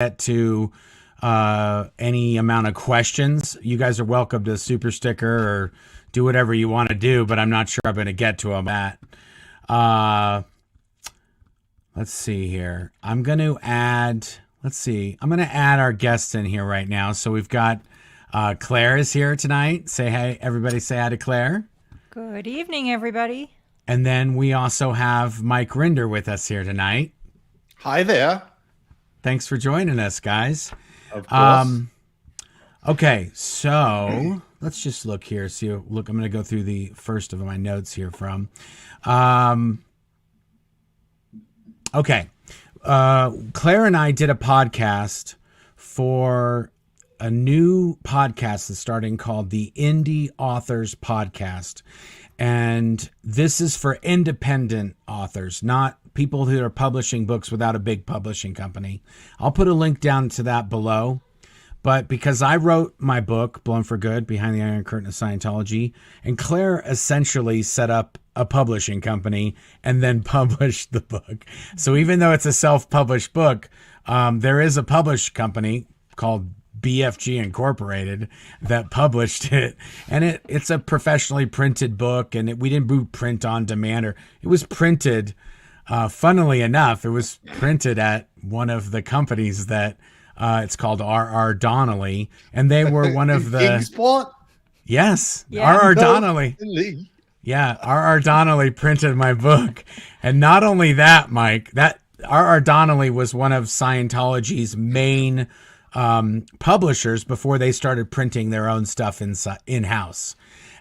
get to any amount of questions. You guys are welcome to super sticker or do whatever you want to do, but I'm not sure I'm going to get to them at. Let's see here. I'm going to add our guests in here right now. So we've got Claire is here tonight. Say hey, everybody say hi to Claire. Good evening, everybody. And then we also have Mike Rinder with us here tonight. Hi there. Thanks for joining us, guys. Of course. Okay, so let's just look here. I'm going to go through the first of my notes here from. Okay. Claire and I did a podcast for a new podcast that's starting called the Indie Authors Podcast. And this is for independent authors, not people who are publishing books without a big publishing company. I'll put a link down to that below. But because I wrote my book, Blown for Good, Behind the Iron Curtain of Scientology, and Claire essentially set up a publishing company and then published the book. So even though it's a self-published book, there is a published company called BFG Incorporated that published it, and it's a professionally printed book, and we didn't do print on demand, or it was printed. Funnily enough, it was printed at one of the companies that it's called R.R. Donnelley, and they were one of the Kingsport? Yes, Yeah. R.R. No, Donnelley. really? Yeah, R.R. Donnelley printed my book, and not only that, Mike, that R.R. Donnelley was one of Scientology's main publishers before they started printing their own stuff in-house.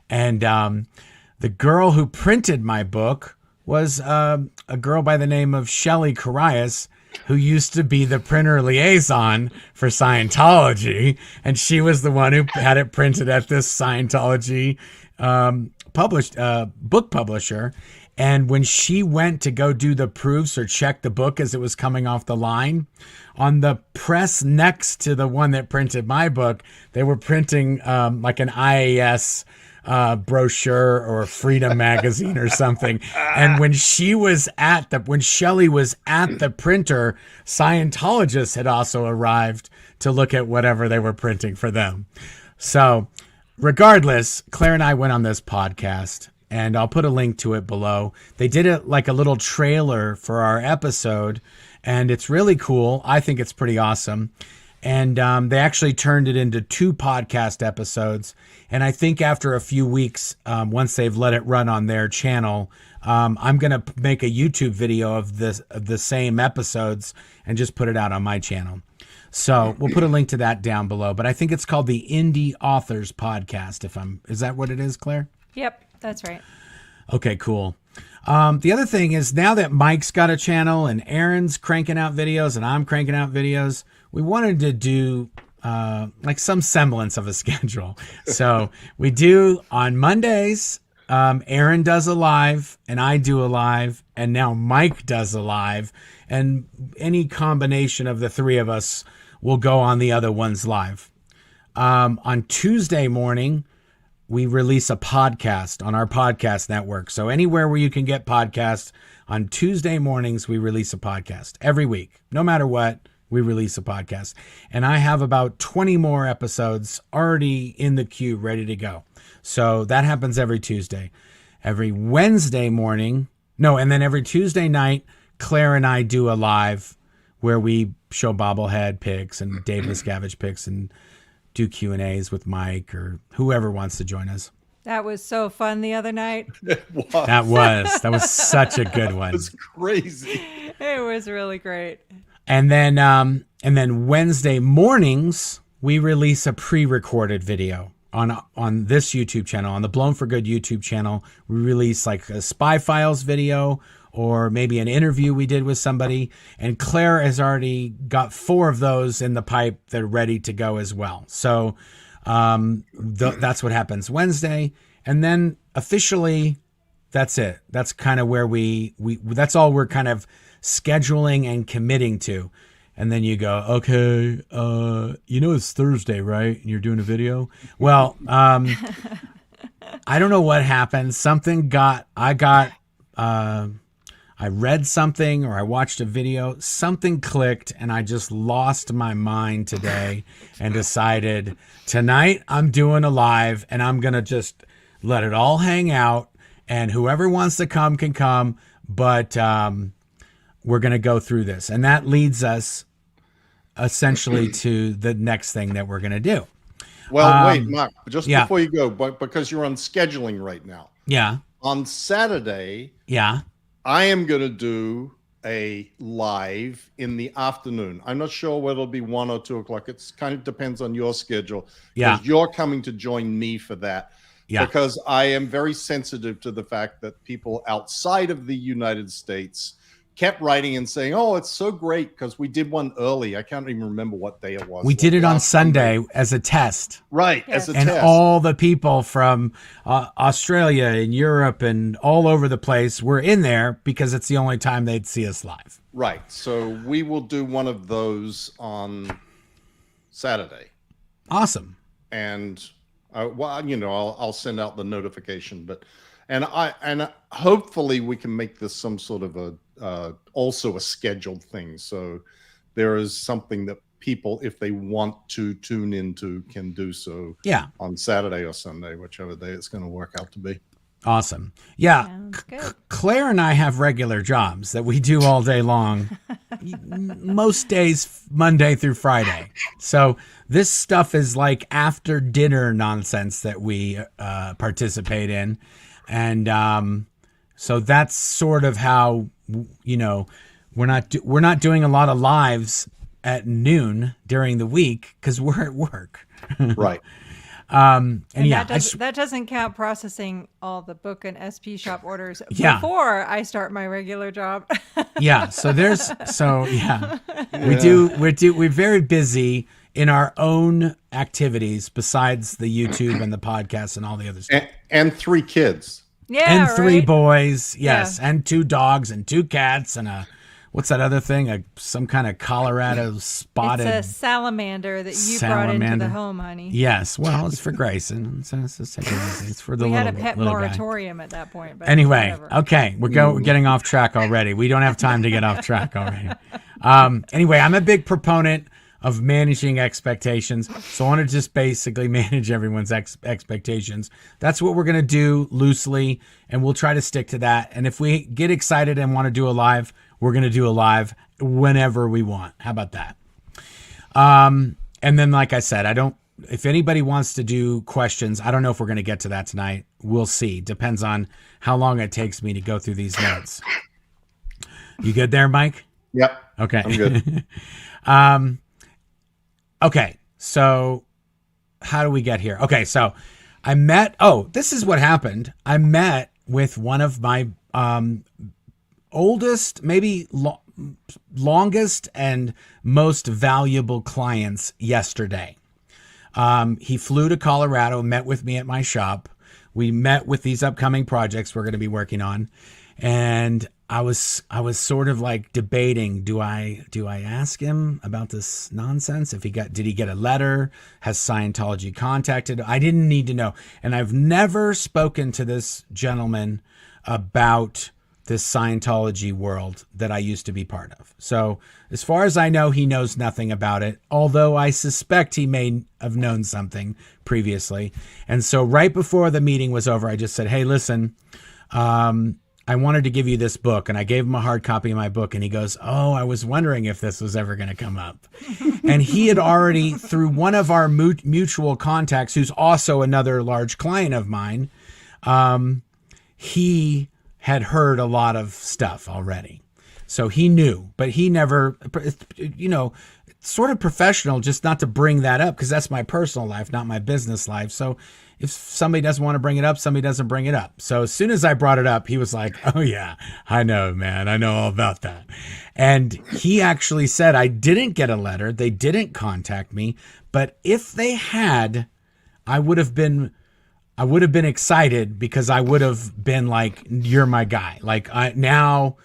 And the girl who printed my book was a girl by the name of Shelley Carias, who used to be the printer liaison for Scientology. And she was the one who had it printed at this Scientology book publisher. And when she went to go do the proofs or check the book as it was coming off the line, on the press next to the one that printed my book, they were printing like an IAS brochure or Freedom magazine or something. And when Shelley was at the printer, Scientologists had also arrived to look at whatever they were printing for them. So regardless, Claire and I went on this podcast, and I'll put a link to it below. They did it like a little trailer for our episode, and it's really cool. I think it's pretty awesome. And they actually turned it into 2 podcast episodes. And I think after a few weeks, once they've let it run on their channel, I'm going to make a YouTube video of the same episodes and just put it out on my channel. So we'll put a link to that down below. But I think it's called the Indie Authors Podcast. Is that what it is, Claire? Yep, that's right. Okay, cool. The other thing is, now that Mike's got a channel and Aaron's cranking out videos and I'm cranking out videos, we wanted to do like some semblance of a schedule. So we do on Mondays, Aaron does a live and I do a live, and now Mike does a live, and any combination of the 3 of us will go on the other one's live. On Tuesday morning, we release a podcast on our podcast network. So anywhere where you can get podcasts, on Tuesday mornings, we release a podcast every week. No matter what, we release a podcast. And I have about 20 more episodes already in the queue, ready to go. So that happens every Tuesday. Every Wednesday morning, and then every Tuesday night, Claire and I do a live where we show bobblehead pics and Dave Miscavige pics and do Q&As with Mike or whoever wants to join us. That was so fun the other night. That was such a good one. It was crazy. It was really great. And then Wednesday mornings, we release a pre-recorded video on this YouTube channel, on the Blown for Good YouTube channel. We release like a Spy Files video or maybe an interview we did with somebody. And Claire has already got 4 of those in the pipe that are ready to go as well. So that's what happens Wednesday. And then officially, that's it. That's kind of where that's all we're kind of scheduling and committing to. And then you go, okay, it's Thursday, right? And you're doing a video. Well, I don't know what happened. I I read something or I watched a video, something clicked, and I just lost my mind today and decided tonight I'm doing a live and I'm going to just let it all hang out, and whoever wants to come can come, but we're going to go through this. And that leads us essentially to the next thing that we're going to do. Well, wait, Marc, just yeah. before you go, but because you're on scheduling right now. Yeah. On Saturday, Yeah. I am going to do a live in the afternoon. I'm not sure whether it'll be 1 or 2 o'clock. It kind of depends on your schedule. Yeah. You're coming to join me for that. Yeah. Because I am very sensitive to the fact that people outside of the United States kept writing and saying, "Oh, it's so great," because we did one early. I can't even remember what day it was. We did it on Sunday as a test. Right, Yes. as a And test. all the people from Australia and Europe and all over the place were in there because it's the only time they'd see us live. Right. So we will do one of those on Saturday. Awesome. And well, you know, I'll send out the notification, and hopefully we can make this some sort of a also a scheduled thing. So there is something that people, if they want to tune into, can do so. Yeah. On Saturday or Sunday, whichever day it's going to work out to be. Awesome. Yeah. Sounds good. Claire and I have regular jobs that we do all day long, most days, Monday through Friday. So this stuff is like after dinner nonsense that we participate in. And so that's sort of how, you know, we're not doing a lot of lives at noon during the week because we're at work. Right. And yeah, that doesn't count processing all the book and SP shop orders Yeah. before I start my regular job. yeah. We're very busy in our own activities besides the YouTube and the podcast and all the other stuff. And 3 kids. Yeah, And 3 right? boys, yes, Yeah. and 2 dogs and 2 cats and what's that other thing? Some kind of Colorado spotted. It's a salamander that you brought into Salamander. the home, honey. Yes, well, it's for Grayson. It's for the We little, had a pet little guy. moratorium at that point. But Anyway, whatever. okay, we're getting off track already. We don't have time to get off track already. Anyway, I'm a big proponent of managing expectations, so I want to just basically manage everyone's expectations. That's what we're going to do loosely, and we'll try to stick to that. And if we get excited and want to do a live, we're going to do a live whenever we want. How about that? And then, like I said, if anybody wants to do questions, I don't know if we're going to get to that tonight. We'll see. Depends on how long it takes me to go through these notes. You good there, Mike? Yep. Okay. I'm good. Okay. So how do we get here? Okay. So this is what happened. I met with one of my, oldest, maybe longest and most valuable clients yesterday. He flew to Colorado, met with me at my shop. We met with these upcoming projects we're going to be working on. And I was sort of like debating, do I ask him about this nonsense? Did he get a letter? Has Scientology contacted? I didn't need to know. And I've never spoken to this gentleman about this Scientology world that I used to be part of. So as far as I know, he knows nothing about it, although I suspect he may have known something previously. And so right before the meeting was over, I just said, hey, listen, I wanted to give you this book. And I gave him a hard copy of my book. And he goes, oh, I was wondering if this was ever going to come up. And he had already, through one of our mutual contacts, who's also another large client of mine, he had heard a lot of stuff already. So he knew, but he never, sort of professional just not to bring that up because that's my personal life, not my business life. So if somebody doesn't want to bring it up, somebody doesn't bring it up. So as soon as I brought it up, he was like, oh yeah, I know, man. I know all about that. And he actually said, I didn't get a letter. They didn't contact me, but if they had, I would have been excited because I would have been like, you're my guy. Like now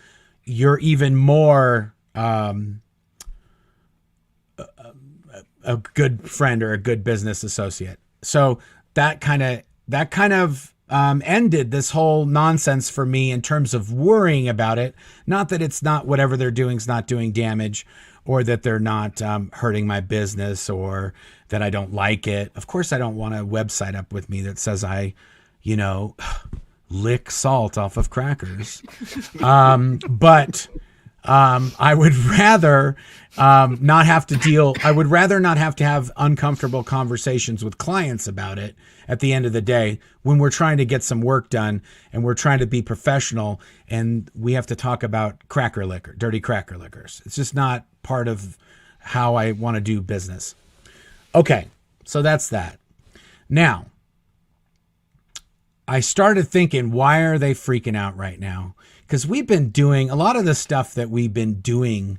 you're even more, a good friend or a good business associate. So that kind of ended this whole nonsense for me in terms of worrying about it. Not that it's not whatever they're doing is not doing damage, or that they're not hurting my business, or that I don't like it. Of course, I don't want a website up with me that says I, lick salt off of crackers. But I would rather not have to deal. I would rather not have to have uncomfortable conversations with clients about it at the end of the day when we're trying to get some work done and we're trying to be professional and we have to talk about dirty cracker liquors. It's just not part of how I want to do business. Okay, so that's that. Now, I started thinking, why are they freaking out right now? Because we've been doing a lot of the stuff that we've been doing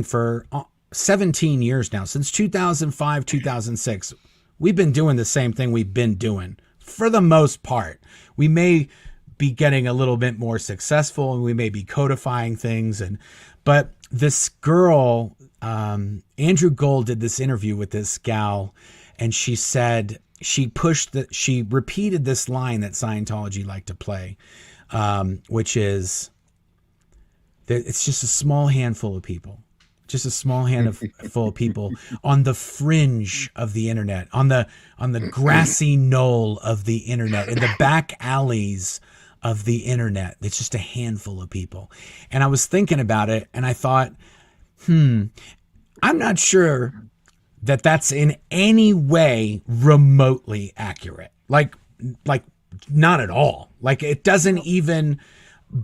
for 17 years now. Since 2005, 2006, we've been doing the same thing we've been doing for the most part. We may be getting a little bit more successful and we may be codifying things. But this girl, Andrew Gold, did this interview with this gal, and she said, she repeated this line that Scientology liked to play, which is that it's just a small handful of people, full of people on the fringe of the internet, on the grassy knoll of the internet, in the back alleys of the internet. It's just a handful of people. And I was thinking about it and I thought, I'm not sure that that's in any way remotely accurate. Like not at all. Like it doesn't even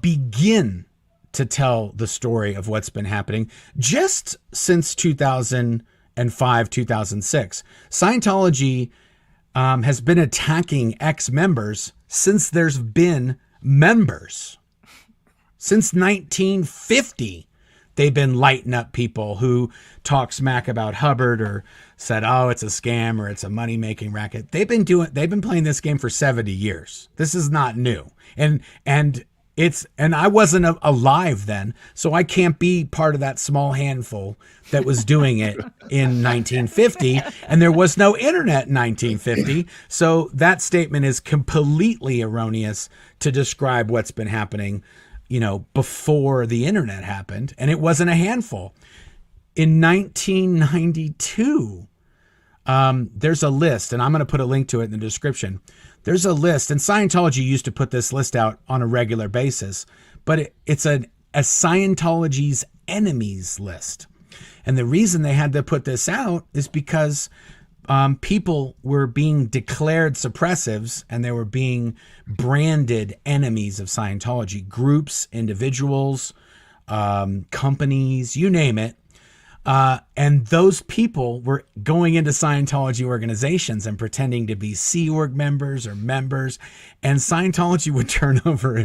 begin to tell the story of what's been happening just since 2005, 2006. Scientology has been attacking ex-members since there's been members. Since 1950, they've been lighting up people who talk smack about Hubbard or said, oh, it's a scam or it's a money-making racket. They've been playing this game for 70 years. This is not new. And I wasn't alive then, so I can't be part of that small handful that was doing it in 1950. And there was no internet in 1950. So that statement is completely erroneous to describe what's been happening, before the internet happened. And it wasn't a handful. In 1992, there's a list, and I'm going to put a link to it in the description. There's a list, and Scientology used to put this list out on a regular basis, but it's a Scientology's enemies list. And the reason they had to put this out is because people were being declared suppressives and they were being branded enemies of Scientology. Groups, individuals, companies, you name it. And those people were going into Scientology organizations and pretending to be Sea Org members or members. And Scientology would turn over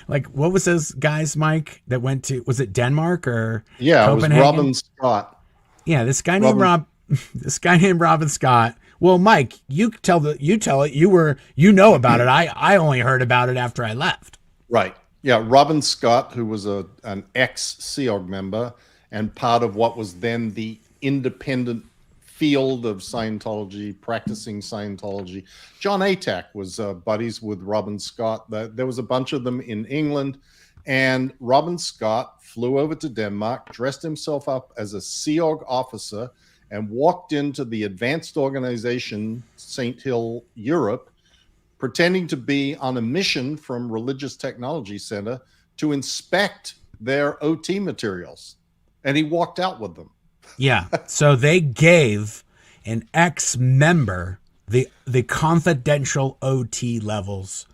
what was those guys, Mike, that went to, was it Denmark or Copenhagen? It was Robin Scott. Yeah, this guy named Robin Scott. Well, Mike, you tell it. You know about it. I only heard about it after I left. Right. Yeah, Robin Scott, who was an ex-Sea Org member and part of what was then the independent field of Scientology, practicing Scientology. John Atack was buddies with Robin Scott. There was a bunch of them in England, and Robin Scott flew over to Denmark, dressed himself up as a Sea Org officer, and walked into the advanced organization, St. Hill, Europe, pretending to be on a mission from Religious Technology Center to inspect their OT materials. And he walked out with them. Yeah. So they gave an ex-member the confidential OT levels.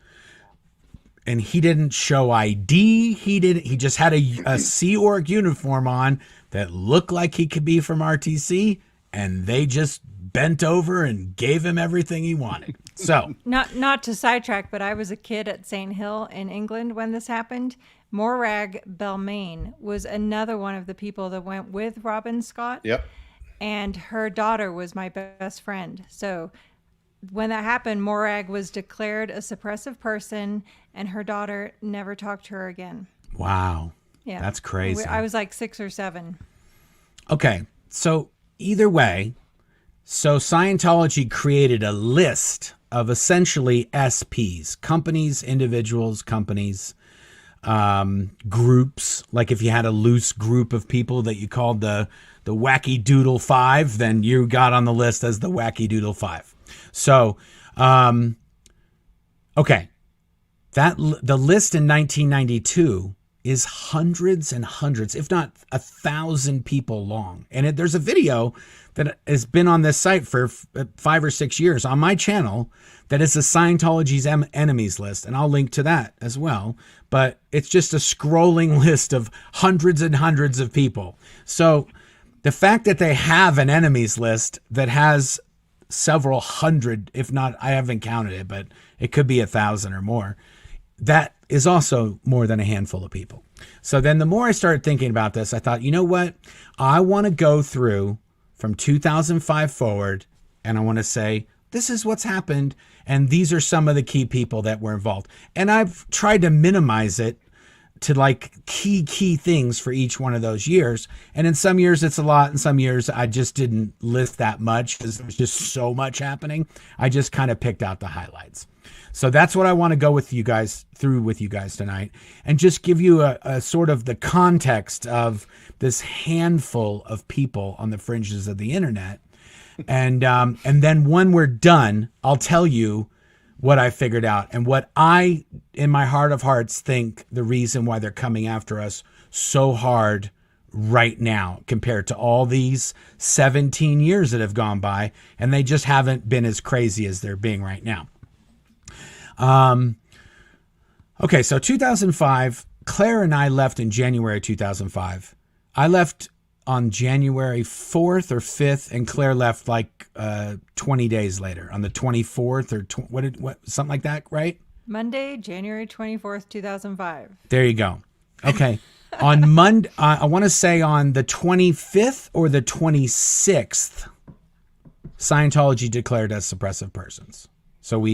And he didn't show ID. He just had a Sea Org uniform on that looked like he could be from RTC. And they just bent over and gave him everything he wanted. So not to sidetrack, but I was a kid at St. Hill in England when this happened. Morag Belmain was another one of the people that went with Robin Scott. Yep. And her daughter was my best friend. So when that happened, Morag was declared a suppressive person, and her daughter never talked to her again. Wow. Yeah. That's crazy. I was like 6 or 7. Okay. So either way, Scientology created a list of essentially SPs, companies, individuals, companies, groups. Like if you had a loose group of people that you called the Wacky Doodle Five, then you got on the list as the Wacky Doodle Five. So, okay, the list in 1992 is hundreds and hundreds, if not 1,000 people long. And there's a video that has been on this site for 5 or 6 years on my channel that is the Scientology's enemies list. And I'll link to that as well. But it's just a scrolling list of hundreds and hundreds of people. So the fact that they have an enemies list that has several hundred, if not, I haven't counted it, but it could be 1,000 or more. That is also more than a handful of people. So then the more I started thinking about this, I thought, you know what? I want to go through from 2005 forward, and I want to say, this is what's happened, and these are some of the key people that were involved. And I've tried to minimize it to like key things for each one of those years. And in some years it's a lot. In some years I just didn't list that much because there's just so much happening. I just kind of picked out the highlights. So that's what I want to go with you guys tonight, and just give you a sort of the context of this handful of people on the fringes of the internet. And then when we're done, I'll tell you what I figured out and what I, in my heart of hearts, think the reason why they're coming after us so hard right now compared to all these 17 years that have gone by, and they just haven't been as crazy as they're being right now. Okay, so 2005, Claire and I left in January 2005. I left on January 4th or 5th, and Claire left like 20 days later on the 24th or something like that, right? Monday, January 24th, 2005. There you go. Okay. On Monday, I want to say on the 25th or the 26th, Scientology declared us suppressive persons. So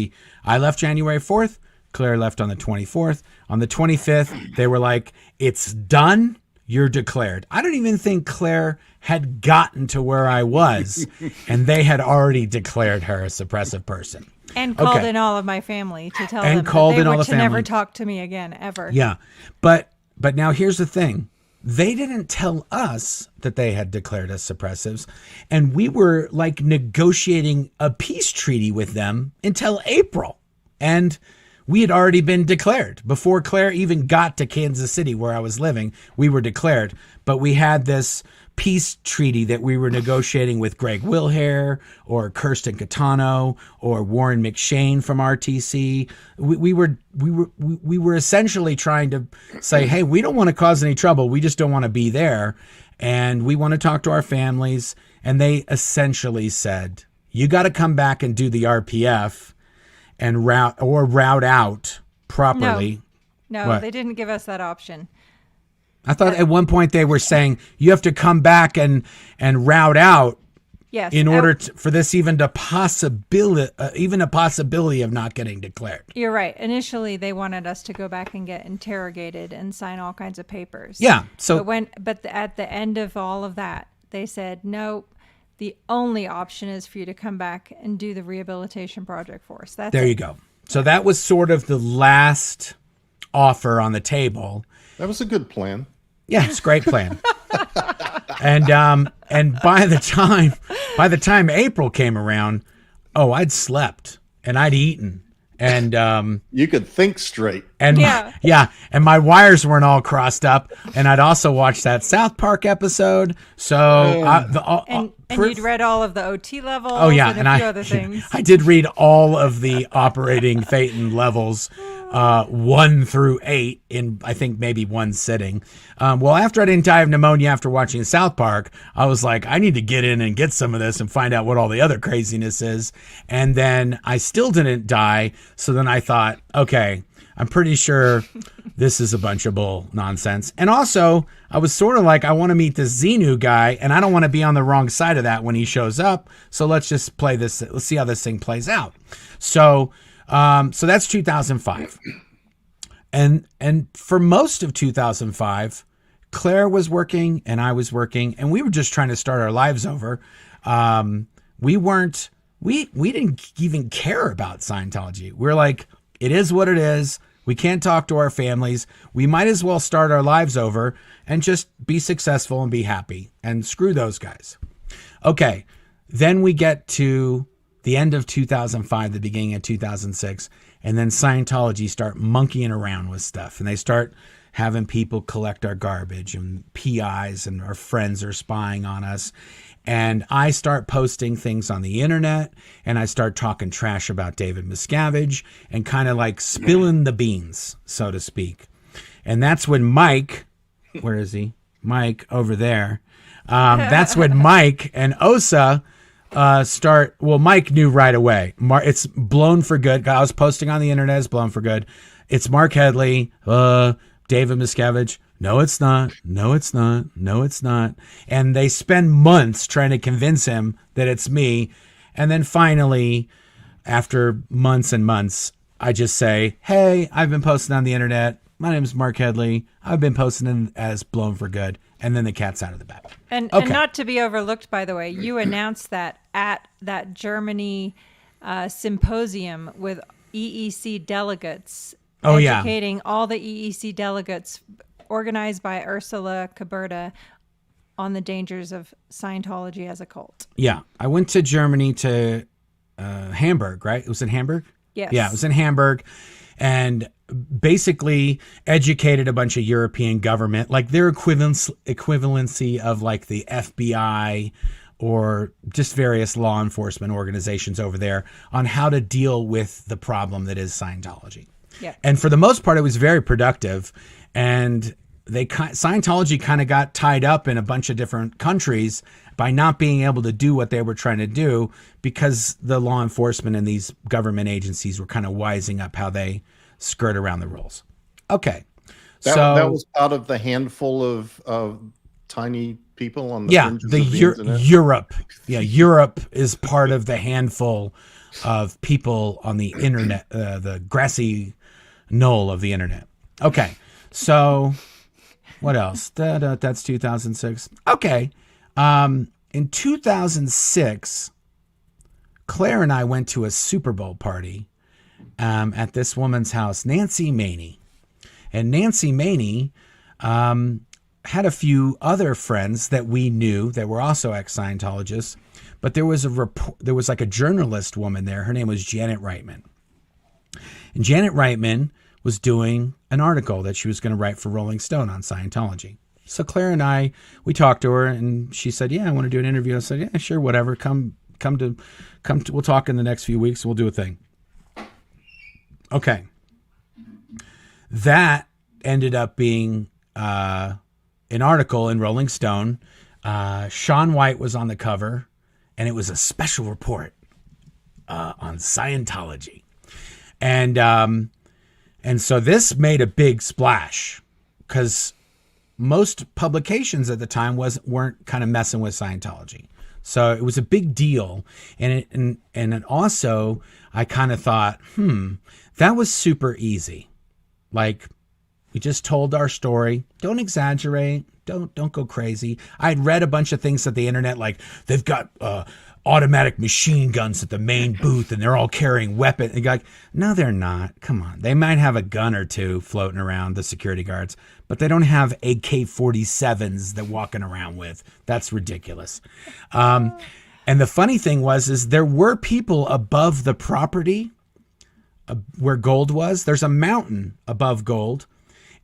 I left January 4th, Claire left on the 24th. On the 25th, they were like, it's done, you're declared. I don't even think Claire had gotten to where I was, and they had already declared her a suppressive person. And called in all of my family to tell them called that in they all were the to never family. talk to me again, ever. Yeah, but now here's the thing. They didn't tell us that they had declared us suppressives, and we were like negotiating a peace treaty with them until April, and we had already been declared. Before Claire even got to Kansas City where I was living, we were declared, but we had this peace treaty that we were negotiating with Greg Wilhare or Kirsten Catano or Warren McShane from RTC. We were essentially trying to say, hey, we don't want to cause any trouble. We just don't want to be there. And we want to talk to our families. And they essentially said, you got to come back and do the RPF and route out properly. No, What? they didn't give us that option. I thought at one point they were saying you have to come back and route out Yes. in order for this even a possibility of not getting declared. You're right. Initially, they wanted us to go back and get interrogated and sign all kinds of papers. Yeah. So at the end of all of that, they said, no, the only option is for you to come back and do the rehabilitation project for us. That's there it. you go. So that was sort of the last offer on the table. That was a good plan. Yeah, it's a great plan. And by the time April came around, I'd slept and I'd eaten and You could think straight. and Yeah. and my wires weren't all crossed up, and I'd also watched that South Park episode. So And you'd read all of the OT levels and a few other things. I did read all of the operating Phaeton levels, 1 through 8 in, I think, maybe one sitting. Well, after I didn't die of pneumonia after watching South Park, I was like, I need to get in and get some of this and find out what all the other craziness is. And then I still didn't die. So then I thought, okay, I'm pretty sure this is a bunch of bull nonsense. And also, I was sort of like, I want to meet this Xenu guy, and I don't want to be on the wrong side of that when he shows up. So let's just play this. Let's see how this thing plays out. So that's 2005. And for most of 2005, Claire was working and I was working, and we were just trying to start our lives over. We weren't we didn't even care about Scientology. We're like, it is what it is. We can't talk to our families. We might as well start our lives over and just be successful and be happy and screw those guys. Okay. Then we get to the end of 2005, the beginning of 2006, and then Scientology start monkeying around with stuff, and they start having people collect our garbage, and PIs and our friends are spying on us. And I start posting things on the internet, and I start talking trash about David Miscavige and kind of like spilling the beans, so to speak. And that's when Mike, where is he? Mike over there. That's when Mike and Osa Mike knew right away. It's blown for good. I was posting on the internet. It's blown for good. It's Marc Headley, David Miscavige. No, it's not. No, it's not. No, it's not. And they spend months trying to convince him that it's me. And then finally, after months and months, I just say, hey, I've been posting on the internet. My name is Marc Headley. I've been posting as blown for good. And then the cat's out of the bag. And not to be overlooked, by the way, you announced that at that Germany symposium with EEC delegates, educating all the EEC delegates, organized by Ursula Caberta, on the dangers of Scientology as a cult. Yeah. I went to Germany, to Hamburg, right? It was in Hamburg? Yes. Yeah, it was in Hamburg. And basically educated a bunch of European government, like their equivalency of like the FBI or just various law enforcement organizations over there, on how to deal with the problem that is Scientology. Yeah. And for the most part, it was very productive. And Scientology kind of got tied up in a bunch of different countries by not being able to do what they were trying to do, because the law enforcement and these government agencies were kind of wising up how they skirt around the rules. Okay. That was part of the handful of tiny people on the fringes of the internet. Europe. Yeah, Europe is part of the handful of people on the internet, the grassy knoll of the internet. Okay. So what else? That's 2006. Okay. In 2006, Claire and I went to a Super Bowl party at this woman's house, Nancy Maney. And Nancy Maney had a few other friends that we knew that were also ex-Scientologists, but there was like a journalist woman there. Her name was Janet Reitman. And Janet Reitman was doing an article that she was going to write for Rolling Stone on Scientology. So Claire and I, we talked to her, and she said, yeah, I want to do an interview. I said, yeah, sure, whatever. Come to, we'll talk in the next few weeks. We'll do a thing. Okay. That ended up being an article in Rolling Stone. Shaun White was on the cover, and it was a special report on Scientology. And so this made a big splash, because most publications at the time weren't kind of messing with Scientology. So it was a big deal. And it also, I kind of thought, that was super easy. Like, we just told our story. Don't exaggerate. Don't go crazy. I'd read a bunch of things at the internet, like they've got automatic machine guns at the main booth and they're all carrying weapons. And you're like, no, they're not. Come on. They might have a gun or two floating around, the security guards, but they don't have AK-47s they're walking around with. That's ridiculous. And the funny thing is there were people above the property where gold was. There's a mountain above gold.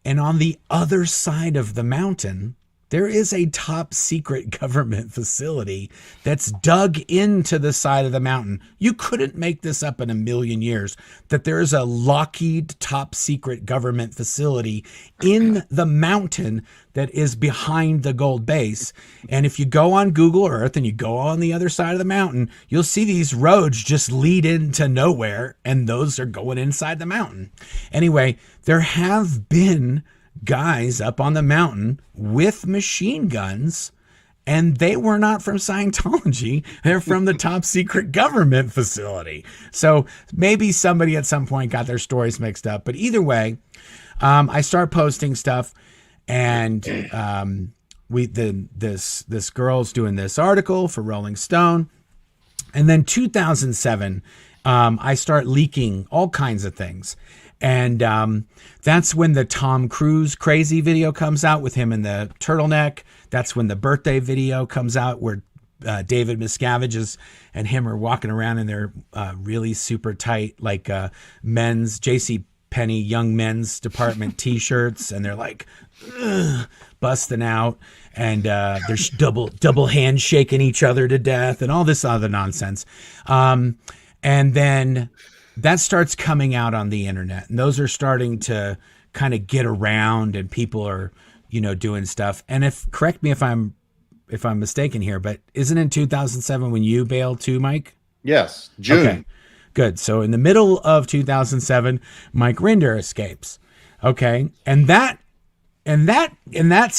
And on the other side of the mountain, there is a top secret government facility that's dug into the side of the mountain. You couldn't make this up in a million years, that there is a Lockheed top secret government facility in the mountain that is behind the gold base. And if you go on Google Earth and you go on the other side of the mountain, you'll see these roads just lead into nowhere, and those are going inside the mountain. Anyway, there have been guys up on the mountain with machine guns, and they were not from Scientology. They're from the top secret government facility. So maybe somebody at some point got their stories mixed up. But either way, I start posting stuff, and this girl's doing this article for Rolling Stone, And then 2007, I start leaking all kinds of things. And that's when the Tom Cruise crazy video comes out with him in the turtleneck. That's when the birthday video comes out where David Miscavige and him are walking around in their really super tight, like men's J.C. Penney young men's department T-shirts, and they're like busting out, and they're double handshaking each other to death, and all this other nonsense. And then that starts coming out on the internet, and those are starting to kind of get around, and people are, doing stuff. And correct me if I'm mistaken here, but isn't it 2007 when you bailed too, Mike? Yes, June. Okay. Good. So in the middle of 2007, Mike Rinder escapes. Okay. And that's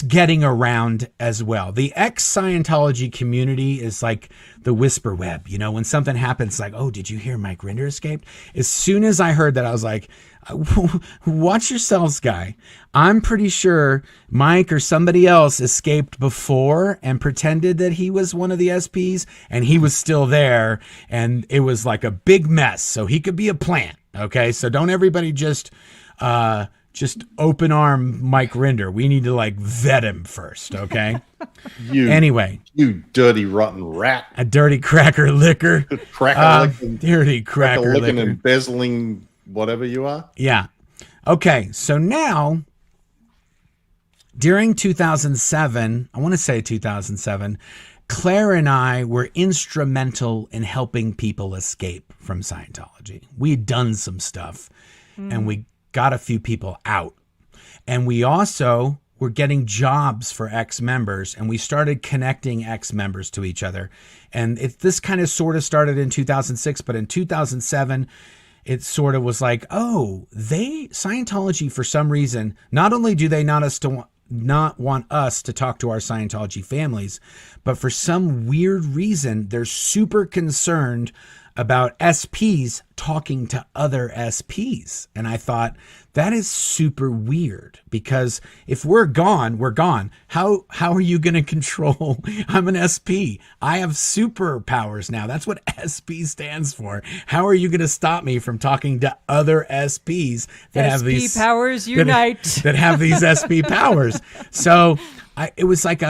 getting around as well. The ex-Scientology community is like the whisper web. When something happens, like, oh, did you hear Mike Rinder escaped? As soon as I heard that, I was like, watch yourselves, guy. I'm pretty sure Mike or somebody else escaped before and pretended that he was one of the SPs, and he was still there, and it was like a big mess. So he could be a plant. Okay. So don't everybody just open arm Mike Rinder. We need to vet him first. Okay. You dirty rotten rat. A dirty cracker licker. Dirty cracker licking, licker. Embezzling whatever you are. Yeah. Okay. So now, during 2007, I want to say 2007, Claire and I were instrumental in helping people escape from Scientology. We'd done some stuff, and we got a few people out. And we also were getting jobs for ex-members, and we started connecting ex-members to each other. And this kind of sort of started in 2006, but in 2007, it sort of was like, oh, Scientology, for some reason, not only do they not want us to talk to our Scientology families, but for some weird reason, they're super concerned about SPs talking to other SPs. And I thought, that is super weird, because if we're gone, we're gone. How are you going to control? I'm an SP. I have superpowers now. That's what SP stands for. How are you going to stop me from talking to other SPs that have these powers unite? That have these SP powers. So it was like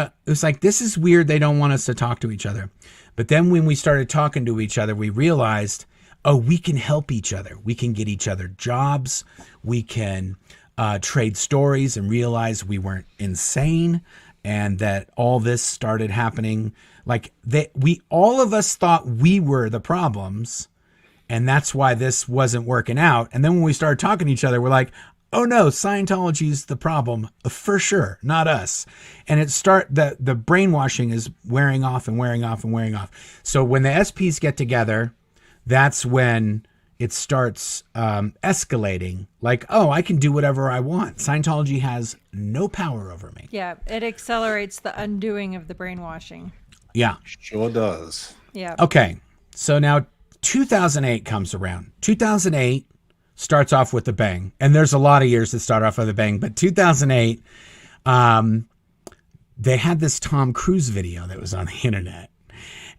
this is weird. They don't want us to talk to each other. But then when we started talking to each other, we realized, oh, we can help each other. We can get each other jobs. We can trade stories and realize we weren't insane, and that all this started happening. All of us thought we were the problems, and that's why this wasn't working out. And then when we started talking to each other, we're like, oh no, Scientology's the problem for sure, not us. And the brainwashing is wearing off and wearing off and wearing off. So when the SPs get together, that's when it starts escalating. Like, oh, I can do whatever I want. Scientology has no power over me. Yeah, it accelerates the undoing of the brainwashing. Yeah. Sure does. Yeah. Okay, so now 2008 comes around. 2008 starts off with a bang. And there's a lot of years that start off with a bang. But 2008, they had this Tom Cruise video that was on the internet.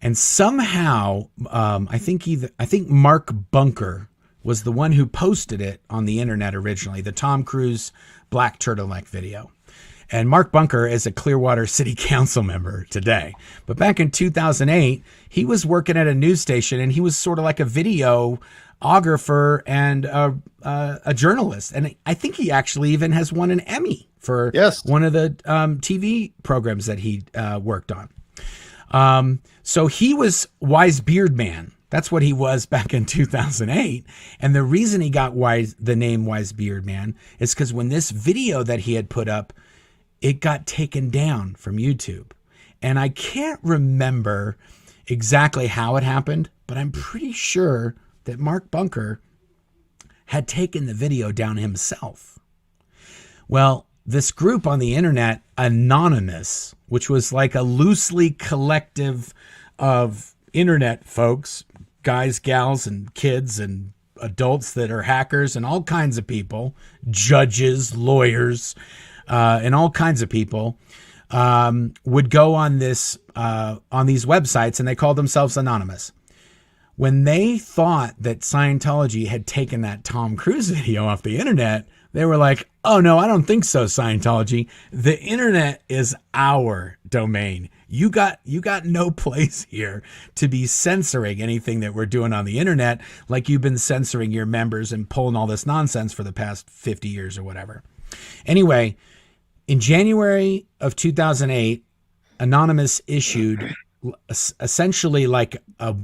And somehow, I think Marc Bunker was the one who posted it on the internet originally, the Tom Cruise black turtleneck video. And Marc Bunker is a Clearwater City Council member today. But back in 2008, he was working at a news station, and he was sort of like a videographer and a journalist. And I think he actually even has won an Emmy for one of the TV programs that he worked on. So he was Wise Beard Man. That's what he was back in 2008. And the reason he got the name Wise Beard Man is because when this video that he had put up, it got taken down from YouTube. And I can't remember exactly how it happened, but I'm pretty sure that Marc Bunker had taken the video down himself. Well, this group on the internet, Anonymous, which was like a loosely collective of internet folks, guys, gals, and kids and adults that are hackers and all kinds of people, judges, lawyers, and all kinds of people, would go on these websites, and they called themselves Anonymous. when they thought that Scientology had taken that Tom Cruise video off the internet, they were like, oh no, I don't think so, Scientology. The internet is our domain. You got no place here to be censoring anything that we're doing on the internet, like you've been censoring your members and pulling all this nonsense for the past 50 years or whatever. Anyway, in January of 2008, Anonymous issued essentially like a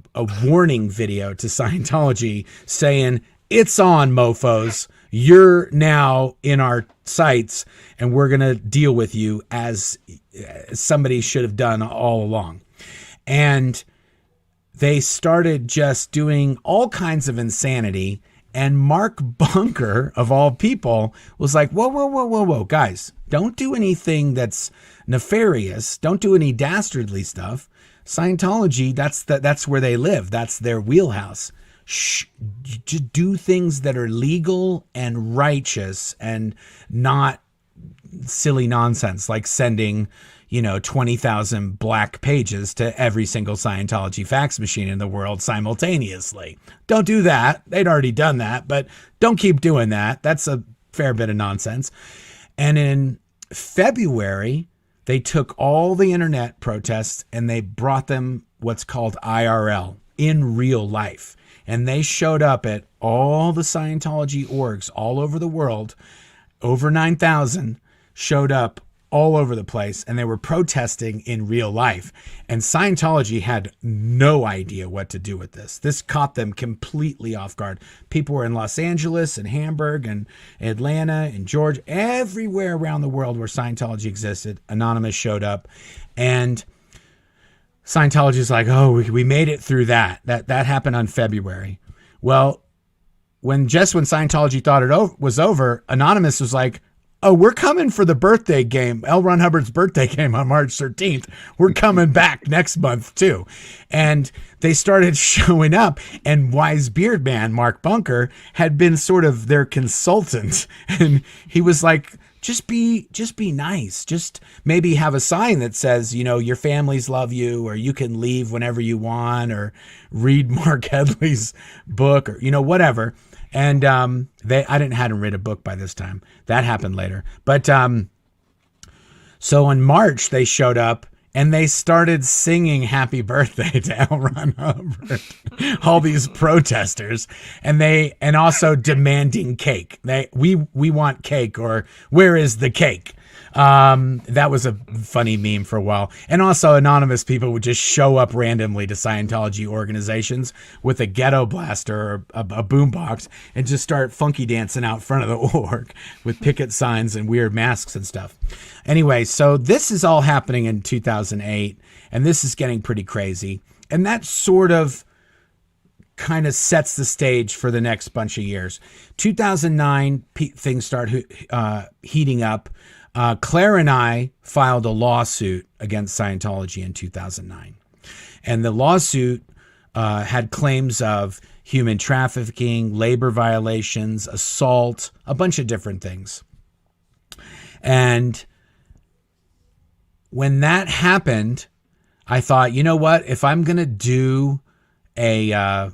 warning video to Scientology saying, it's on, mofos. You're now in our sites and we're going to deal with you as somebody should have done all along. And they started just doing all kinds of insanity. And Marc Bunker, of all people, was like, whoa, guys, don't do anything that's nefarious. Don't do any dastardly stuff. Scientology, that's where they live. That's their wheelhouse. Just do things that are legal and righteous and not silly nonsense like sending, 20,000 black pages to every single Scientology fax machine in the world simultaneously. Don't do that. They'd already done that, but don't keep doing that. That's a fair bit of nonsense. And in February, they took all the internet protests and they brought them what's called IRL, in real life. And they showed up at all the Scientology orgs all over the world. Over 9,000 showed up all over the place, and they were protesting in real life. And Scientology had no idea what to do with this. This caught them completely off guard. People were in Los Angeles and Hamburg and Atlanta and Georgia, everywhere around the world where Scientology existed. Anonymous showed up, and Scientology is like, oh, we made it through that. That happened on February. Well, when Scientology thought it was over, Anonymous was like, oh, we're coming for the birthday game, L. Ron Hubbard's birthday game on March 13th. We're coming back next month too. And they started showing up, and Wise Beard Man, Marc Bunker, had been sort of their consultant. And he was like, just be nice. Just maybe have a sign that says, your families love you, or you can leave whenever you want, or read Marc Headley's book, or, whatever. And hadn't read a book by this time. That happened later. But so in March, they showed up and they started singing happy birthday to L. Ron Hubbard, all these protesters, and also demanding cake. We want cake, or where is the cake? That was a funny meme for a while. And also anonymous people would just show up randomly to Scientology organizations with a ghetto blaster or a boombox and just start funky dancing out front of the org with picket signs and weird masks and stuff. Anyway, so this is all happening in 2008, and this is getting pretty crazy. And that sort of kind of sets the stage for the next bunch of years. 2009, things start heating up. Claire and I filed a lawsuit against Scientology in 2009. And the lawsuit had claims of human trafficking, labor violations, assault, a bunch of different things. And when that happened, I thought, you know what? If I'm going to do a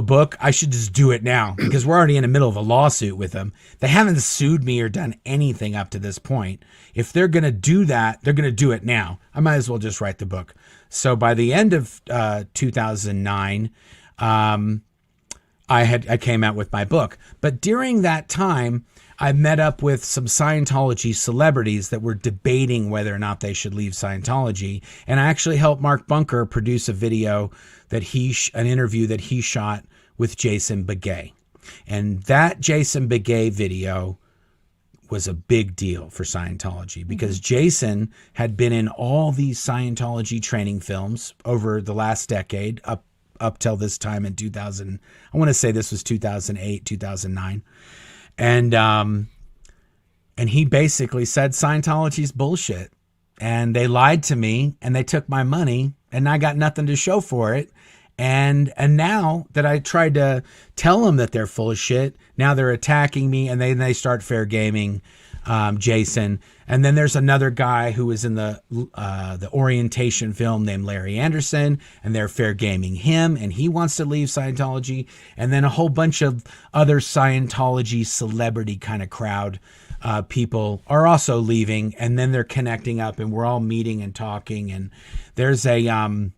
book, I should just do it now, because we're already in the middle of a lawsuit with them. They haven't sued me or done anything up to this point. If they're going to do that, they're going to do it now. I might as well just write the book. So by the end of 2009, I came out with my book. But during that time, I met up with some Scientology celebrities that were debating whether or not they should leave Scientology. And I actually helped Marc Bunker produce a video an interview that he shot with Jason Begay. And that Jason Begay video was a big deal for Scientology, because Jason had been in all these Scientology training films over the last decade, up till this time in 2000. I want to say this was 2008, 2009. And he basically said Scientology's bullshit, and they lied to me, and they took my money, and I got nothing to show for it. And now that I tried to tell them that they're full of shit, now they're attacking me, and they start fair gaming Jason. And then there's another guy who was in the orientation film named Larry Anderson, and they're fair gaming him, and he wants to leave Scientology. And then a whole bunch of other Scientology celebrity kind of crowd people are also leaving, and then they're connecting up, and we're all meeting and talking. And there's a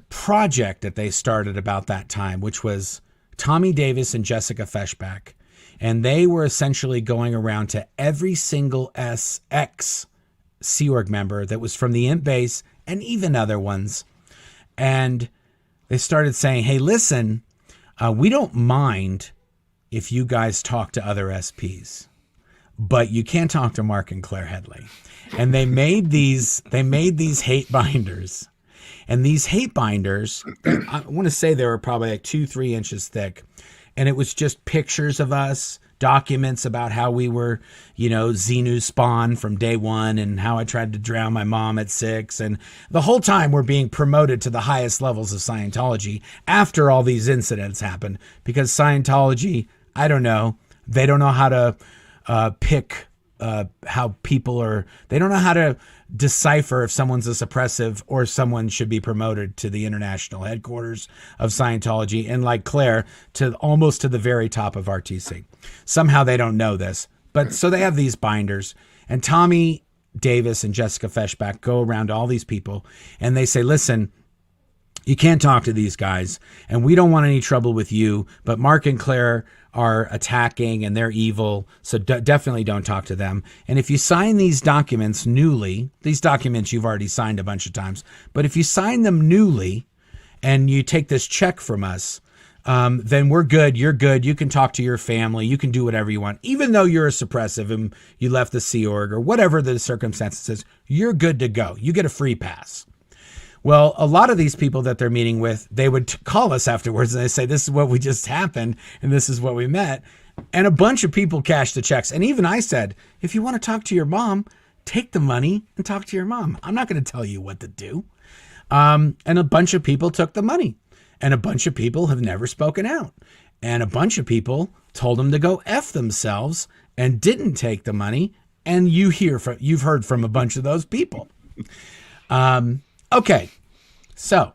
project that they started about that time, which was Tommy Davis and Jessica Feshbach. And they were essentially going around to every single ex Sea Org member that was from the Imp base and even other ones. And they started saying, hey, listen, we don't mind if you guys talk to other SPs, but you can't talk to Marc and Claire Headley. And they made these hate binders. And these hate binders, I want to say they were probably like 2-3 inches thick. And it was just pictures of us, documents about how we were, Xenu spawn from day one, and how I tried to drown my mom at 6. And the whole time we're being promoted to the highest levels of Scientology after all these incidents happened, because Scientology, I don't know, they don't know how to pick how people are, they don't know how to decipher if someone's a suppressive or someone should be promoted to the international headquarters of Scientology, and like Claire, to almost to the very top of RTC. Somehow they don't know this, but so they have these binders, and Tommy Davis and Jessica Feshbach go around to all these people and they say, listen, you can't talk to these guys, and we don't want any trouble with you, but Marc and Claire are attacking and they're evil, so definitely don't talk to them. And if you sign these documents newly, these documents you've already signed a bunch of times, but if you sign them newly and you take this check from us, then we're good, you're good, you can talk to your family, you can do whatever you want. Even though you're a suppressive and you left the Sea Org or whatever the circumstances is, you're good to go. You get a free pass. Well, a lot of these people that they're meeting with, they would call us afterwards and they say, this is what we just happened and this is what we met. And a bunch of people cashed the checks. And even I said, if you want to talk to your mom, take the money and talk to your mom. I'm not going to tell you what to do. And a bunch of people took the money, and a bunch of people have never spoken out. And a bunch of people told them to go F themselves and didn't take the money. And you've heard from a bunch of those people. Okay, so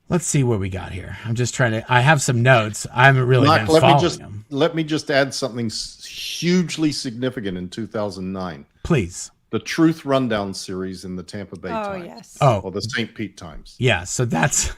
let's see what we got here. I'm just trying to, I have some notes. I haven't really been following them. Let me just add something hugely significant in 2009. Please. The Truth Rundown series in the Tampa Bay Times. Yes. Or the St. Pete Times. Yeah, so that's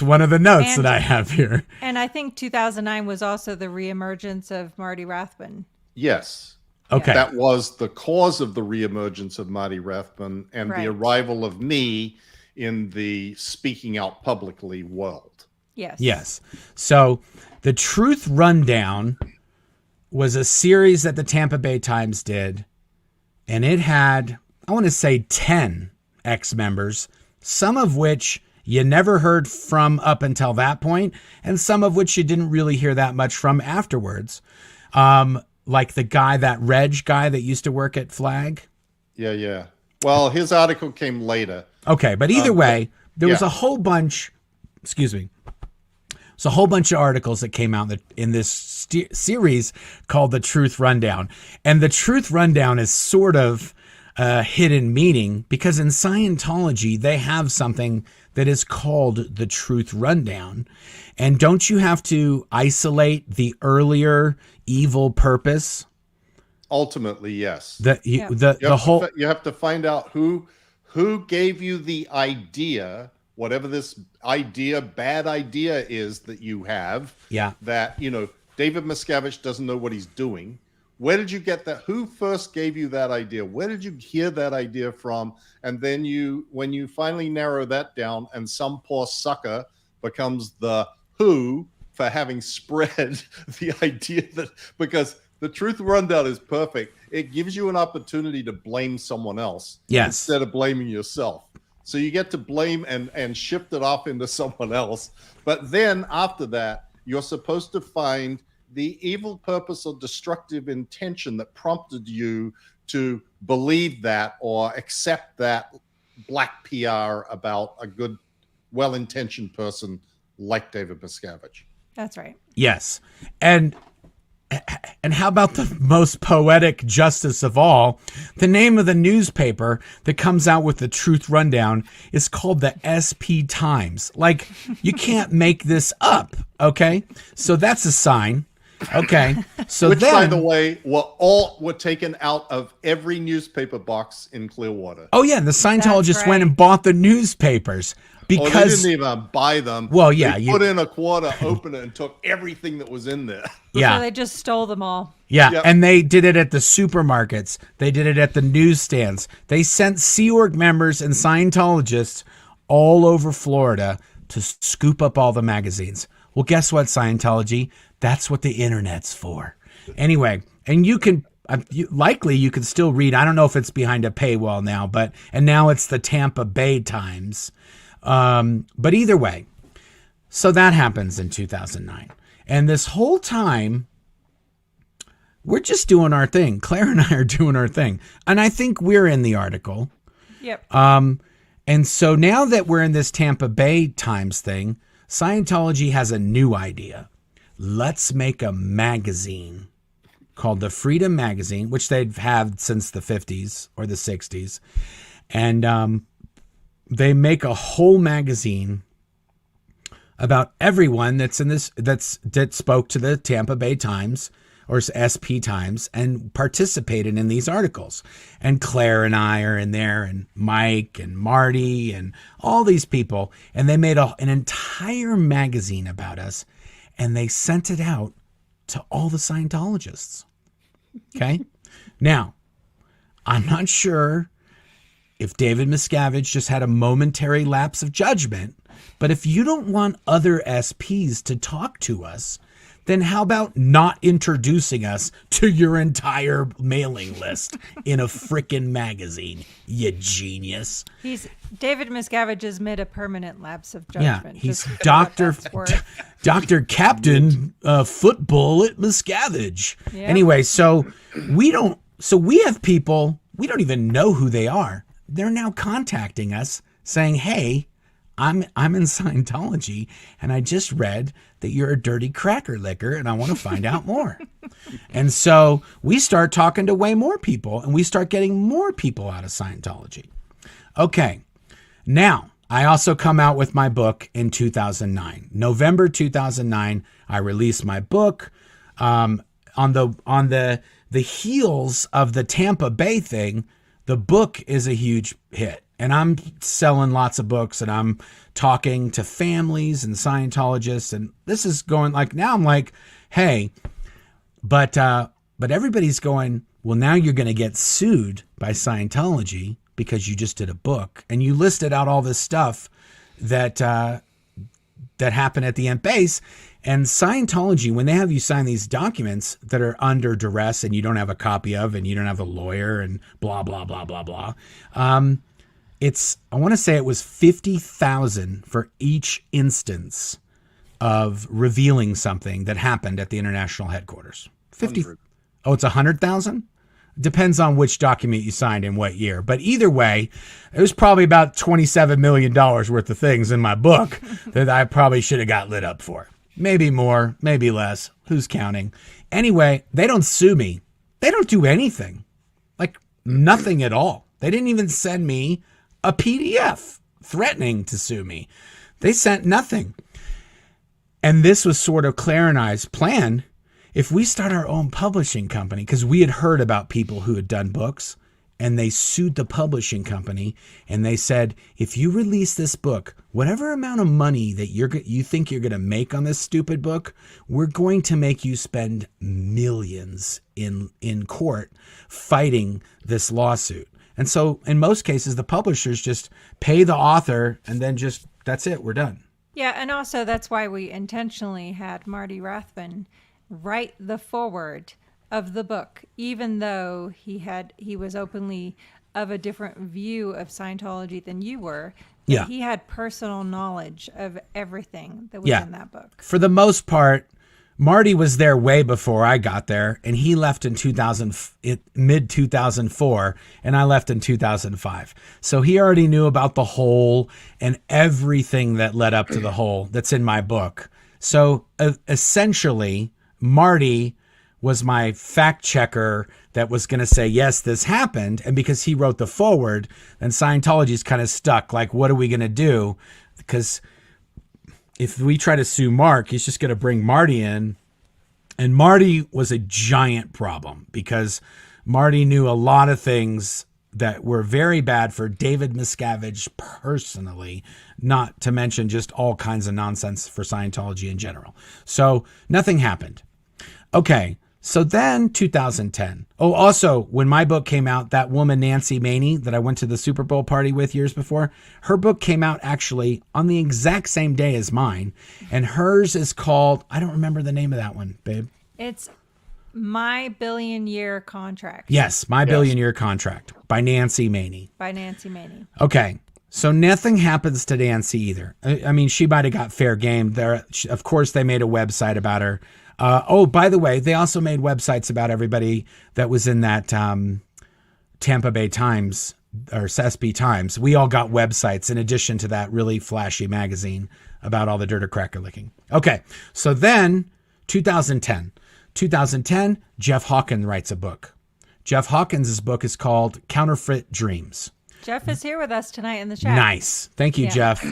one of the notes that I have here. And I think 2009 was also the reemergence of Marty Rathbun. Yes. Okay. That was the cause of the reemergence of Marty Rathbun and the arrival of me in the speaking out publicly world. Yes. Yes. So the Truth Rundown was a series that the Tampa Bay Times did, and it had, I want to say 10 ex-members, some of which you never heard from up until that point, and some of which you didn't really hear that much from afterwards. Like the guy, that Reg guy that used to work at Flag. Yeah. Well, his article came later. Okay, but either way, there was a whole bunch, it's a whole bunch of articles that came out in this series called The Truth Rundown. And The Truth Rundown is sort of a hidden meaning, because in Scientology, they have something that is called The Truth Rundown. And don't you have to isolate the earlier evil purpose? Ultimately, yes. You have to find out who gave you the idea, whatever this bad idea is that you have. Yeah. That, David Miscavige doesn't know what he's doing. Where did you get that? Who first gave you that idea? Where did you hear that idea from? And then when you finally narrow that down, and some poor sucker becomes the who for having spread the idea that, because the Truth Rundown is perfect. It gives you an opportunity to blame someone else instead of blaming yourself. So you get to blame and shift it off into someone else. But then after that, you're supposed to find the evil purpose or destructive intention that prompted you to believe that or accept that black PR about a good, well-intentioned person like David Miscavige. That's right. Yes. And And how about the most poetic justice of all? The name of the newspaper that comes out with the truth rundown is called the SP Times. Like, you can't make this up, okay? So that's a sign. Okay. So which, then, by the way, were taken out of every newspaper box in Clearwater. oh yeah, the Scientologists right. went and bought the newspapers because they didn't even buy them. Well, yeah, they put in a quarter, opened it, and took everything that was in there. Yeah. So they just stole them all. Yeah, Yep. and they did it at the supermarkets. They did it at the newsstands. They sent Sea Org members and Scientologists all over Florida to scoop up all the magazines. Well, guess what, Scientology? That's what the internet's for. Anyway, and you can likely you can still read. I don't know if it's behind a paywall now, and now it's the Tampa Bay Times. But either way, so that happens in 2009, and this whole time, we're just doing our thing. Claire and I are doing our thing. And I think we're in the article. Yep. And so now that we're in this Tampa Bay Times thing, Scientology has a new idea. Let's make a magazine called the Freedom Magazine, which they've had since the 50s or the 60s. And they make a whole magazine about everyone that's in this, that spoke to the Tampa Bay Times or SP Times and participated in these articles. And Claire and I are in there, and Mike and Marty and all these people. And they made an entire magazine about us, and they sent it out to all the Scientologists. Okay? Now, I'm not sure if David Miscavige just had a momentary lapse of judgment, but if you don't want other SPs to talk to us, then how about not introducing us to your entire mailing list in a frickin' magazine, you genius? David Miscavige has made a permanent lapse of Yeah, judgment. he's Dr. Captain Football at Miscavige. Yep. Anyway, so we have people, we don't even know who they are. They're now contacting us saying, hey, I'm in Scientology, and I just read that you're a dirty cracker licker, and I want to find out more. And so we start talking to way more people, and we start getting more people out of Scientology. Okay, now I also come out with my book in 2009. November 2009, I released my book. On the heels of the Tampa Bay thing, the book is a huge hit. And I'm selling lots of books, and I'm talking to families and Scientologists, and this is going like, now I'm like, hey, but everybody's going, well, now you're going to get sued by Scientology because you just did a book, and you listed out all this stuff that happened at the Ent Base. And Scientology, when they have you sign these documents that are under duress and you don't have a copy of, and you don't have a lawyer, and blah blah blah blah blah. I want to say it was $50,000 for each instance of revealing something that happened at the international headquarters. 100. Oh, it's 100,000? Depends on which document you signed in what year. But either way, it was probably about $27 million worth of things in my book that I probably should have got lit up for. Maybe more, maybe less. Who's counting? Anyway, they don't sue me. They don't do anything. Like nothing at all. They didn't even send me a PDF threatening to sue me. They sent nothing. And this was sort of Claire and I's plan. If we start our own publishing company, because we had heard about people who had done books, and they sued the publishing company, and they said, if you release this book, whatever amount of money that you think you're going to make on this stupid book, we're going to make you spend millions in court fighting this lawsuit. And so in most cases, the publishers just pay the author, and then just, that's it, we're done. Yeah, and also that's why we intentionally had Marty Rathbun write the foreword of the book, even though he was openly of a different view of Scientology than you were. Yeah. He had personal knowledge of everything that was in that book. For the most part, Marty was there way before I got there, and he left in mid 2004, and I left in 2005. So he already knew about the hole and everything that led up to the hole that's in my book. So essentially, Marty was my fact checker that was going to say, yes, this happened. And because he wrote the foreword, then Scientology's kind of stuck. Like, what are we going to do? Because if we try to sue Marc, he's just going to bring Marty in. And Marty was a giant problem because Marty knew a lot of things that were very bad for David Miscavige personally, not to mention just all kinds of nonsense for Scientology in general. So nothing happened. Okay, so then 2010. Oh, also, when my book came out, that woman, Nancy Maney, that I went to the Super Bowl party with years before, her book came out actually on the exact same day as mine. And hers is called, I don't remember the name of that one, babe. It's My Billion Year Contract. Yes, My Billion Year Contract by Nancy Maney. By Nancy Maney. Okay, so nothing happens to Nancy either. I mean, she might have got fair game. There, of course, they made a website about her. Oh, by the way, they also made websites about everybody that was in that Tampa Bay Times or SESP Times. We all got websites in addition to that really flashy magazine about all the dirt or cracker licking. Okay, so then 2010. 2010, Jeff Hawkins writes a book. Jeff Hawkins' book is called Counterfeit Dreams. Jeff is here with us tonight in the chat. Nice. Thank you, Jeff.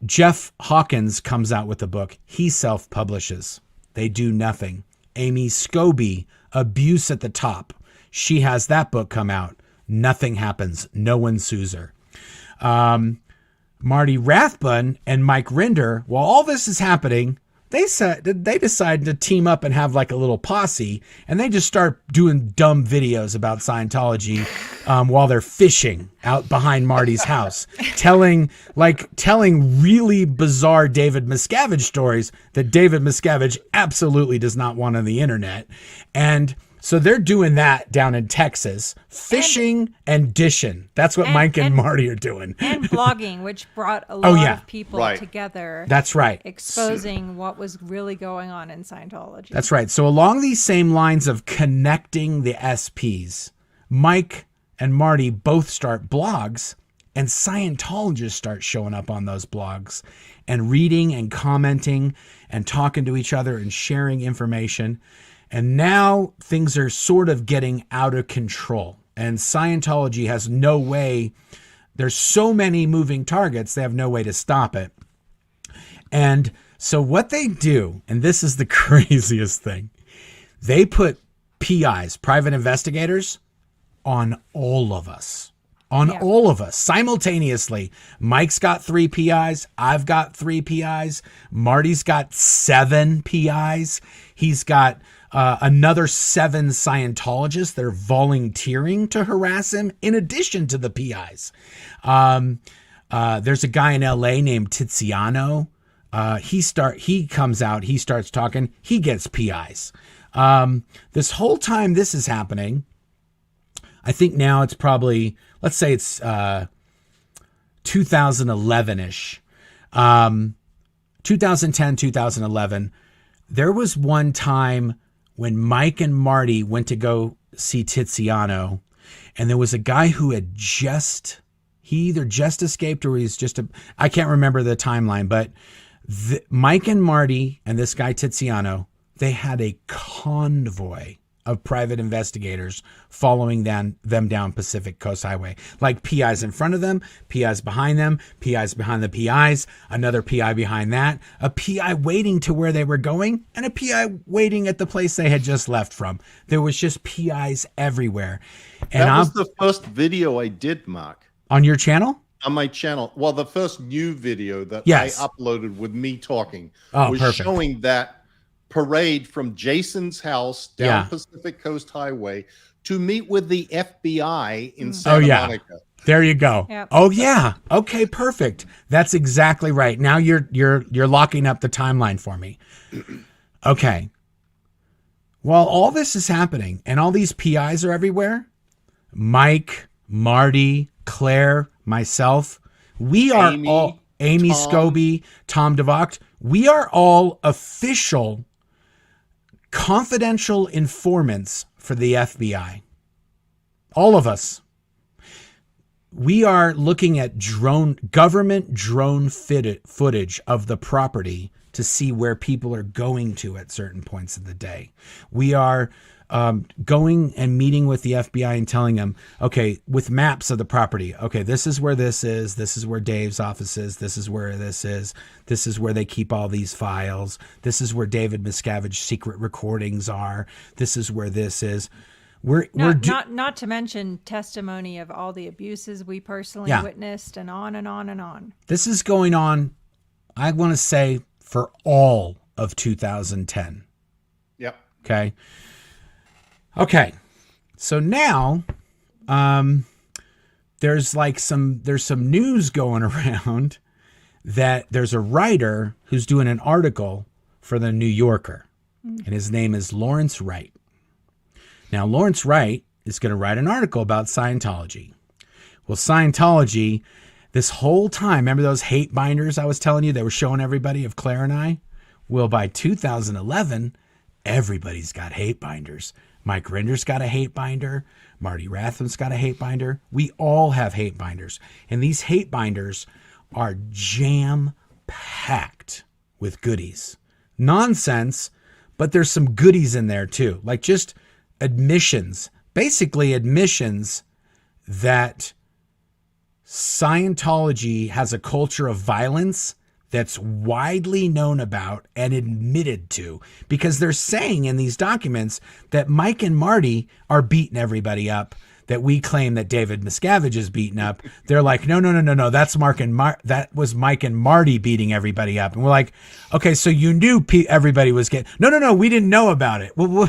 Jeff Hawkins comes out with a book. He self-publishes. They do nothing. Amy Scobie, Abuse at the Top. She has that book come out. Nothing happens. No one sues her. Marty Rathbun and Mike Rinder, while all this is happening, they decided to team up and have like a little posse, and they just start doing dumb videos about Scientology while they're fishing out behind Marty's house, telling really bizarre David Miscavige stories that David Miscavige absolutely does not want on the internet. And so they're doing that down in Texas, fishing and dishing. That's what Mike and Marty are doing. And blogging, which brought a lot of people together. That's right. Exposing what was really going on in Scientology. That's right. So along these same lines of connecting the SPs, Mike and Marty both start blogs, and Scientologists start showing up on those blogs and reading and commenting and talking to each other and sharing information. And now things are sort of getting out of control, and Scientology has no way. There's so many moving targets, they have no way to stop it. And so what they do, and this is the craziest thing, they put PIs, private investigators, on all of us. All of us simultaneously. Mike's got 3 PIs. I've got 3 PIs. Marty's got 7 PIs. He's got another 7 Scientologists that are volunteering to harass him in addition to the PIs. There's a guy in LA named Tiziano. He comes out, he starts talking, he gets PIs. This whole time this is happening, I think now it's probably, let's say it's 2011-ish. 2010, 2011. There was one time when Mike and Marty went to go see Tiziano, and there was a guy who had he either just escaped or he's I can't remember the timeline, but Mike and Marty and this guy Tiziano, they had a convoy of private investigators following them down Pacific Coast Highway. Like PIs in front of them, PIs behind them, PIs behind the PIs, another PI behind that, a PI waiting to where they were going, and a PI waiting at the place they had just left from. There was just PIs everywhere. And that was the first video I did, Marc. On your channel? On my channel. Well, the first new video that I uploaded with me talking was showing that parade from Jason's house down Pacific Coast Highway to meet with the FBI in Santa Monica. There you go. Yep. Oh yeah. Okay, perfect. That's exactly right. Now you're locking up the timeline for me. Okay. While all this is happening and all these PIs are everywhere, Mike, Marty, Claire, myself, we are Amy Scobie, Tom DeVocht, we are all official confidential informants for the FBI. All of us. we are looking at government drone footage of the property to see where people are going to at certain points of the day. We are going and meeting with the FBI and telling them, okay, with maps of the property, okay, this is where this is where Dave's office is, this is where this is where they keep all these files, this is where David Miscavige's secret recordings are, this is where this is. Not to mention testimony of all the abuses we personally witnessed, and on and on and on. This is going on, I want to say, for all of 2010. Yep. Okay. So now, there's some news going around that there's a writer who's doing an article for the New Yorker, and his name is Lawrence Wright. Now, Lawrence Wright is going to write an article about Scientology. Well, Scientology, this whole time, remember those hate binders I was telling you they were showing everybody of Claire and I? Well, by 2011, everybody's got hate binders. Mike Rinder's got a hate binder. Marty Ratham's got a hate binder. We all have hate binders. And these hate binders are jam-packed with goodies. Nonsense, but there's some goodies in there too. Like just admissions, basically admissions that Scientology has a culture of violence that's widely known about and admitted to, because they're saying in these documents that Mike and Marty are beating everybody up, that we claim that David Miscavige is beaten up. They're like, no, that's that was Mike and Marty beating everybody up. And we're like, okay, so you knew everybody was getting, no, we didn't know about it. Well,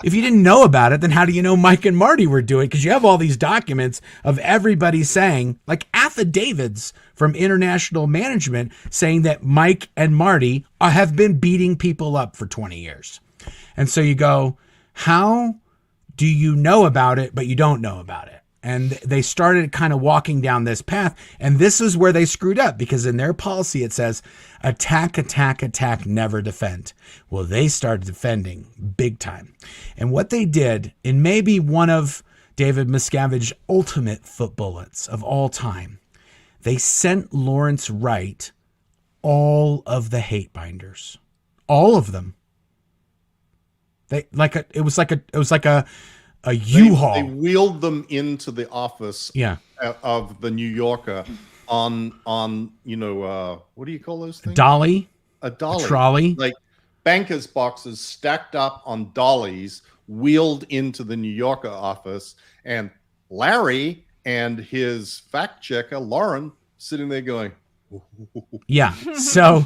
if you didn't know about it, then how do you know Mike and Marty were doing it? Because you have all these documents of everybody saying, like affidavits from international management saying that Mike and Marty have been beating people up for 20 years. And so you go, how do you know about it, but you don't know about it? And they started kind of walking down this path. And this is where they screwed up, because in their policy, it says attack, never defend. Well, they started defending big time. And what they did, in maybe one of David Miscavige's ultimate foot bullets of all time, they sent Lawrence Wright all of the hate binders, all of them. It was like a U-Haul. They wheeled them into the office of the New Yorker on what do you call those things? Dolly. A dolly. A trolley. Like banker's boxes stacked up on dollies, wheeled into the New Yorker office, and Larry and his fact checker, Lauren, sitting there going, yeah. So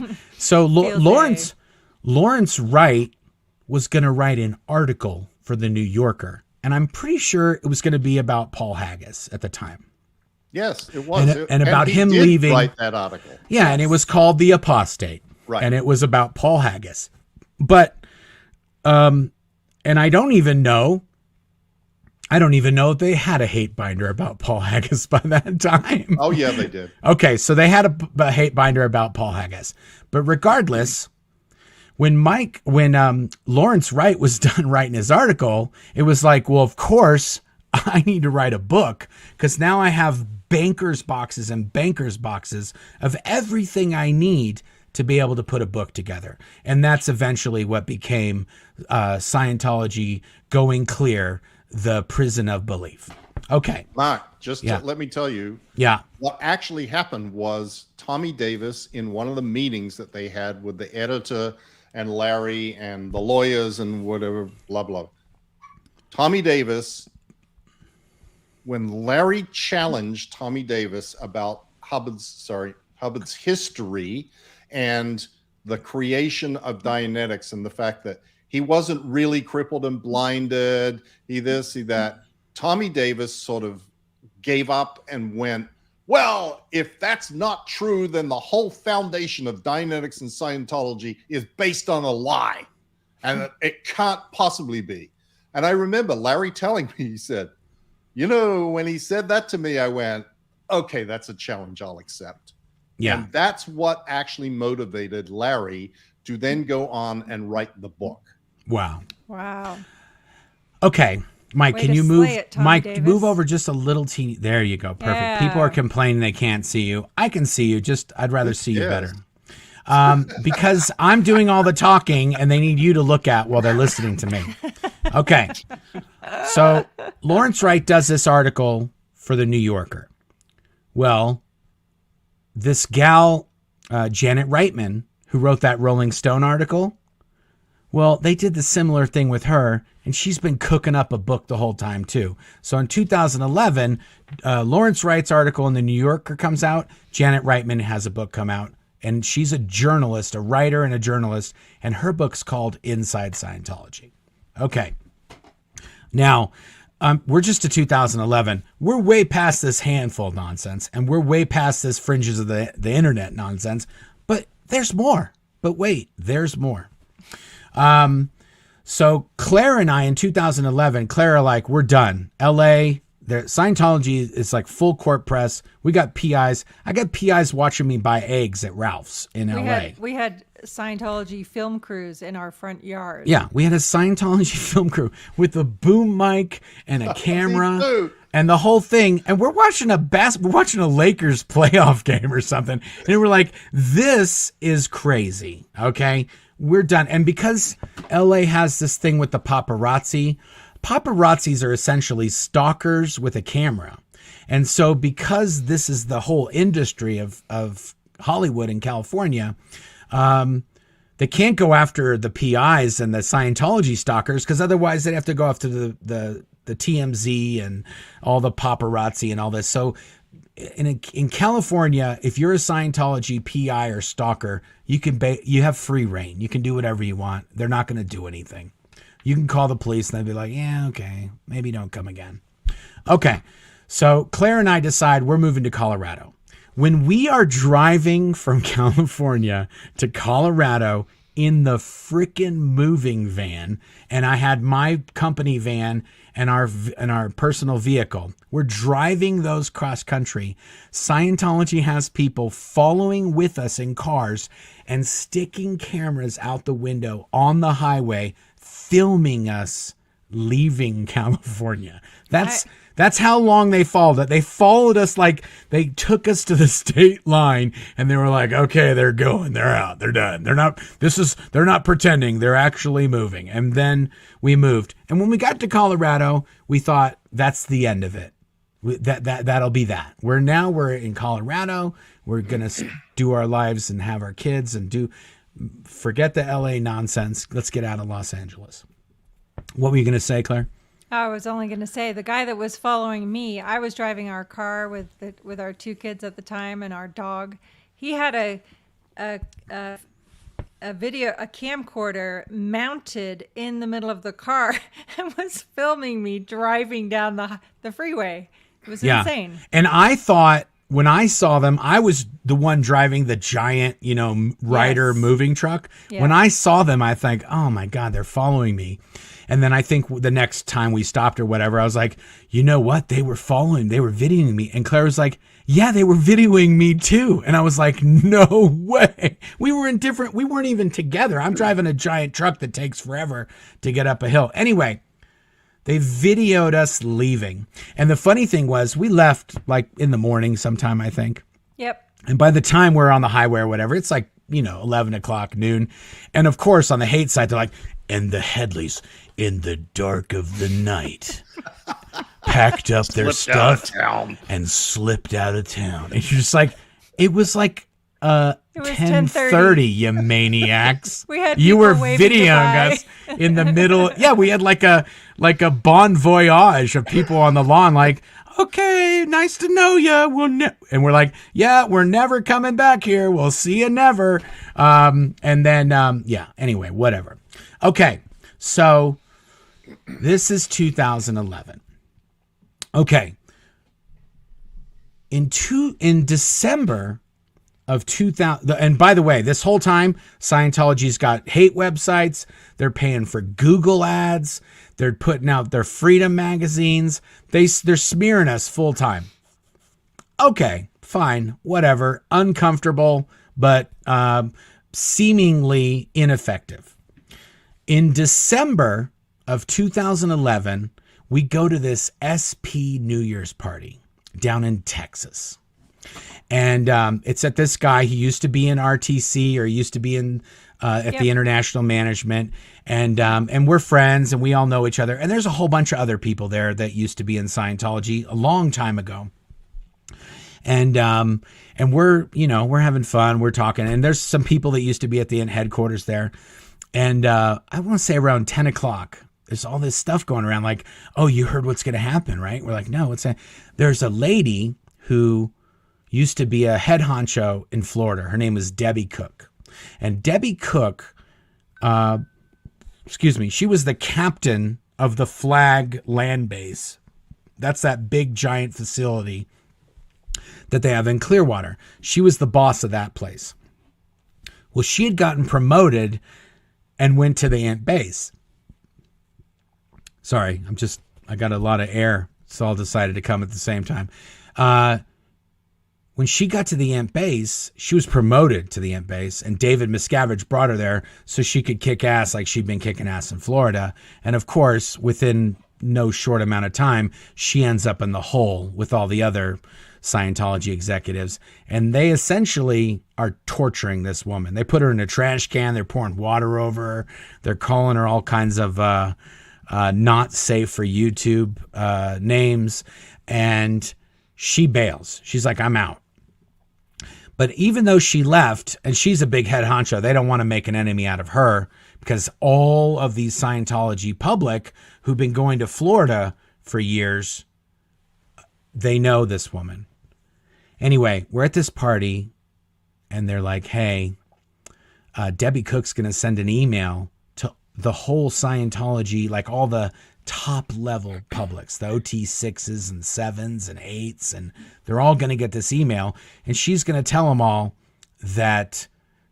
Lawrence Wright was going to write an article for the New Yorker, and I'm pretty sure it was going to be about Paul Haggis at the time. Yes, it was. And about him leaving. Write that article. Yeah, and it was called The Apostate. Right. And it was about Paul Haggis. But, and I don't even know if they had a hate binder about Paul Haggis by that time. Oh, yeah, they did. Okay, so they had a hate binder about Paul Haggis. But regardless, when Lawrence Wright was done writing his article, it was like, well, of course, I need to write a book, because now I have banker's boxes and banker's boxes of everything I need to be able to put a book together. And that's eventually what became Scientology Going Clear, the Prison of Belief. Okay. Mark, let me tell you. Yeah. What actually happened was Tommy Davis, in one of the meetings that they had with the editor and Larry and the lawyers and whatever, blah, blah. Tommy Davis, when Larry challenged Tommy Davis about Hubbard's history and the creation of Dianetics and the fact that he wasn't really crippled and blinded, he this, he that, Tommy Davis sort of gave up and went, well, if that's not true, then the whole foundation of Dianetics and Scientology is based on a lie, and it can't possibly be. And I remember Larry telling me, he said, when he said that to me, I went, okay, that's a challenge I'll accept. Yeah. And that's what actually motivated Larry to then go on and write the book. Wow. Wow. Okay. Mike, Way can to you move? slay it, Tom Mike, Davis. move over just a little teeny. There you go. Perfect. Yeah. People are complaining they can't see you. I can see you. Just I'd rather see you better. Because I'm doing all the talking and they need you to look at while they're listening to me. Okay. So Lawrence Wright does this article for the New Yorker. Well, this gal, Janet Reitman, who wrote that Rolling Stone article, well, they did the similar thing with her, and she's been cooking up a book the whole time too. So in 2011, Lawrence Wright's article in the New Yorker comes out. Janet Reitman has a book come out, and she's a journalist, a writer and a journalist, and her book's called Inside Scientology. Okay. Now, we're just to 2011. We're way past this handful nonsense, and we're way past this fringes of the internet nonsense, but there's more. But wait, there's more. So Claire and I in 2011, Claire are like, we're done. LA, Scientology is like full court press. We got PIs. I got PIs watching me buy eggs at Ralph's in LA. We had Scientology film crews in our front yard. Yeah, we had a Scientology film crew with a boom mic and a camera and the whole thing. And we're watching a Lakers playoff game or something. And we're like, this is crazy. Okay. We're done. And because LA has this thing with the paparazzis are essentially stalkers with a camera. And so because this is the whole industry of Hollywood in California, they can't go after the PIs and the Scientology stalkers because otherwise they'd have to go after the TMZ and all the paparazzi and all this. So in California, if you're a Scientology PI or stalker, you have free reign. You can do whatever you want. They're not going to do anything. You can call the police and they'll be like, yeah, okay, maybe don't come again. Okay, so Claire and I decide we're moving to Colorado. When we are driving from California to Colorado in the frickin' moving van, and I had my company van and our personal vehicle, we're driving those cross country. Scientology has people following with us in cars and sticking cameras out the window on the highway, filming us leaving California. That's how long they followed it. They followed us like they took us to the state line and they were like, okay, they're going, they're out, they're done. They're not pretending, they're actually moving. And then we moved. And when we got to Colorado, we thought that's the end of it. That'll be that. We're in Colorado. We're going to do our lives and have our kids and forget the LA nonsense. Let's get out of Los Angeles. What were you going to say, Claire? I was only going to say the guy that was following me, I was driving our car with our two kids at the time and our dog. He had a camcorder mounted in the middle of the car and was filming me driving down the freeway. It was insane. And I thought when I saw them, I was the one driving the giant, Ryder moving truck. Yeah. When I saw them, I think, oh my God, they're following me. And then I think the next time we stopped or whatever, I was like, you know what? They were videoing me. And Claire was like, yeah, they were videoing me too. And I was like, no way. We weren't even together. I'm driving a giant truck that takes forever to get up a hill. Anyway, they videoed us leaving. And the funny thing was we left like in the morning sometime, I think. Yep. And by the time we're on the highway or whatever, it's like, 11 o'clock, noon. And of course, on the hate side, they're like, and the Headleys in the dark of the night packed up their stuff and slipped out of town. And you're just like, it was like 10:30, you maniacs. You were videoing us in the middle. Yeah, we had like a bon voyage of people on the lawn like, okay, nice to know you. And we're like, yeah, we're never coming back here. We'll see you never. And then, anyway, whatever. Okay, so this is 2011. Okay. In December of 2000, and by the way, this whole time, Scientology's got hate websites. They're paying for Google ads. They're putting out their freedom magazines. They're smearing us full time. Okay, fine, whatever. Uncomfortable, but seemingly ineffective. In December of 2011, we go to this SP New Year's party down in Texas. And it's at this guy. He used to be in RTC, or he used to be in at the International Management. And we're friends, and we all know each other. And there's a whole bunch of other people there that used to be in Scientology a long time ago. And we're having fun. We're talking. And there's some people that used to be at the headquarters there. And I want to say around 10 o'clock, there's all this stuff going around like, oh, you heard what's going to happen, right? We're like, no, what's that? There's a lady who used to be a head honcho in Florida. Her name is Debbie Cook. And Debbie Cook, she was the captain of the Flag land base. That's that big giant facility that they have in Clearwater. She was the boss of that place. Well, she had gotten promoted and went to the ant base. Sorry, I got a lot of air. It's all decided to come at the same time. When she got to the ant base, she was promoted to the ant base, and David Miscavige brought her there so she could kick ass like she'd been kicking ass in Florida. And of course, within no short amount of time, she ends up in the hole with all the other Scientology executives. And they essentially are torturing this woman. They put her in a trash can. They're pouring water over her. They're calling her all kinds of not safe for YouTube names. And she bails. She's like, I'm out. But even though she left, and she's a big head honcho, they don't want to make an enemy out of her, because all of these Scientology public who've been going to Florida for years, they know this woman. Anyway, we're at this party, and they're like, hey, Debbie Cook's going to send an email to the whole Scientology, like all the top level publics, the OT6s and 7s and 8s, and they're all going to get this email, and she's going to tell them all that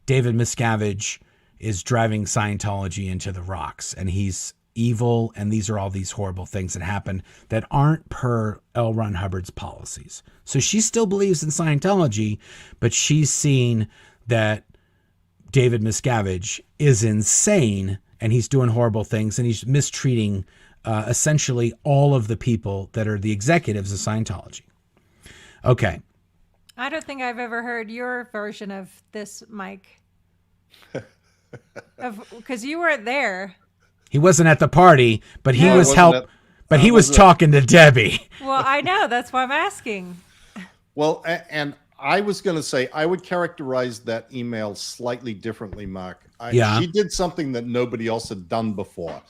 David Miscavige is driving Scientology into the rocks, and he's evil, and these are all these horrible things that happen that aren't per L. Ron Hubbard's policies. So she still believes in Scientology, but she's seen that David Miscavige is insane, and he's doing horrible things, and he's mistreating essentially all of the people that are the executives of Scientology. Okay. I don't think I've ever heard your version of this, Mike. Because you weren't there. He wasn't at the party, but he was he was talking to Debbie. Well, I know. That's why I'm asking. Well, and I was going to say, I would characterize that email slightly differently, Mark. She did something that nobody else had done before.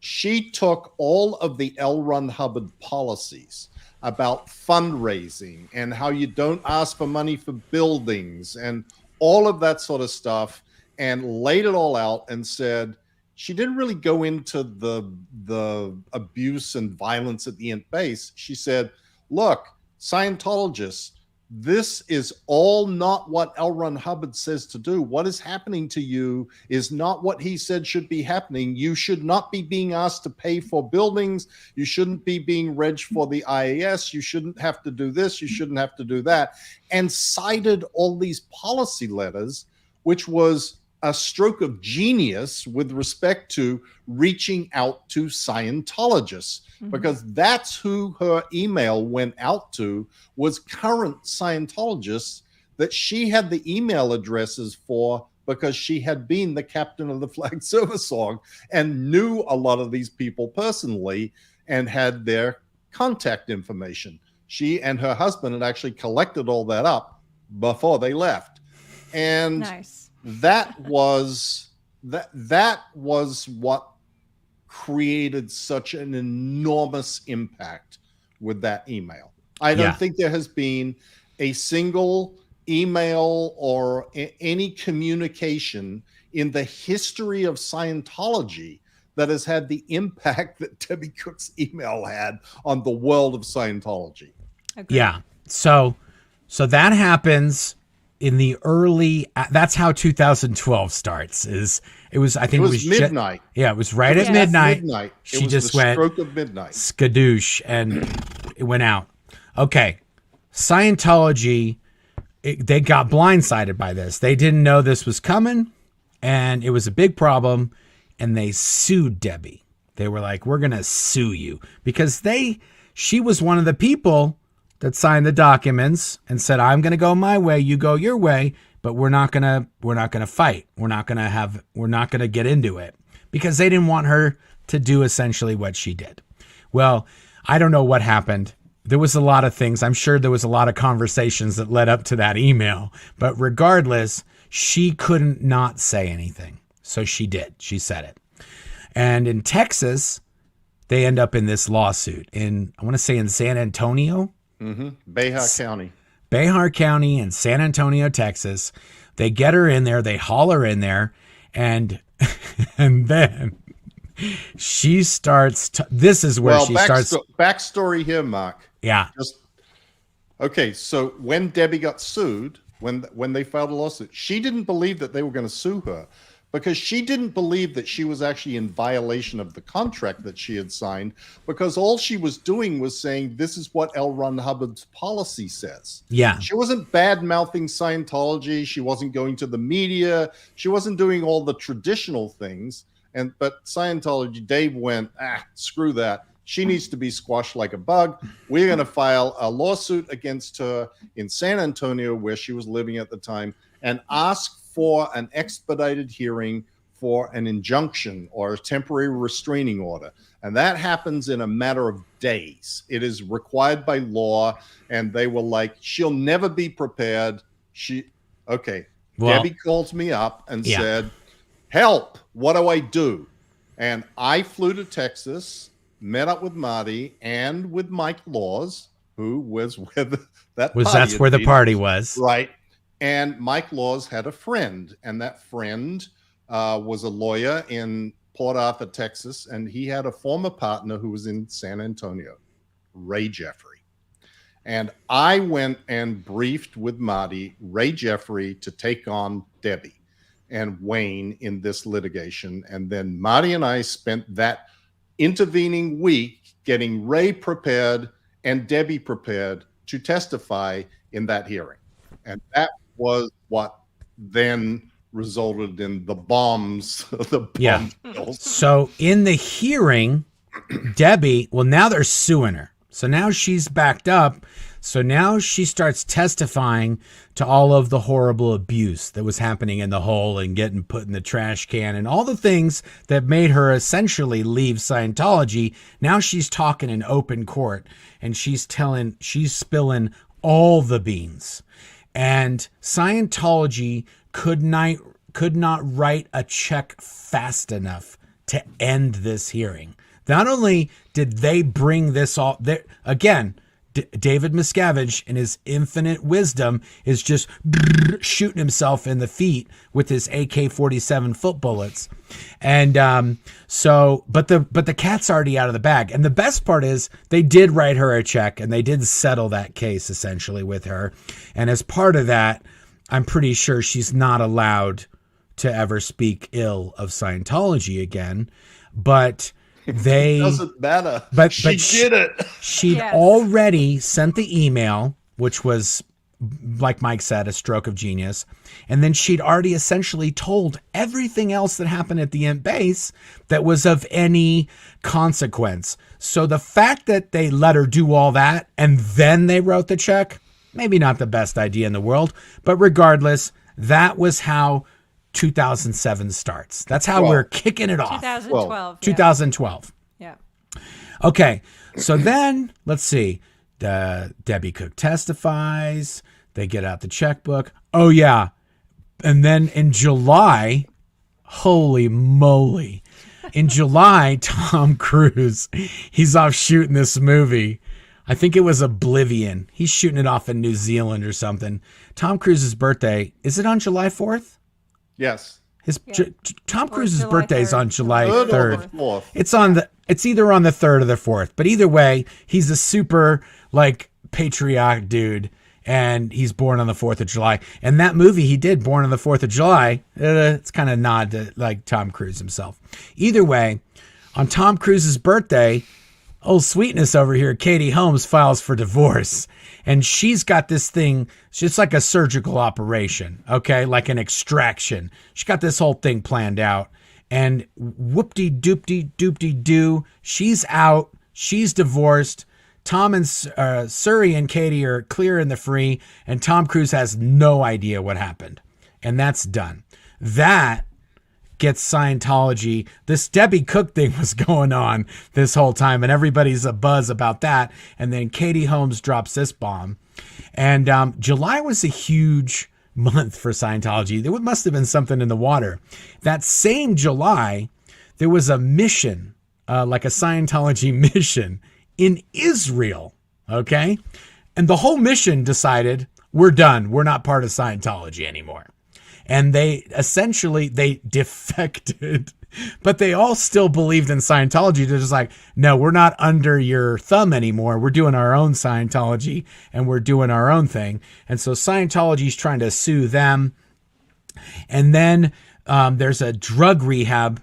She took all of the L. Ron Hubbard policies about fundraising and how you don't ask for money for buildings and all of that sort of stuff, and laid it all out and said she didn't really go into the abuse and violence at the ant base. She said, look, Scientologists, this is all not what L. Ron Hubbard says to do. What is happening to you is not what he said should be happening. You should not be being asked to pay for buildings. You shouldn't be being regged for the IAS. You shouldn't have to do this. You shouldn't have to do that. And cited all these policy letters, which was a stroke of genius with respect to reaching out to Scientologists, because that's who her email went out to, was current Scientologists that she had the email addresses for, because she had been the captain of the Flag Service Song and knew a lot of these people personally and had their contact information. She and her husband had actually collected all that up before they left. And that was what created such an enormous impact with that email. I don't think there has been a single email or any communication in the history of Scientology that has had the impact that Debbie Cook's email had on the world of Scientology. Agreed. Yeah. So that happens in the early, that's how 2012 starts. It was midnight. It was right at midnight. She just went stroke of midnight. Skadoosh, and it went out. Okay. Scientology, they got blindsided by this. They didn't know this was coming, and it was a big problem, and they sued Debbie. They were like, we're going to sue you, because she was one of the people that signed the documents and said, I'm going to go my way, you go your way, but we're not going to fight. We're not going to get into it, because they didn't want her to do essentially what she did. Well, I don't know what happened. There was a lot of things. I'm sure there was a lot of conversations that led up to that email, but regardless, she couldn't not say anything. So she did. She said it. And in Texas, they end up in this lawsuit in, I want to say, in San Antonio. Mm-hmm. Behar County. Behar County in San Antonio, Texas. They get her in there. They haul her in there. And then she starts, this is where she starts. Backstory here, Mark. Yeah. Okay, so when Debbie got sued, when they filed a lawsuit, she didn't believe that they were going to sue her, because she didn't believe that she was actually in violation of the contract that she had signed, because all she was doing was saying, this is what L. Ron Hubbard's policy says. Yeah. She wasn't bad-mouthing Scientology. She wasn't going to the media. She wasn't doing all the traditional things. But Scientology, Dave went, screw that. She needs to be squashed like a bug. We're going to file a lawsuit against her in San Antonio, where she was living at the time, and ask for an expedited hearing for an injunction or a temporary restraining order. And that happens in a matter of days. It is required by law. And they were like, she'll never be prepared. Debbie calls me up and said, help, what do I do? And I flew to Texas, met up with Marty and with Mike Laws, who was where that's where the party was. Right. And Mike Laws had a friend, and that friend was a lawyer in Port Arthur, Texas, and he had a former partner who was in San Antonio, Ray Jeffrey. And I went and briefed with Marty, Ray Jeffrey, to take on Debbie and Wayne in this litigation. And then Marty and I spent that intervening week getting Ray prepared and Debbie prepared to testify in that hearing. And that was what then resulted in the bombs. So in the hearing, Debbie, now they're suing her. So now she's backed up. So now she starts testifying to all of the horrible abuse that was happening in the hole and getting put in the trash can and all the things that made her essentially leave Scientology. Now she's talking in open court, and she's spilling all the beans. And Scientology could not write a check fast enough to end this hearing. Not only did they bring this all there again, David Miscavige, in his infinite wisdom, is just shooting himself in the feet with his AK-47 foot bullets. And but the cat's already out of the bag. And the best part is they did write her a check, and they did settle that case essentially with her. And as part of that, I'm pretty sure she's not allowed to ever speak ill of Scientology again. But they doesn't matter. But she did it. She'd already sent the email, which was, like Mike said, a stroke of genius. And then she'd already essentially told everything else that happened at the Imp base that was of any consequence. So the fact that they let her do all that and then they wrote the check, maybe not the best idea in the world. But regardless, that was how 2007 starts. That's how we're kicking it off. 2012. 2012. Yeah. Okay. So then let's see. Debbie Cook testifies. They get out the checkbook. Oh yeah. And then in July, holy moly. In July, Tom Cruise, he's off shooting this movie. I think it was Oblivion. He's shooting it off in New Zealand or something. Tom Cruise's birthday, is it on July 4th? Yes. Tom Cruise's birthday is on July 3rd. It's either on the 3rd or the 4th. But either way, he's a super patriotic dude, and he's born on the 4th of July. And that movie he did, Born on the 4th of July, it's kind of nod to Tom Cruise himself. Either way, on Tom Cruise's birthday, old sweetness over here, Katie Holmes, files for divorce. And she's got this thing, it's like a surgical operation, okay? Like an extraction. She got this whole thing planned out. And whoop-de-doop-de-doop-de-doo, she's out. She's divorced. Tom and Suri and Katie are clear in the free, and Tom Cruise has no idea what happened. And that's done. That gets Scientology. This Debbie Cook thing was going on this whole time, and everybody's a buzz about that. And then Katie Holmes drops this bomb. And July was a huge month for Scientology. There must have been something in the water. That same July, there was a mission, like a Scientology mission in Israel. Okay. And the whole mission decided, we're done. We're not part of Scientology anymore. And they defected, but they all still believed in Scientology. They're just like, no, we're not under your thumb anymore. We're doing our own Scientology and we're doing our own thing. And so Scientology's trying to sue them. And then there's a drug rehab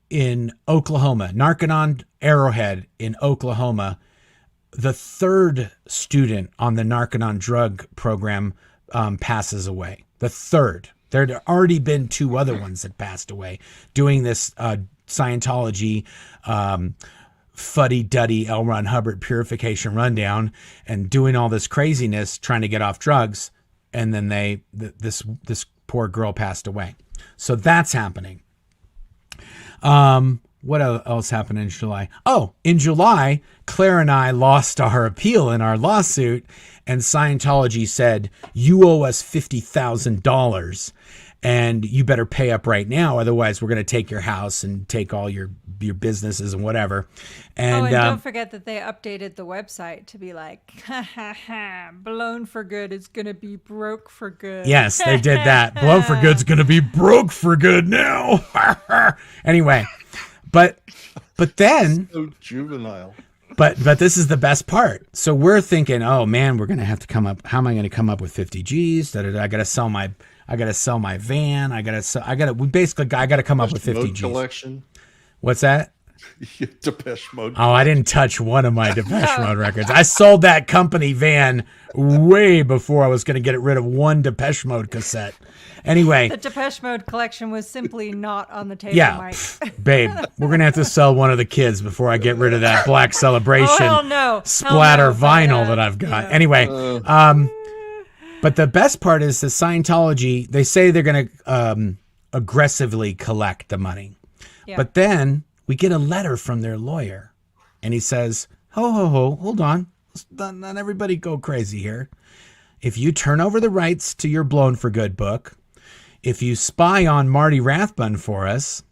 in Oklahoma, Narconon Arrowhead in Oklahoma. The third student on the Narconon drug program passes away. The third. There had already been two other ones that passed away doing this Scientology fuddy-duddy L. Ron Hubbard purification rundown and doing all this craziness trying to get off drugs. And then this poor girl passed away. So that's happening. What else happened in July? Oh, in July, Claire and I lost our appeal in our lawsuit, and Scientology said, you owe us $50,000 and you better pay up right now. Otherwise, we're going to take your house and take all your businesses and whatever. And don't forget that they updated the website to be like, blown for good is going to be broke for good. Yes, they did that. Blown for good's going to be broke for good now. Anyway, but then so juvenile. But this is the best part. So we're thinking, oh man, we're gonna have to come up. How am I gonna come up with 50 G's? I gotta sell my van. I gotta come up with 50 G's. Collection. What's that? Depeche Mode. Oh, I didn't touch one of my Depeche Mode records. I sold that company van way before I was gonna get rid of one Depeche Mode cassette. Anyway, the Depeche Mode collection was simply not on the table, yeah, Mike. Babe, we're going to have to sell one of the kids before I get rid of that Black Celebration splatter vinyl that I've got. Yeah. Anyway, but the best part is the Scientology, they say they're going to aggressively collect the money. Yeah. But then we get a letter from their lawyer, and he says, hold on. Not everybody go crazy here. If you turn over the rights to your Blown for Good book, if you spy on Marty Rathbun for us,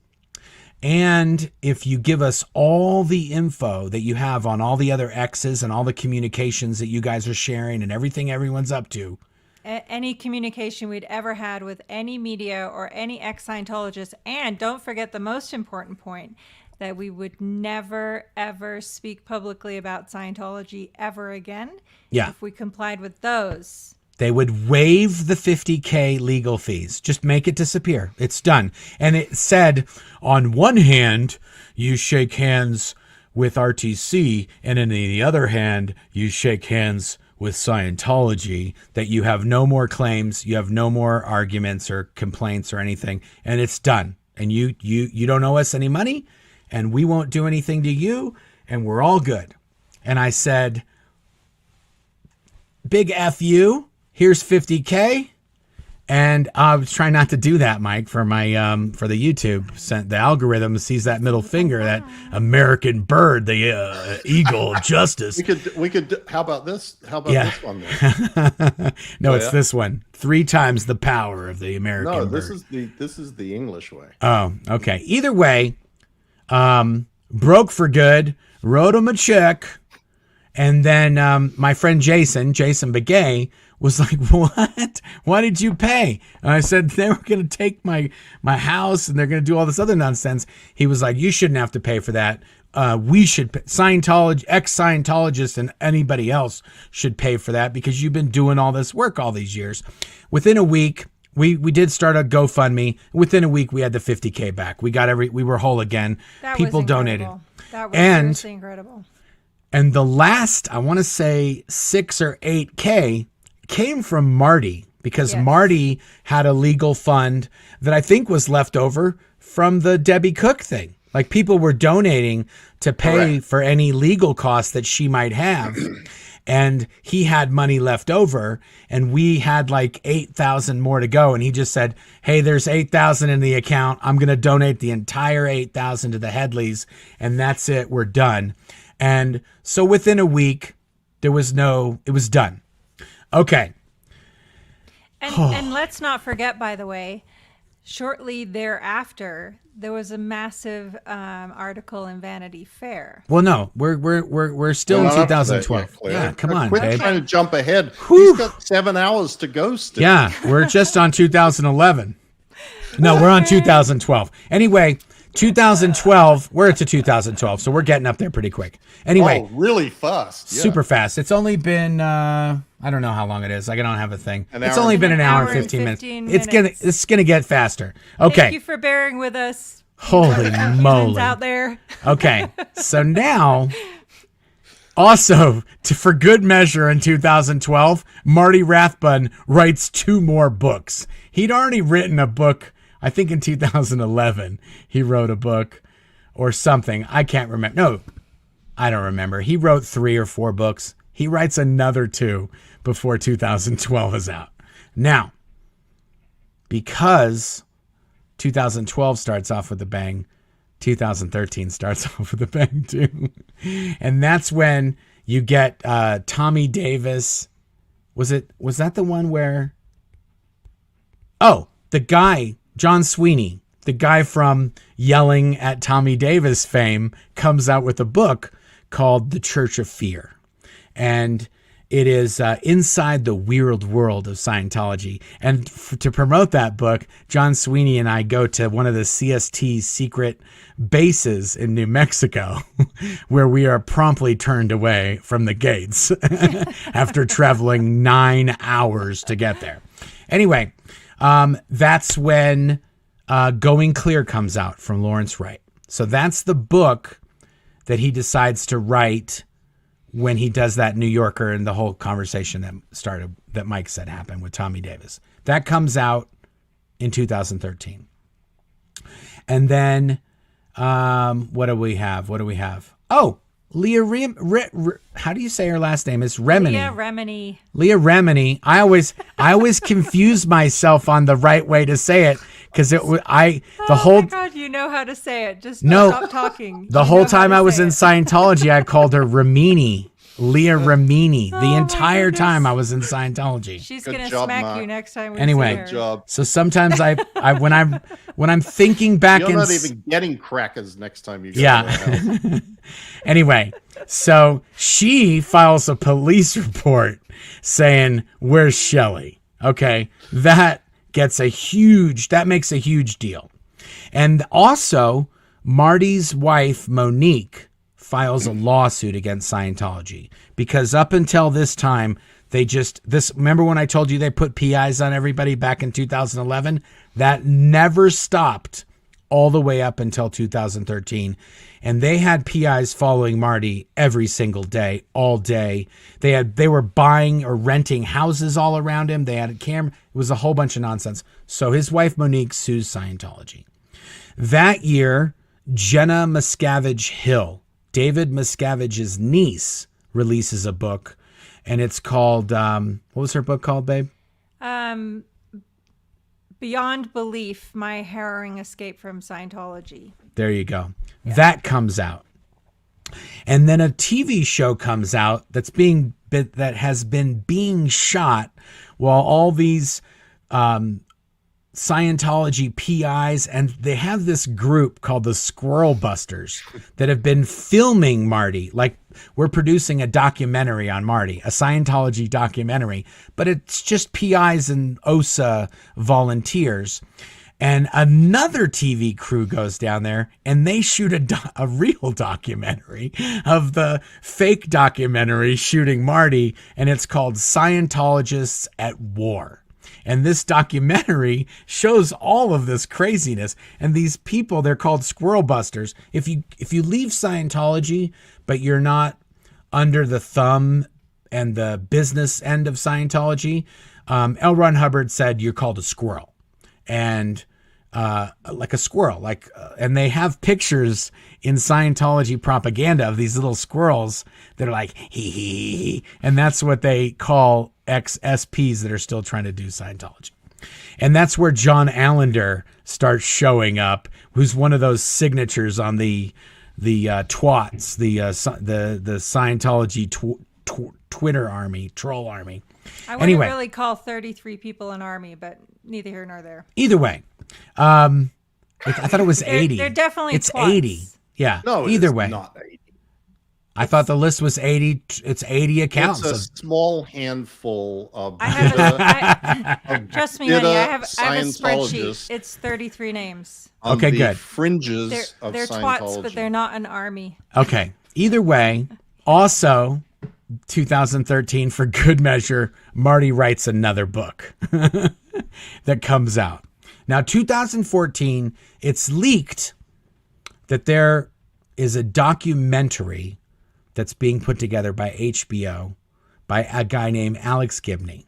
and if you give us all the info that you have on all the other exes and all the communications that you guys are sharing and everything everyone's up to. Any communication we'd ever had with any media or any ex-Scientologist. And don't forget the most important point, that we would never, ever speak publicly about Scientology ever again. Yeah. If we complied with those. They would waive the $50K legal fees. Just make it disappear. It's done. And it said, on one hand, you shake hands with RTC, and on the other hand, you shake hands with Scientology, that you have no more claims, you have no more arguments or complaints or anything, and it's done. And you don't owe us any money, and we won't do anything to you, and we're all good. And I said, big F you. Here's $50K. And I was trying not to do that, Mike, for my for the YouTube. The algorithm sees that middle finger, that American bird, the eagle of justice. We could. How about this? How about this one? No, it's this one. 3 times the power of the American bird. No, this is the English way. Oh, okay. Either way, broke for good. Wrote him a check, and then my friend Jason Begay, was like, what? Why did you pay? And I said, they were going to take my house and they're going to do all this other nonsense. He was like, you shouldn't have to pay for that. We should, ex-Scientologists and anybody else should pay for that because you've been doing all this work all these years. Within a week, we did start a GoFundMe. Within a week, we had the $50K back. We were whole again. People donated. That was seriously incredible. And the last, I want to say 6 or 8K, came from Marty. because Yes. Marty had a legal fund that I think was left over from the Debbie Cook thing. Like people were donating to pay Correct. for any legal costs that she might have. And he had money left over, and we had like 8,000 more to go. And he just said, hey, there's 8,000 in the account. I'm going to donate the entire 8,000 to the Headleys. And that's it. We're done. And so within a week, it was done. Okay. And let's not forget, by the way, shortly thereafter, there was a massive article in Vanity Fair. Well, no, we're still in 2012. Yeah, come on, Quit babe. trying to jump ahead. Whew. He's got 7 hours to go still. Yeah, we're just on 2011. No, we're on 2012. Anyway, 2012, we're to 2012, so we're getting up there pretty quick. Anyway, really fast. Yeah. super fast. It's only been I don't know how long it is. Like I don't have a thing. It's hour only and- been an hour and 15 minutes. It's gonna get faster. Okay. Thank you for bearing with us. Holy Humans moly. out there. Okay, so now, also, for good measure in 2012, Marty Rathbun writes 2 more books. He'd already written a book, I think in 2011, he wrote a book or something. I can't remember. No, I don't remember. He wrote 3 or 4 books. He writes another 2 before 2012 is out. Now, because 2012 starts off with a bang, 2013 starts off with a bang too. And that's when you get Tommy Davis. Was that the one where, the guy, John Sweeney, the guy from Yelling at Tommy Davis fame, comes out with a book called The Church of Fear. And it is inside the weird world of Scientology. And to promote that book, John Sweeney and I go to one of the CST secret bases in New Mexico, where we are promptly turned away from the gates after traveling 9 hours to get there. Anyway, that's when Going Clear comes out from Lawrence Wright. So that's the book that he decides to write when he does that New Yorker and the whole conversation that Mike said happened with Tommy Davis. That comes out in 2013. And then what do we have? Oh, Leah how do you say her last name? It's Remini. Leah Remini. I always confuse myself on the right way to say it because Oh my God, you know how to say it. Just stop talking. The whole time I was in Scientology, I called her Ramini. Leah Ramini. The entire time I was in Scientology. She's Good gonna job, smack Marc. you next time we Anyway. see her. Good job. So sometimes I when I'm thinking back You're in not even getting crackers next time you go Yeah. to the house. Anyway, so she files a police report saying, "Where's Shelley?" Okay, that makes a huge deal. And also, Marty's wife, Monique, files a lawsuit against Scientology because up until this time, remember when I told you they put PIs on everybody back in 2011? That never stopped all the way up until 2013. And they had PIs following Marty every single day, all day. They were buying or renting houses all around him. They had a camera. It was a whole bunch of nonsense. So his wife, Monique, sues Scientology. That year, Jenna Miscavige Hill, David Miscavige's niece, releases a book. And it's called, what was her book called, babe? Beyond Belief, My Harrowing Escape from Scientology. There you go. Yeah. That comes out. And then a TV show comes out that has been being shot while all these Scientology PIs, and they have this group called the Squirrel Busters that have been filming Marty. Like, we're producing a documentary on Marty, a Scientology documentary, but it's just PIs and OSA volunteers. And another TV crew goes down there and they shoot a real documentary of the fake documentary shooting Marty. And it's called Scientologists at War. And this documentary shows all of this craziness. And these people, they're called Squirrel Busters. If you leave Scientology, but you're not under the thumb and the business end of Scientology, L. Ron Hubbard said, "You're called a squirrel," and like a squirrel, and they have pictures in Scientology propaganda of these little squirrels that are like hee hee hee, and that's what they call ex-SPs that are still trying to do Scientology. And that's where John Allender starts showing up, who's one of those signatures on the twats, the Scientology Twitter army, troll army. I wouldn't really call 33 people an army, but neither here nor there. Either way, I thought it was 80. They're definitely it's twats. 80. Yeah. No, either way, not 80. I thought the list was 80. It's 80 accounts. It's a small handful of. Trust me, honey. I have a spreadsheet. It's 33 names. Okay, good. Fringes of they're Scientology. twats, but they're not an army. Okay. Either way, also 2013, for good measure, Marty writes another book that comes out. Now, 2014, it's leaked that there is a documentary that's being put together by HBO by a guy named Alex Gibney.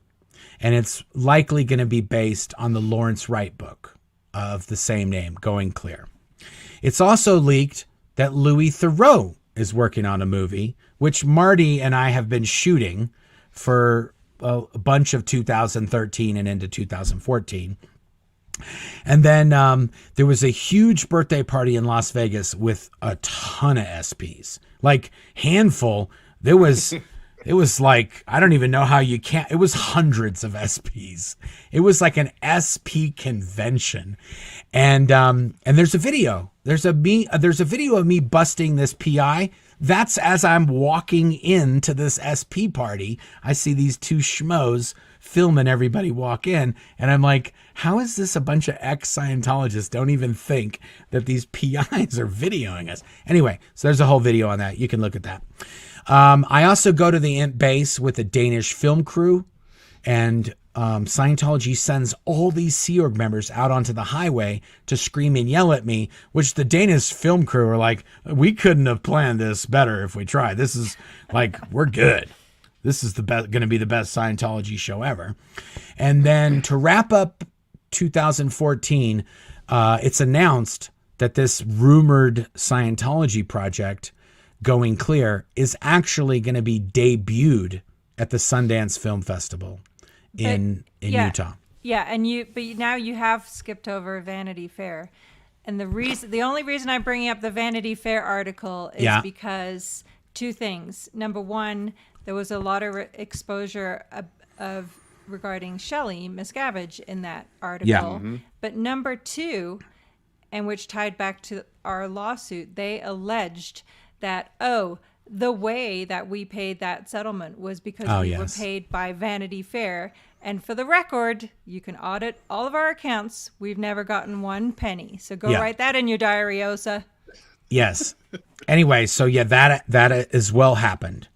And it's likely going to be based on the Lawrence Wright book of the same name, Going Clear. It's also leaked that Louis Theroux is working on a movie, which Marty and I have been shooting for a bunch of 2013 and into 2014. And then there was a huge birthday party in Las Vegas with a ton of SPs, like handful. It was like, I don't even know how you can't. It was hundreds of SPs. It was like an SP convention, and there's a video. There's a video of me busting this PI. That's as I'm walking into this SP party. I see these two schmoes filming everybody walk in, and I'm like, how is this a bunch of ex-Scientologists don't even think that these PIs are videoing us? Anyway, so there's a whole video on that. You can look at that. I also go to the Imp base with a Danish film crew, and Scientology sends all these Sea Org members out onto the highway to scream and yell at me, which the Danish film crew are like, we couldn't have planned this better if we tried. This is like, we're good. This is going to be the best Scientology show ever. And then to wrap up 2014, it's announced that this rumored Scientology project, Going Clear, is actually going to be debuted at the Sundance Film Festival in Utah. Yeah, but now you have skipped over Vanity Fair. And the only reason I'm bringing up the Vanity Fair article is because two things. Number one, there was a lot of exposure regarding Shelley Miscavige in that article. Yeah. Mm-hmm. But number two, and which tied back to our lawsuit, they alleged that, the way that we paid that settlement was because we were paid by Vanity Fair. And for the record, you can audit all of our accounts. We've never gotten one penny. So go write that in your diary, Osa. Yes. Anyway, so that as well happened.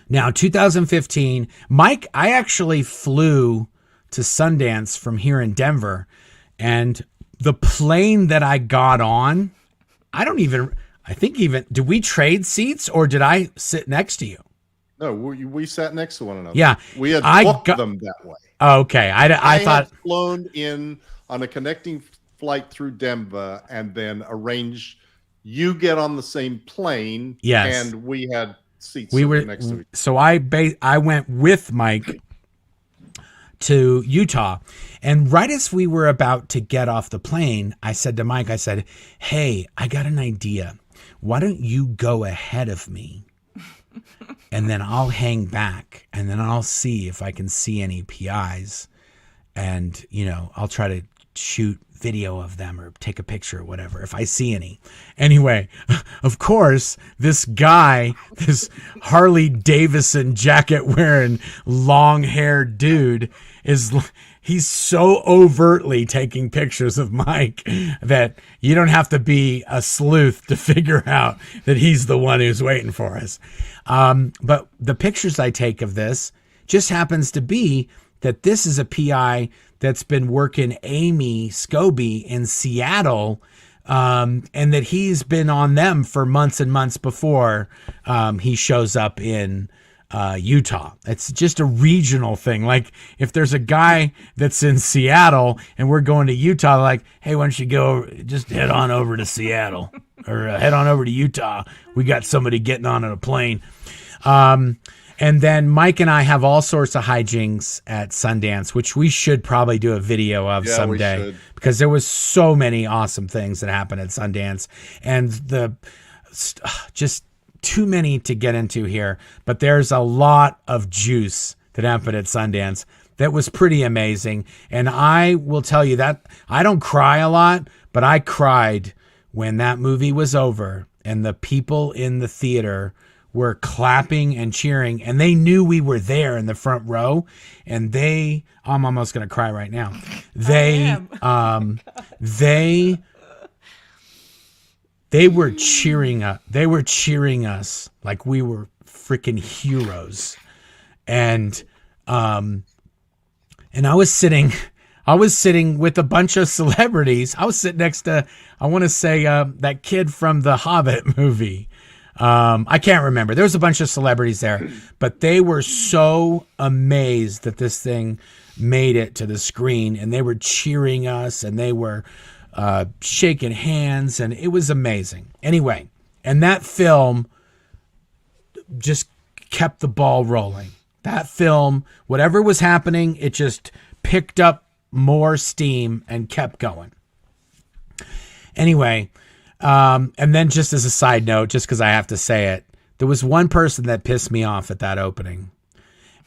Now, 2015, Mike, I actually flew to Sundance from here in Denver, and the plane that I got on, did we trade seats or did I sit next to you? No, we sat next to one another. Yeah. We had booked them that way. Okay. I thought had flown in on a connecting flight through Denver and then arranged you get on the same plane. Yes. And we had seats next to each other. So I went with Mike to Utah, and right as we were about to get off the plane, I said to Mike, hey, I got an idea. Why don't you go ahead of me and then I'll hang back and then I'll see if I can see any PIs, and I'll try to shoot video of them or take a picture or whatever if I see any. Anyway, of course, this guy, this Harley Davidson jacket wearing long haired dude he's so overtly taking pictures of Mike that you don't have to be a sleuth to figure out that he's the one who's waiting for us. But the pictures I take of this just happens to be that this is a PI that's been working Amy Scobie in Seattle, and that he's been on them for months and months before he shows up in Utah. It's just a regional thing. Like if there's a guy that's in Seattle and we're going to Utah, like, hey, why don't you just head on over to Seattle or head on over to Utah. We got somebody getting on a plane. And then Mike and I have all sorts of hijinks at Sundance, which we should probably do a video of someday, because there was so many awesome things that happened at Sundance, and just too many to get into here. But there's a lot of juice that happened at Sundance that was pretty amazing. And I will tell you that I don't cry a lot, but I cried when that movie was over and the people in the theater were clapping and cheering, and they knew we were there in the front row, and I'm almost going to cry right now. They were cheering us. They were cheering us like we were freaking heroes. And I was sitting with a bunch of celebrities. I was sitting next to, I want to say, that kid from the Hobbit movie. I can't remember. There was a bunch of celebrities there, but they were so amazed that this thing made it to the screen, and they were cheering us, and they were shaking hands, and it was amazing. Anyway, and that film just kept the ball rolling. That film, whatever was happening, it just picked up more steam and kept going. Anyway, and then just as a side note, just because I have to say it, there was one person that pissed me off at that opening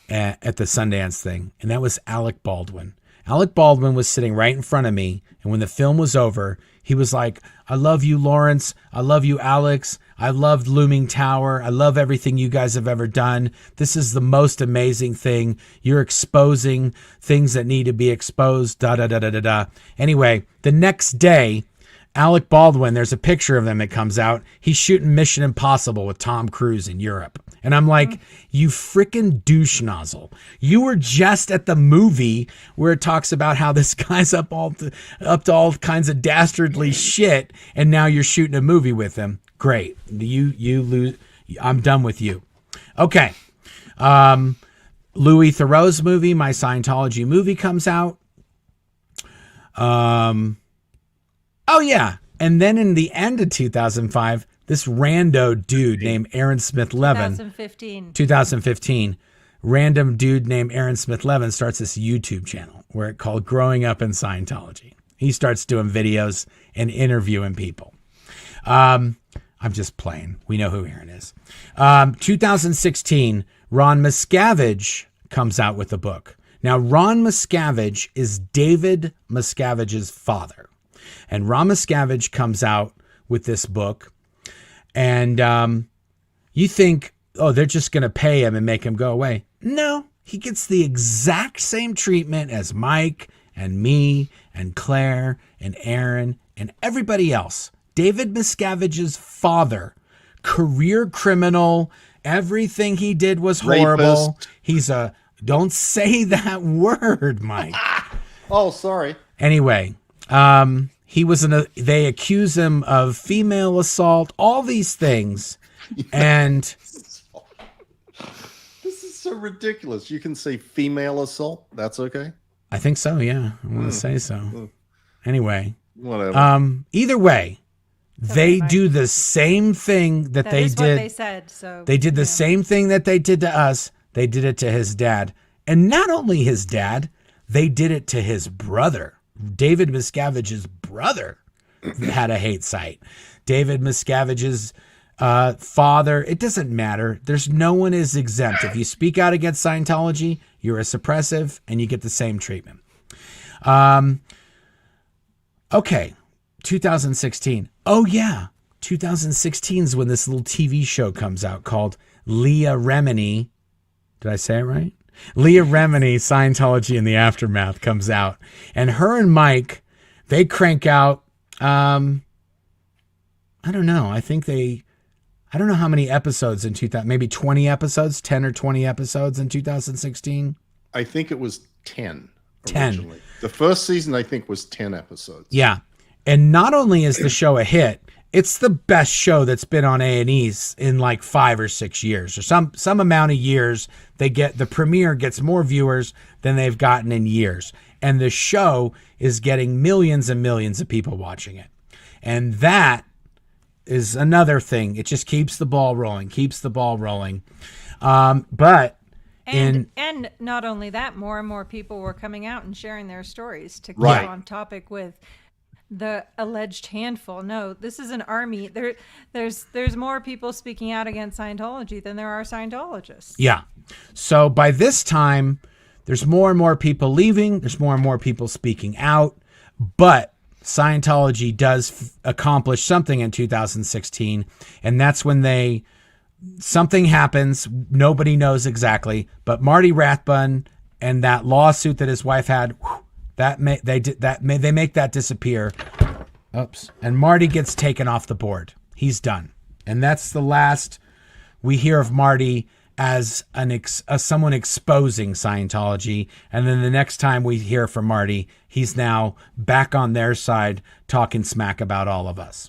at the Sundance thing, and that was Alec Baldwin. Alec Baldwin was sitting right in front of me, and when the film was over, he was like, I love you, Lawrence. I love you, Alex. I loved Looming Tower. I love everything you guys have ever done. This is the most amazing thing. You're exposing things that need to be exposed, da-da-da-da-da-da. Anyway, the next day, Alec Baldwin, there's a picture of him that comes out. He's shooting Mission Impossible with Tom Cruise in Europe. And I'm like, you freaking douche nozzle. You were just at the movie where it talks about how this guy's up to all kinds of dastardly shit, and now you're shooting a movie with him. Great. You lose. I'm done with you. Okay. Louis Theroux's movie, My Scientology Movie, comes out. Oh, yeah. And then in the end of 2005, this rando dude named Aaron Smith-Levin. 2015. Random dude named Aaron Smith-Levin starts this YouTube channel where it's called Growing Up in Scientology. He starts doing videos and interviewing people. I'm just playing. We know who Aaron is. 2016, Ron Miscavige comes out with a book. Now, Ron Miscavige is David Miscavige's father. And Ron Miscavige comes out with this book, and you think, oh, they're just going to pay him and make him go away. No, he gets the exact same treatment as Mike and me and Claire and Aaron and everybody else. David Miscavige's father, career criminal, everything he did was horrible. Rapist. He's don't say that word, Mike. Oh, sorry. Anyway, they accuse him of female assault, all these things. And this is so ridiculous. You can say female assault. That's okay. I think so. Yeah. I want to say so. Anyway, whatever. Either way, they do the same thing that they did. What they said. So they did the same thing that they did to us. They did it to his dad. And not only his dad, they did it to his brother. David Miscavige's brother had a hate site. David Miscavige's father, it doesn't matter. No one is exempt. If you speak out against Scientology, you're a suppressive and you get the same treatment. Okay, 2016. Oh yeah, 2016 is when this little TV show comes out called Leah Remini. Did I say it right? Leah Remini, Scientology in the Aftermath comes out. And her and Mike, they crank out, I don't know. I don't know how many episodes in 2000, maybe 20 episodes, 10 or 20 episodes in 2016. I think it was 10. 10. The first season, I think, was 10 episodes. Yeah. And not only is the show a hit, it's the best show that's been on A&E's in like 5 or 6 years, or some amount of years. The premiere gets more viewers than they've gotten in years. And the show is getting millions and millions of people watching it. And that is another thing. It just keeps the ball rolling. And not only that, more and more people were coming out and sharing their stories to keep on topic with the alleged handful. No, this is an army. There's more people speaking out against Scientology than there are Scientologists. Yeah. So by this time, there's more and more people leaving. There's more and more people speaking out. But Scientology does accomplish something in 2016, and that's when something happens. Nobody knows exactly, but Marty Rathbun and that lawsuit that his wife had, they make that disappear. Oops. And Marty gets taken off the board. He's done. And that's the last we hear of Marty as someone exposing Scientology. And then the next time we hear from Marty, he's now back on their side talking smack about all of us.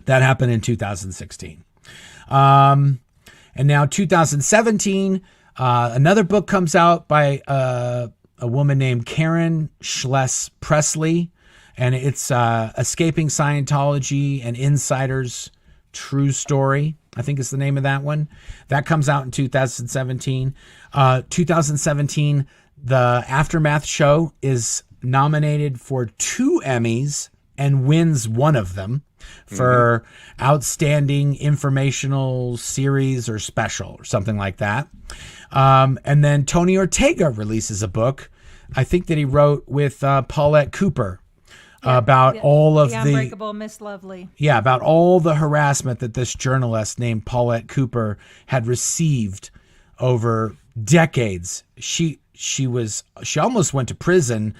That happened in 2016. And now 2017, another book comes out by a woman named Karen Schless Presley, and it's Escaping Scientology and Insiders True Story, I think is the name of that one. That comes out in 2017. 2017, the Aftermath show is nominated for 2 Emmys and wins one of them for outstanding informational series or special or something like that. And then Tony Ortega releases a book, I think that he wrote with Paulette Cooper, about all of the Unbreakable Miss Lovely. Yeah, about all the harassment that this journalist named Paulette Cooper had received over decades. She almost went to prison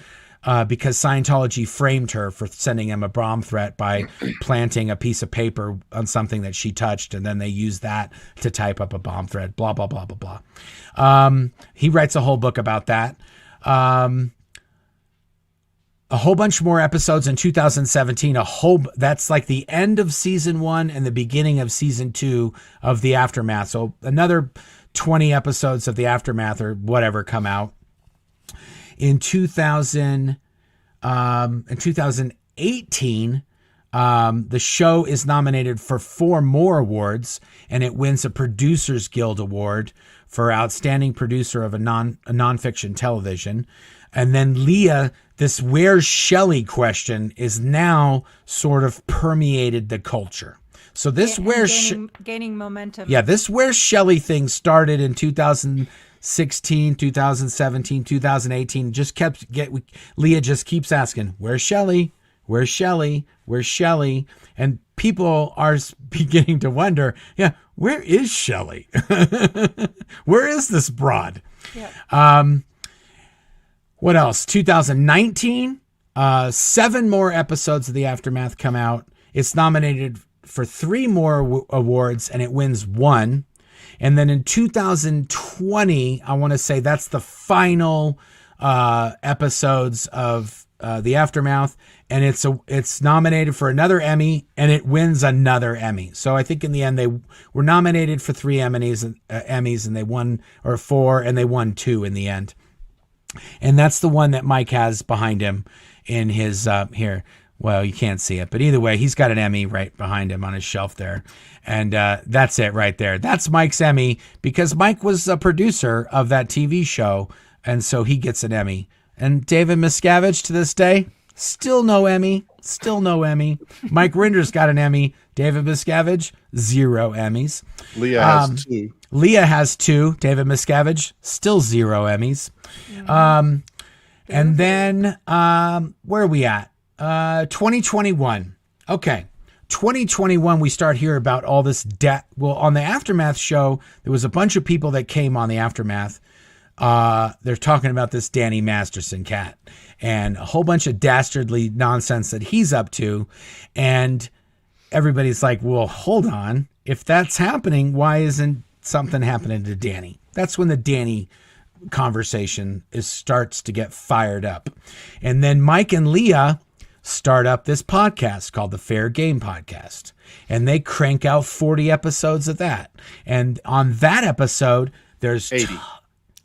because Scientology framed her for sending him a bomb threat by planting a piece of paper on something that she touched, and then they used that to type up a bomb threat, blah, blah, blah, blah, blah. He writes a whole book about that. A whole bunch more episodes in 2017. That's like the end of season 1 and the beginning of season 2 of The Aftermath. So another 20 episodes of The Aftermath or whatever come out. In 2018, the show is nominated for 4 more awards, and it wins a Producers Guild Award for Outstanding Producer of a Nonfiction Television. And then Leah, this "Where's Shelley" question is now sort of permeated the culture. So this gaining momentum. Yeah, this "Where's Shelley" thing started in 2016, 2017, 2018. Leah just keeps asking, "Where's Shelley? Where's Shelley? Where's Shelley?" And people are beginning to wonder, where is Shelley? Where is this broad? Yeah. What else? 2019, 7 more episodes of The Aftermath come out. It's nominated for 3 more awards, and it wins 1. And then in 2020, I want to say that's the final episodes of The Aftermath, and it's nominated for another Emmy, and it wins another Emmy. So I think in the end they were nominated for 3 Emmys, and they won, or 4, and they won 2 in the end. And that's the one that Mike has behind him in his here. Well, you can't see it, but either way, he's got an Emmy right behind him on his shelf there. And that's it right there. That's Mike's Emmy, because Mike was a producer of that TV show, and so he gets an Emmy. And David Miscavige, to this day, still no Emmy. Still no Emmy. Mike Rinder's got an Emmy. David Miscavige, 0 Emmys. Leah has 2. Leah has 2. David Miscavige, still 0 Emmys. And then where are we at? 2021. Okay. 2021, we start hearing about all this on the Aftermath show, there was a bunch of people that came on the Aftermath. They're talking about this Danny Masterson cat and a whole bunch of dastardly nonsense that he's up to. And everybody's like, well, hold on. If that's happening, why isn't something happening to Danny? That's when the Danny conversation starts to get fired up. And then Mike and Leah start up this podcast called the Fair Game Podcast, and they crank out 40 episodes of that. And on that episode, there's 80.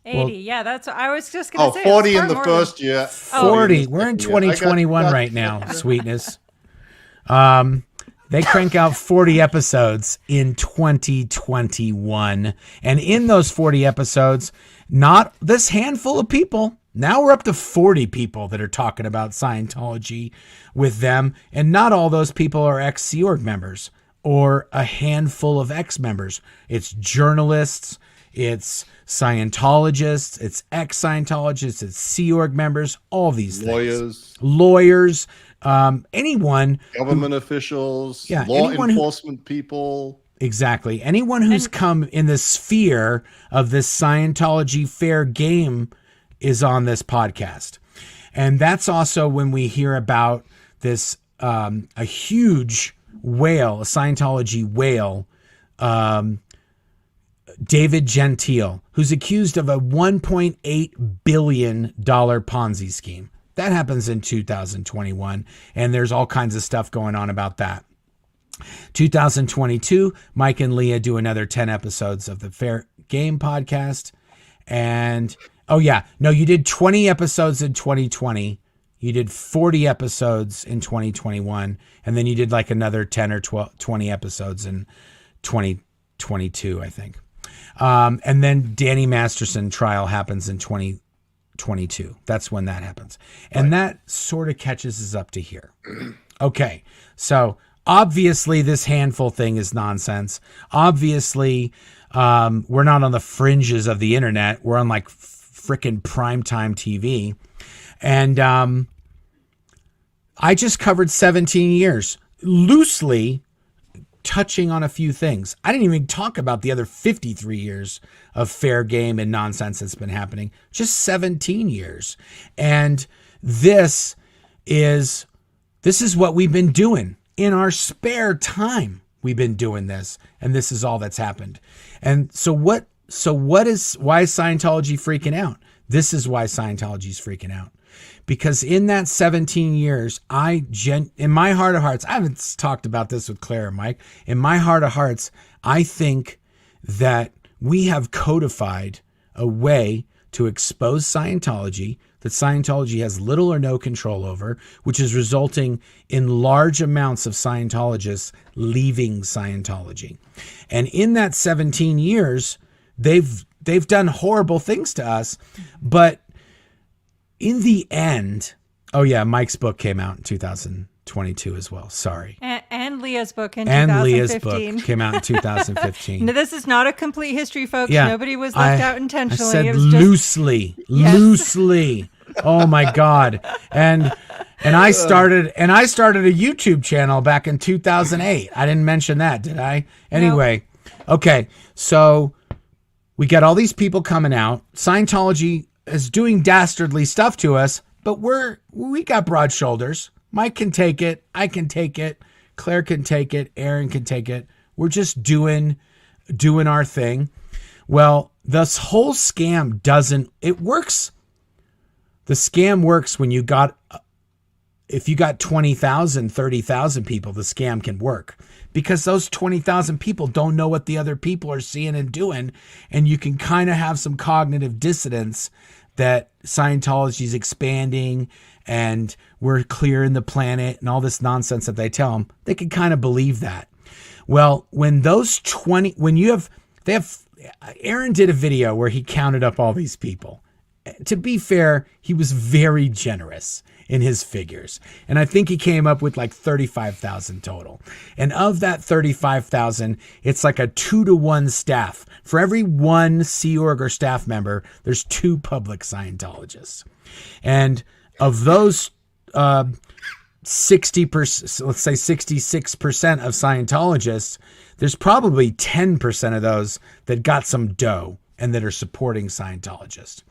80. Yeah, that's what I was just going to say. 40 in the first year. 40. We're in 2021 right now, sweetness. They crank out 40 episodes in 2021. And in those 40 episodes, not this handful of people. Now we're up to 40 people that are talking about Scientology with them. And not all those people are ex-Sea Org members or a handful of ex-members. It's journalists, it's Scientologists, it's ex-Scientologists, it's Sea Org members, all these things. Lawyers, anyone. Government officials, law enforcement people. Exactly. Anyone who's come in the sphere of this Scientology fair game is on this podcast. And that's also when we hear about this, a huge whale, a Scientology whale, David Gentile, who's accused of a $1.8 billion Ponzi scheme. That happens in 2021, and there's all kinds of stuff going on about that. 2022, Mike and Leah do another 10 episodes of the Fair Game Podcast. And, you did 20 episodes in 2020. You did 40 episodes in 2021, and then you did like another 10 or 20 episodes in 2022, I think. And then Danny Masterson trial happens in 2022. That's when that happens. And that sort of catches us up to here. Okay. So obviously this handful thing is nonsense. Obviously, we're not on the fringes of the internet. We're on like freaking primetime TV. And, I just covered 17 years loosely, touching on a few things. I didn't even talk about the other 53 years of fair game and nonsense that's been happening. Just 17 years. And this is what we've been doing in our spare time. We've been doing this, and this is all that's happened. And why is Scientology freaking out? This is why Scientology is freaking out. Because in that 17 years, in my heart of hearts, I haven't talked about this with Claire and Mike. In my heart of hearts, I think that we have codified a way to expose Scientology that Scientology has little or no control over, which is resulting in large amounts of Scientologists leaving Scientology. And in that 17 years, they've done horrible things to us, but in the end, Mike's book came out in 2022 as well. Sorry. And Leah's book in 2015. And Leah's book came out in 2015. No, this is not a complete history, folks. Yeah, nobody was left out intentionally. I said it was loosely. Oh my God. And I started a YouTube channel back in 2008. I didn't mention that, did I? Anyway, Okay. So we got all these people coming out. Scientology is doing dastardly stuff to us, but we got broad shoulders. Mike can take it. I can take it. Claire can take it. Aaron can take it. We're just doing our thing. Well, this whole scam it works. The scam works when if you got 20,000, 30,000 people, the scam can work because those 20,000 people don't know what the other people are seeing and doing. And you can kind of have some cognitive dissonance that Scientology is expanding and we're clearing the planet and all this nonsense that they tell them. They can kind of believe that. Well, when Aaron did a video where he counted up all these people. To be fair, he was very generous in his figures. And I think he came up with like 35,000 total. And of that 35,000, it's like a 2-to-1 staff. For every one Sea Org or staff member, there's 2 public Scientologists. And of those 60%, let's say 66% of Scientologists, there's probably 10% of those that got some dough and that are supporting Scientologists.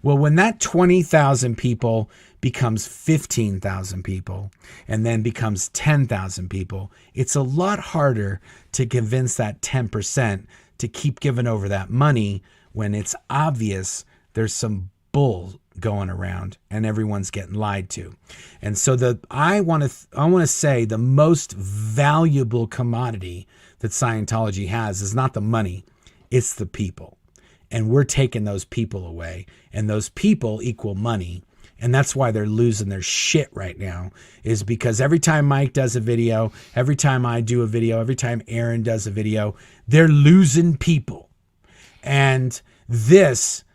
Well, when that 20,000 people becomes 15,000 people and then becomes 10,000 people, it's a lot harder to convince that 10% to keep giving over that money when it's obvious there's some going around, and everyone's getting lied to. And so I want to say the most valuable commodity that Scientology has is not the money, it's the people. And we're taking those people away, and those people equal money. And that's why they're losing their shit right now, is because every time Mike does a video, every time I do a video, every time Aaron does a video, they're losing people. And this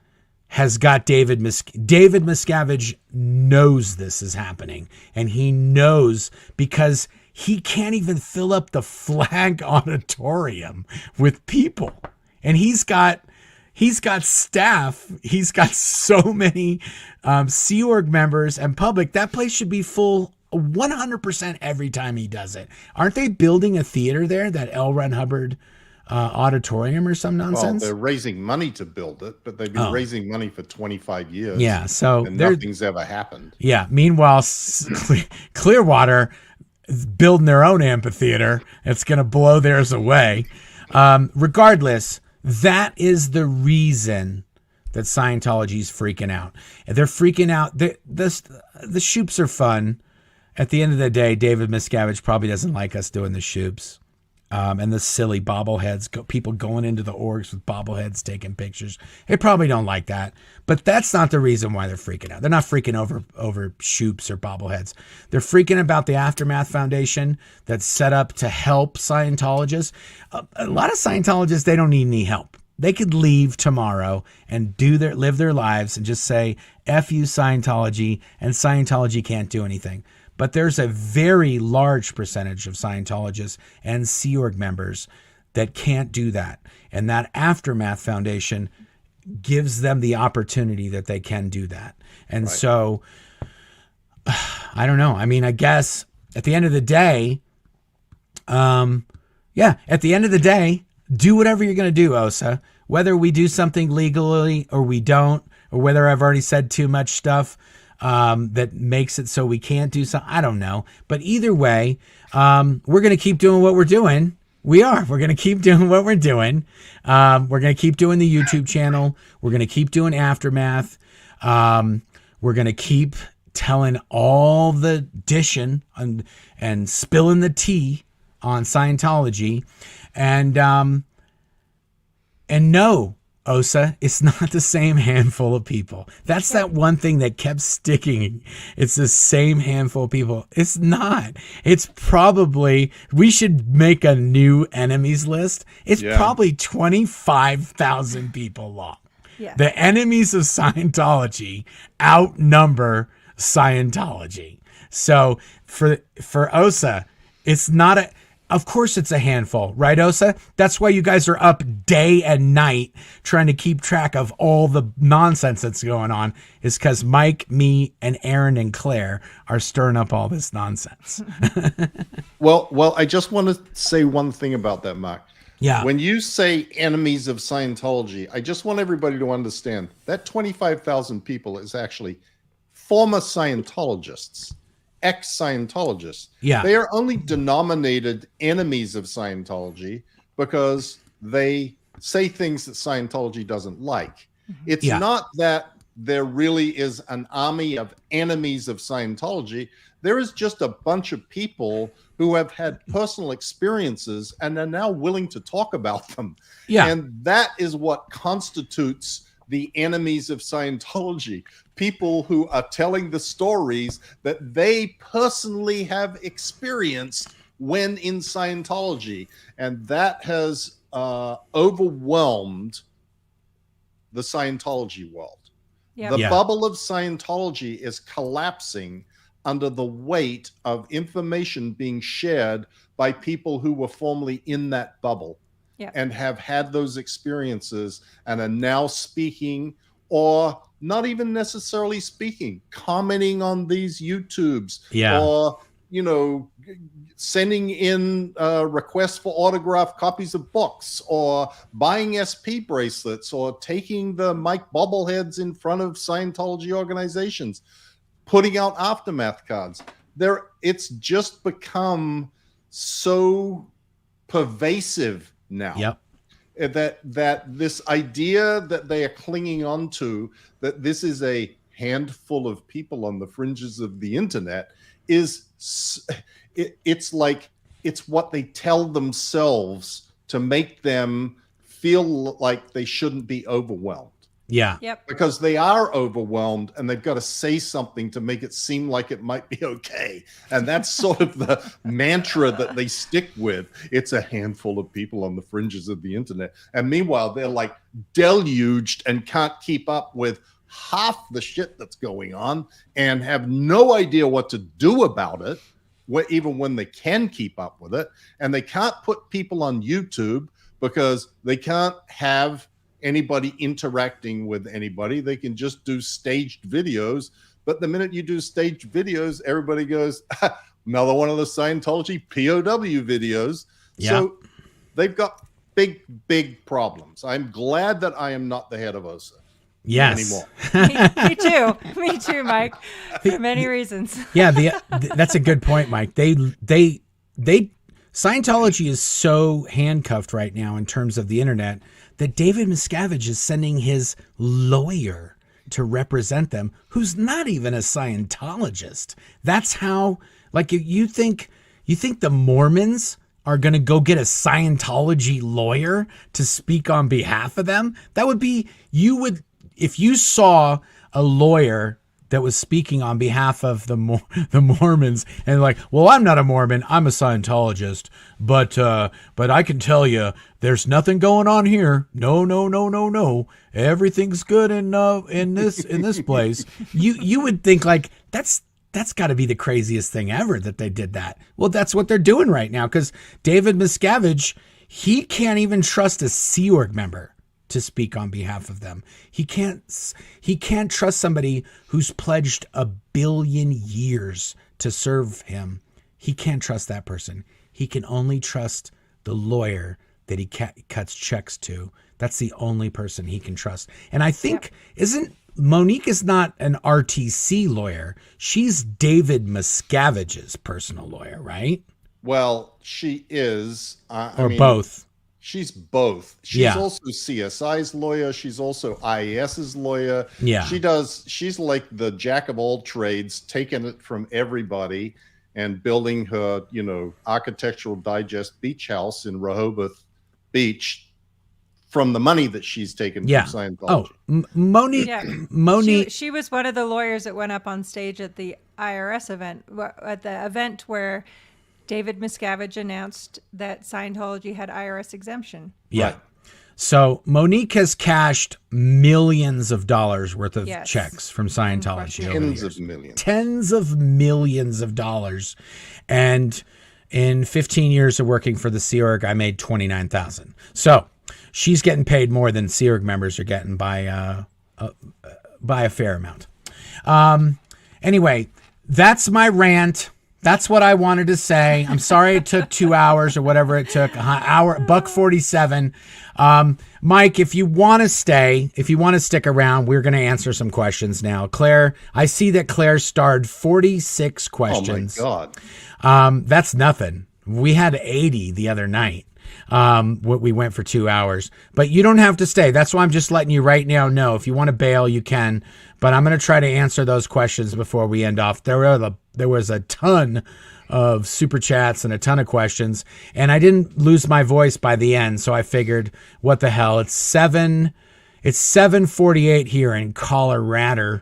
has got David Miscavige knows this is happening. And he knows, because he can't even fill up the Flag Auditorium with people. And he's got staff. He's got so many Sea Org members and public. That place should be full 100% every time he does it. Aren't they building a theater there, that L. Ron Hubbard auditorium or some nonsense? Well, they're raising money to build it, but they've been raising money for 25 years. Yeah, so and nothing's ever happened. Yeah. Meanwhile, Clearwater is building their own amphitheater. It's going to blow theirs away. Regardless, that is the reason that Scientology is freaking out. They're freaking out. The shoops are fun. At the end of the day, David Miscavige probably doesn't like us doing the shoops. And the silly bobbleheads, people going into the orgs with bobbleheads taking pictures. They probably don't like that. But that's not the reason why they're freaking out. They're not freaking over shoops or bobbleheads. They're freaking about the Aftermath Foundation that's set up to help Scientologists. A lot of Scientologists, they don't need any help. They could leave tomorrow and live their lives and just say, F you Scientology, and Scientology can't do anything. But there's a very large percentage of Scientologists and Sea Org members that can't do that. And that Aftermath Foundation gives them the opportunity that they can do that. And right. So, I don't know. I mean, I guess at the end of the day, at the end of the day, do whatever you're going to do, Osa. Whether we do something legally or we don't, or whether I've already said too much stuff that makes it so we can't do something, I don't know. But either way, we're going to keep doing what we're doing. We're going to keep doing what we're doing. We're going to keep doing the YouTube channel. We're going to keep doing Aftermath. We're going to keep telling all the dishing and spilling the tea on Scientology. And no, Osa, it's not the same handful of people. That's that one thing that kept sticking. It's the same handful of people. It's not. It's probably, we should make a new enemies list. It's probably 25,000 people long. Yeah. The enemies of Scientology outnumber Scientology. So for Osa, it's not of course it's a handful, right, Osa? That's why you guys are up day and night trying to keep track of all the nonsense that's going on, is because Mike, me, and Aaron and Claire are stirring up all this nonsense. Well, I just want to say one thing about that, Marc. Yeah. When you say enemies of Scientology, I just want everybody to understand that 25,000 people is actually former Scientologists. Ex-Scientologists. Yeah. They are only denominated enemies of Scientology because they say things that Scientology doesn't like. It's not that there really is an army of enemies of Scientology. There is just a bunch of people who have had personal experiences and are now willing to talk about them. Yeah. And that is what constitutes the enemies of Scientology. People who are telling the stories that they personally have experienced when in Scientology. And that has overwhelmed the Scientology world. Yep. The bubble of Scientology is collapsing under the weight of information being shared by people who were formerly in that bubble. Yep. And have had those experiences and are now speaking, or not even necessarily speaking, commenting on these YouTubes, or, sending in requests for autographed copies of books, or buying SP bracelets, or taking the Mike bobbleheads in front of Scientology organizations, putting out Aftermath cards. It's just become so pervasive now, that this idea that they are clinging on to, that this is a handful of people on the fringes of the internet is it's like it's what they tell themselves to make them feel like they shouldn't be overwhelmed. Yeah. Yep. Because they are overwhelmed and they've got to say something to make it seem like it might be okay. And that's sort of the mantra that they stick with. It's a handful of people on the fringes of the internet. And meanwhile, they're like deluged and can't keep up with half the shit that's going on and have no idea what to do about it, even when they can keep up with it. And they can't put people on YouTube because they can't have anybody interacting with anybody. They can just do staged videos. But the minute you do staged videos, everybody goes, another one of the Scientology POW videos. Yeah. So they've got big problems. I'm glad that I am not the head of OSA. Yes. Anymore. Me too, Mike, for many reasons. Yeah, that's a good point, Mike. They Scientology is so handcuffed right now in terms of the internet that David Miscavige is sending his lawyer to represent them, who's not even a Scientologist. That's how, like, you think the Mormons are going to go get a Scientology lawyer to speak on behalf of them? That would be, if you saw a lawyer that was speaking on behalf of the Mormons and like, well, I'm not a Mormon, I'm a Scientologist, but I can tell you there's nothing going on here. No. Everything's good in this place. You would think like that's got to be the craziest thing ever that they did that. Well, that's what they're doing right now, because David Miscavige, he can't even trust a Sea Org member to speak on behalf of them. He can't trust somebody who's pledged 1 billion years to serve him. He can't trust that person. He can only trust the lawyer that he cuts checks to. That's the only person he can trust. And I think, Monique is not an RTC lawyer. She's David Miscavige's personal lawyer, right? Well, she is. Or both. She's both. She's also CSI's lawyer. She's also IAS's lawyer. Yeah. She's like the jack of all trades, taking it from everybody and building her, Architectural Digest beach house in Rehoboth Beach from the money that she's taken from Scientology. Oh, Monique. Yeah. Monique. She was one of the lawyers that went up on stage at the IRS event, at the event where David Miscavige announced that Scientology had IRS exemption. Yeah. Right. So Monique has cashed millions of dollars worth of checks from Scientology. Tens of millions of dollars. And in 15 years of working for the Sea Org, I made $29,000. So she's getting paid more than Sea Org members are getting by a fair amount. Anyway, that's my rant. That's what I wanted to say. I'm sorry it took 2 hours or whatever it took. $1:47. Mike, if you want to stick around, we're going to answer some questions now. Claire, I see that Claire starred 46 questions. Oh my God. That's nothing. We had 80 the other night. We went for 2 hours, but you don't have to stay. That's why I'm just letting you right now know. If you want to bail, you can, but I'm going to try to answer those questions before we end off. There was a ton of super chats and a ton of questions, and I didn't lose my voice by the end. So I figured, what the hell? It's 7:48 here in Colorado.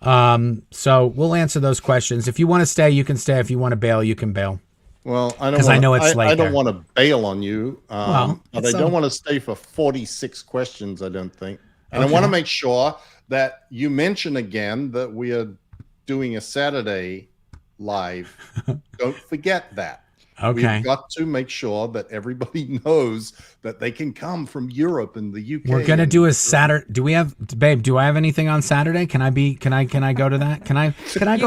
So we'll answer those questions. If you want to stay, you can stay. If you want to bail, you can bail. Well, I know it's late. I don't want to bail on you, but I don't want to stay for 46 questions, I don't think. And I want to make sure that you mention again that we are doing a Saturday live. Don't forget that. Okay. We've got to make sure that everybody knows that they can come from Europe and the UK. We're going to do a Saturday. Do I have anything on Saturday? Can I go to that? Can I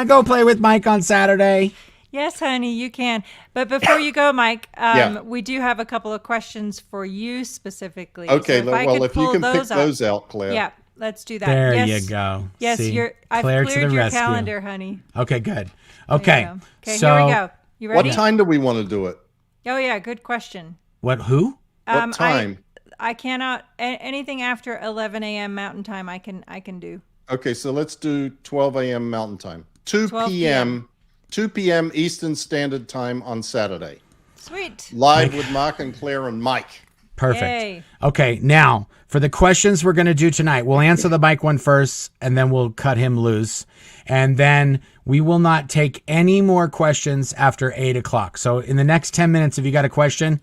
go play with Mike on Saturday? Yes, honey, you can. But before you go, Mike, we do have a couple of questions for you specifically. Okay, so if you can pick those out, Claire. Yeah, let's do that. There you go. Yes, I've cleared your calendar, honey. Okay, good. Okay, so here we go. You ready? What time do we want to do it? Oh, yeah, good question. Who? What time? I cannot, anything after 11 a.m. Mountain Time I can do. Okay, so let's do 12 a.m. Mountain Time. 2 12 p.m. 2 p.m. Eastern Standard Time on Saturday. Sweet. Live with Marc and Claire and Mike. Perfect. Yay. Okay, now for the questions we're going to do tonight, we'll answer the Mike one first, and then we'll cut him loose. And then we will not take any more questions after 8 o'clock. So in the next 10 minutes, if you got a question,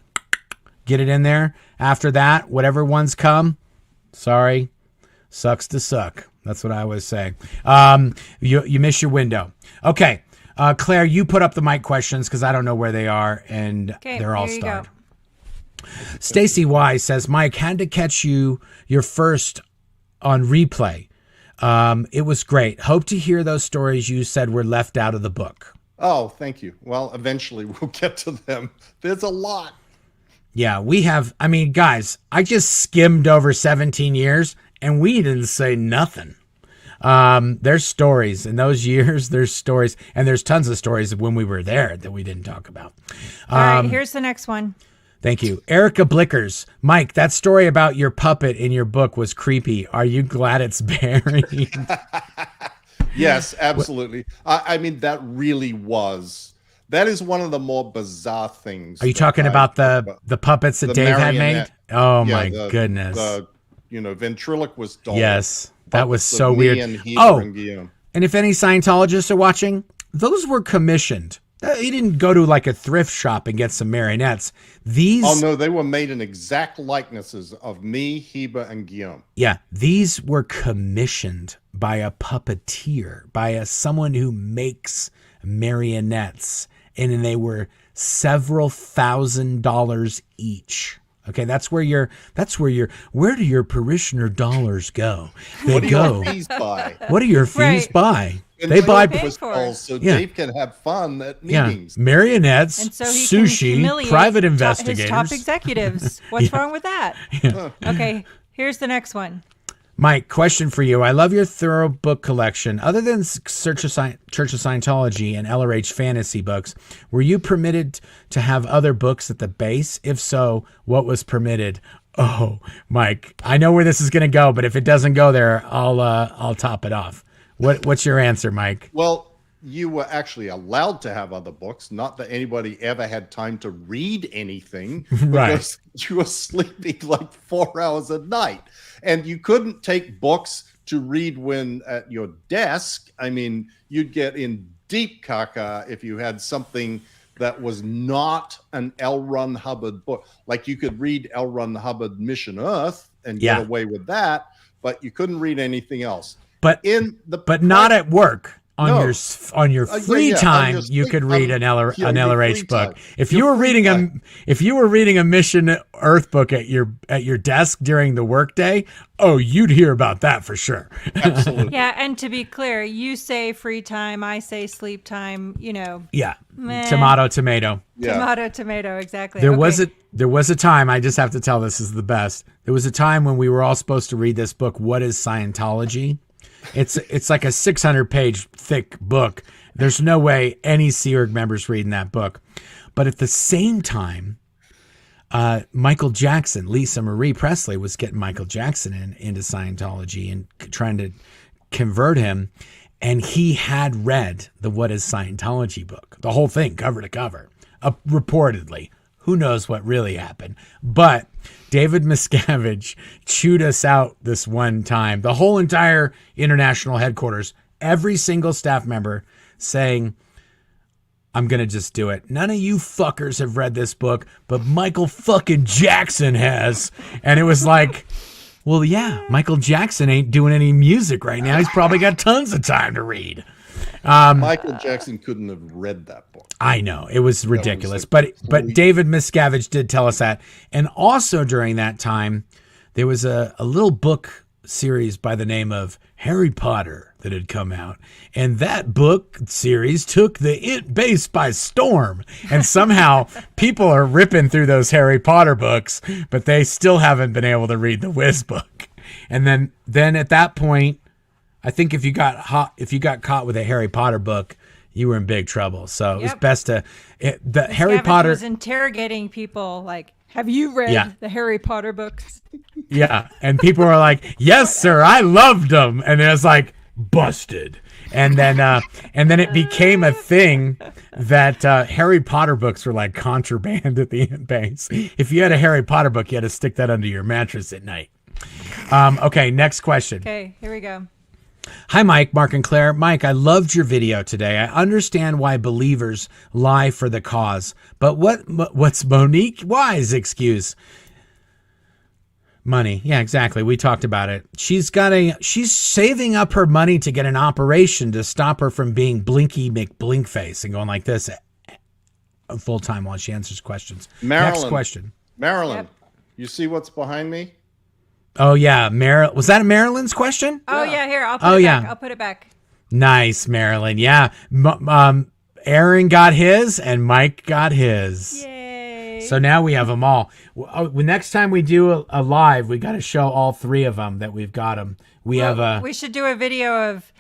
get it in there. After that, whatever ones come, sorry, sucks to suck. That's what I always say. You miss your window. Okay, Claire, you put up the Mike questions because I don't know where they are, and they're all starred. Stacy Y says, Mike, had to catch your first on replay. It was great. Hope to hear those stories you said were left out of the book. Oh, thank you. Well, eventually we'll get to them. There's a lot. Yeah, we have. I mean, guys, I just skimmed over 17 years and we didn't say nothing. There's stories in those years. There's stories, and there's tons of stories of when we were there that we didn't talk about. All right, here's the next one. Thank you. Erica Blickers. Mike, that story about your puppet in your book was creepy. Are you glad it's buried? Yes, absolutely. I mean, that really was. That is one of the more bizarre things. Are you talking about the puppets that Dave had made? Oh, yeah, my goodness. The ventriloquist doll. Yes, that was so weird. And if any Scientologists are watching, those were commissioned. He didn't go to like a thrift shop and get some marionettes. Oh no, they were made in exact likenesses of me, Heba, and Guillaume. Yeah, these were commissioned by a puppeteer, by someone who makes marionettes, and they were several $1,000s each. Okay, where do your parishioner dollars go? What do your fees buy? What do your fees buy? And they buy dolls so Dave can have fun at meetings. Yeah, marionettes, and so he sushi, private investigators. His top executives. What's wrong with that? Yeah. Okay, here's the next one. Mike, question for you. I love your thorough book collection. Other than Church of Scientology and LRH fantasy books, were you permitted to have other books at the base? If so, what was permitted? Oh, Mike, I know where this is going to go, but if it doesn't go there, I'll top it off. What's your answer, Mike? Well, you were actually allowed to have other books. Not that anybody ever had time to read anything, right? Because you were sleeping like 4 hours a night, and you couldn't take books to read when at your desk. I mean, you'd get in deep caca if you had something that was not an L. Ron Hubbard book. Like you could read L. Ron Hubbard Mission Earth and get away with that, but you couldn't read anything else. But not at work. On your free time, you could read an LRH book. If you were reading a Mission Earth book at your desk during the workday, you'd hear about that for sure. Absolutely. Yeah, and to be clear, you say free time, I say sleep time. Yeah. Tomato. Yeah. Tomato. Exactly. There was a time. I just have to tell this is the best. There was a time when we were all supposed to read this book. What is Scientology? It's like a 600-page thick book. There's no way any Sea Org member's reading that book. But at the same time, Michael Jackson, Lisa Marie Presley was getting Michael Jackson into Scientology and trying to convert him. And he had read the What is Scientology book, the whole thing, cover to cover, reportedly. Who knows what really happened? But David Miscavige chewed us out this one time. The whole entire international headquarters, every single staff member saying, I'm going to just do it. None of you fuckers have read this book, but Michael fucking Jackson has. And it was like, well, yeah, Michael Jackson ain't doing any music right now. He's probably got tons of time to read. Michael Jackson couldn't have read that book. I know, it was ridiculous, but David Miscavige did tell us that. And also during that time, there was a little book series by the name of Harry Potter that had come out, and that book series took the It base by storm. And somehow people are ripping through those Harry Potter books, but they still haven't been able to read the Wiz book. And then at that point, I think if you got caught with a Harry Potter book, you were in big trouble. So it was best to Harry Potter was interrogating people like, Have you read the Harry Potter books? Yeah. And people were like, yes, sir, I loved them. And it was like, busted. And then it became a thing that Harry Potter books were like contraband at the base. If you had a Harry Potter book, you had to stick that under your mattress at night. Okay, next question. Okay, here we go. Hi, Mike, Mark, and Claire. Mike, I loved your video today. I understand why believers lie for the cause, but what's Monique Wise' excuse? Money. Yeah, exactly. We talked about it. She's saving up her money to get an operation to stop her from being Blinky McBlinkface and going like this full time while she answers questions. Marilyn, next question. Marilyn, you see what's behind me? Oh, yeah. Was that Marilyn's question? Oh, yeah. Here, I'll put it back. I'll put it back. Nice, Marilyn. Yeah. Aaron got his and Mike got his. Yay. So now we have them all. Next time we do a live, we got to show all three of them that we've got them. We should do a video of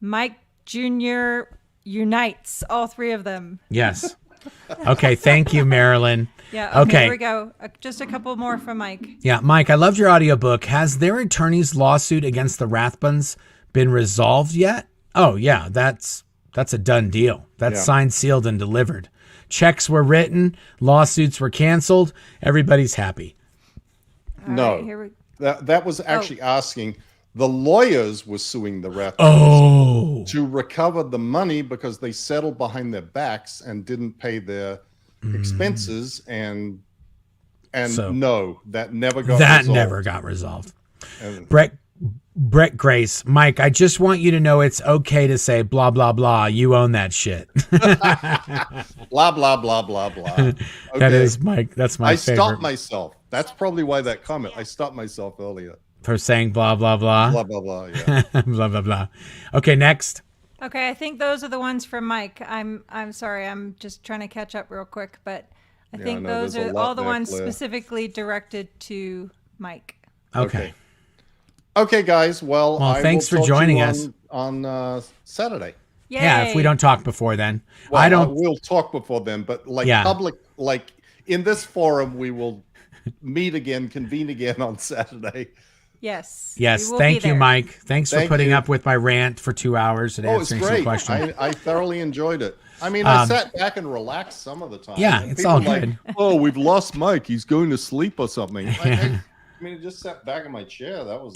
Mike Jr. unites all three of them. Yes. Okay. Thank you, Marilyn. Yeah. Okay. Here we go. Just a couple more from Mike. Yeah. Mike, I loved your audiobook. Has their attorney's lawsuit against the Rathbuns been resolved yet? Oh, yeah. That's a done deal. That's signed, sealed, and delivered. Checks were written. Lawsuits were canceled. Everybody's happy. No. That was actually asking. The lawyers were suing the Rathbuns to recover the money because they settled behind their backs and didn't pay their expenses, and so, no, that never got resolved. That never got resolved. Brett Grace, Mike, I just want you to know it's okay to say blah blah blah. You own that shit. Blah blah blah blah blah. Okay. That is Mike. That's my favorite. I stopped myself. That's probably why that comment. I stopped myself earlier for saying blah blah blah. Blah blah blah. Yeah. Blah blah blah. Okay, next. Okay, I think those are the ones from Mike. I'm sorry, I'm just trying to catch up real quick, but I think those are all the ones specifically directed to Mike. Okay. Okay, guys. Well, thanks for joining us on Saturday. Yay. Yeah, if we don't talk before then. Well, we'll talk before then, but public, in this forum, we will convene again on Saturday. Yes. Yes. Thank you, Mike. Thanks for putting up with my rant for 2 hours and answering some questions. I thoroughly enjoyed it. I mean, I sat back and relaxed some of the time. Yeah, it's all good. We've lost Mike. He's going to sleep or something. I just sat back in my chair. That was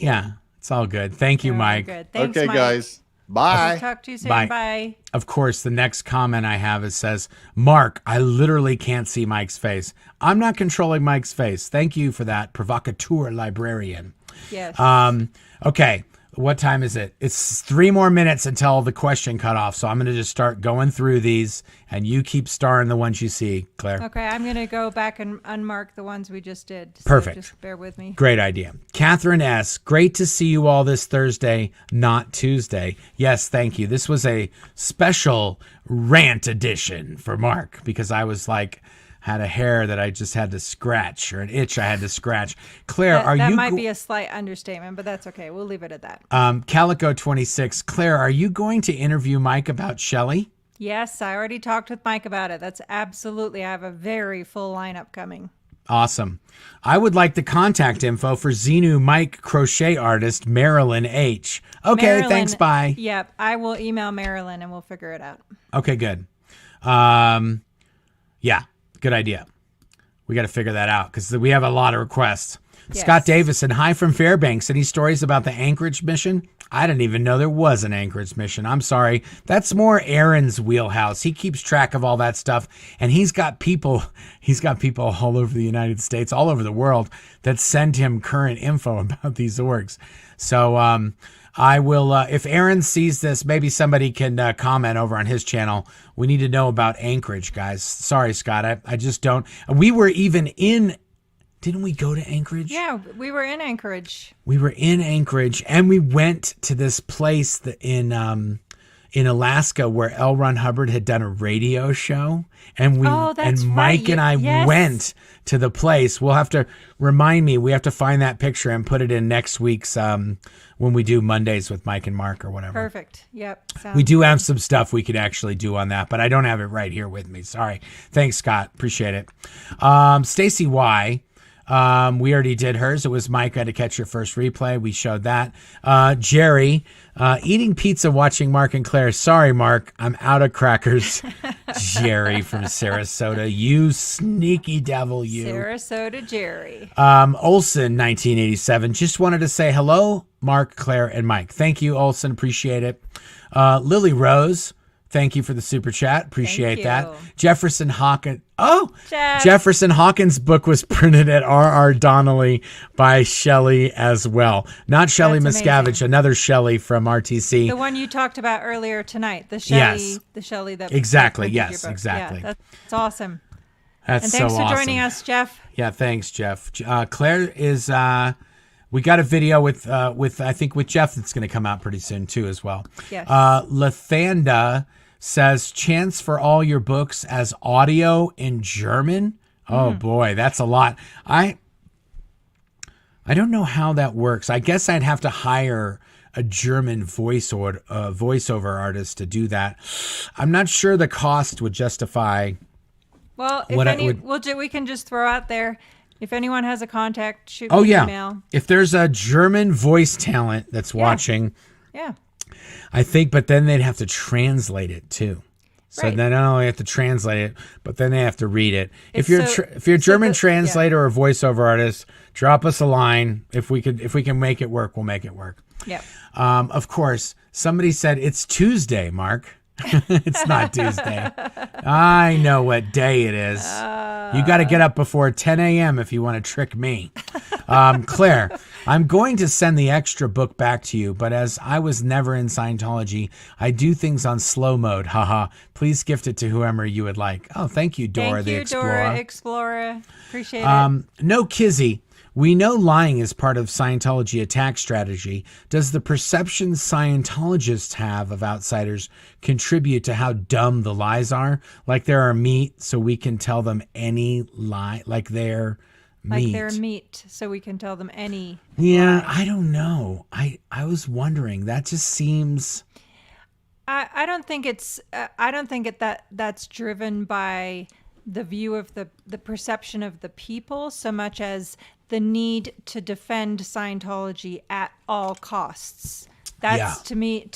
it's all good. Thank you, Mike. Good. Thanks, okay, Mike. guys. Bye. Talk to you soon. Bye. Of course, the next comment I have says, Mark, I literally can't see Mike's face. I'm not controlling Mike's face. Thank you for that, provocateur librarian. Yes. Okay. What time is it? It's 3 more minutes until the question cut off. So I'm going to just start going through these and you keep starring the ones you see, Claire. Okay. I'm going to go back and unmark the ones we just did. So perfect. Just bear with me. Great idea. Catherine S. Great to see you all this Thursday, not Tuesday. Yes. Thank you. This was a special rant edition for Mark because I was had a hair that I just had to scratch or an itch I had to scratch. Claire, that might be a slight understatement, but that's okay. We'll leave it at that. Calico 26. Claire, are you going to interview Mike about Shelley? Yes, I already talked with Mike about it. That's absolutely. I have a very full lineup coming. Awesome. I would like the contact info for Xenu Mike crochet artist Marilyn H. Okay, Marilyn, thanks. Bye. Yep, I will email Marilyn and we'll figure it out. Okay, good. Yeah. Good idea. We got to figure that out because we have a lot of requests. Yes. Scott Davison, hi from Fairbanks. Any stories about the Anchorage mission? I didn't even know there was an Anchorage mission. I'm sorry. That's more Aaron's wheelhouse. He keeps track of all that stuff. And he's got people all over the United States, all over the world that send him current info about these orgs. So, I will, if Aaron sees this, maybe somebody can comment over on his channel. We need to know about Anchorage, guys. Sorry, Scott. I just don't. We were even didn't we go to Anchorage? Yeah, we were in Anchorage. We were in Anchorage and we went to this place in Alaska where L. Ron Hubbard had done a radio show, and that's Mike right. and I went to the place. We'll have to remind me. We have to find that picture and put it in next week's when we do Mondays with Mike and Mark or whatever. Perfect. Yep. We do have some stuff we could actually do on that, but I don't have it right here with me. Sorry. Thanks, Scott. Appreciate it. Stacy Y. We already did hers. It was Mike. I had to catch your first replay. We showed that. Jerry, eating pizza, watching Mark and Claire. Sorry, Mark. I'm out of crackers. Jerry from Sarasota. You sneaky devil, you. Sarasota Jerry. Olson, 1987. Just wanted to say hello, Mark, Claire, and Mike. Thank you, Olson. Appreciate it. Lily Rose. Thank you for the super chat. Appreciate that. Jefferson Hawkins. Oh, Jefferson Hawkins' book was printed at R.R. Donnelly by Shelley as well. Not Shelley Miscavige, another Shelley from RTC. The one you talked about earlier tonight. The Shelley, yes. The Shelley that exactly. Yes, exactly. Yeah, that's awesome. That's and thanks so for awesome. joining us, Jeff. Yeah, thanks, Jeff. Claire is. We got a video with I think with Jeff that's going to come out pretty soon too as well. Yes. Lathanda says, chance for all your books as audio in German. Oh boy, that's a lot. I don't know how that works. I guess I'd have to hire a German voiceover artist to do that. I'm not sure the cost would justify. Well, we can just throw out there. If anyone has a contact, shoot me an email. If there's a German voice talent that's watching. Yeah. I think, but then they'd have to translate it too. So right. They not only have to translate it, but then they have to read it. If you're a German translator or voiceover artist, drop us a line. If we can make it work, we'll make it work. Yeah. Of course, somebody said it's Tuesday, Mark. It's not Tuesday. I know what day it is. You got to get up before 10 a.m. if you want to trick me. Claire, I'm going to send the extra book back to you, but as I was never in Scientology, I do things on slow mode. Haha. Please gift it to whoever you would like. Oh, thank you, Dora the Explorer. Dora Explorer. Appreciate it. No Kizzy. We know lying is part of Scientology attack strategy. Does the perception Scientologists have of outsiders contribute to how dumb the lies are? Like they're our meat, so we can tell them any lie. Like they're meat. Like they're meat, so we can tell them any Yeah, lie. I don't know. I was wondering. That just seems... I don't think it's... I don't think that's driven by the view of the perception of the people so much as the need to defend Scientology at all costs. That's to me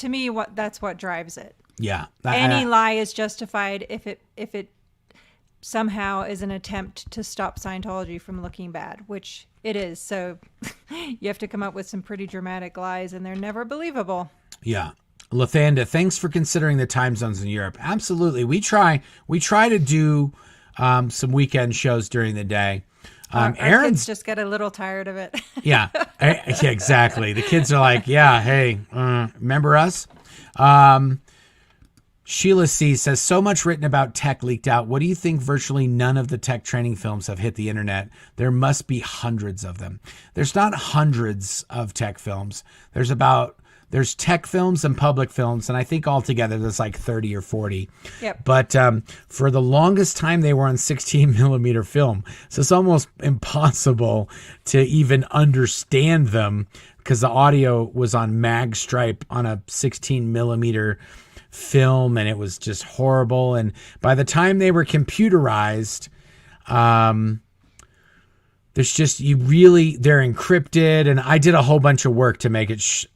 that's what drives it. Yeah. Any lie is justified if it somehow is an attempt to stop Scientology from looking bad, which it is. So you have to come up with some pretty dramatic lies and they're never believable. Yeah. Lathanda, thanks for considering the time zones in Europe. Absolutely. We try to do some weekend shows during the day. Our Aaron's kids just get a little tired of it. yeah, exactly. The kids are like, yeah, hey, remember us? Sheila C says, so much written about tech leaked out. What do you think virtually none of the tech training films have hit the internet? There must be hundreds of them. There's not hundreds of tech films. There's tech films and public films, and I think altogether there's like 30 or 40. Yep. But for the longest time, they were on 16 millimeter film. So it's almost impossible to even understand them because the audio was on mag stripe on a 16 millimeter film, and it was just horrible. And by the time they were computerized, there's just, they're encrypted. And I did a whole bunch of work to make it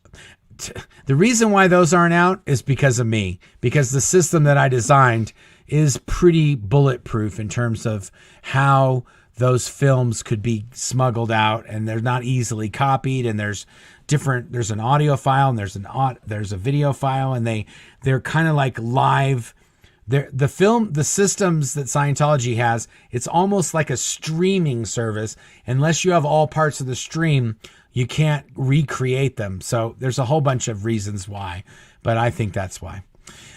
the reason why those aren't out is because of me, because the system that I designed is pretty bulletproof in terms of how those films could be smuggled out, and they're not easily copied. And there's an audio file and there's a video file, and they're kind of like live. The systems that Scientology has, it's almost like a streaming service. Unless you have all parts of the stream, you can't recreate them. So there's a whole bunch of reasons why, but I think that's why.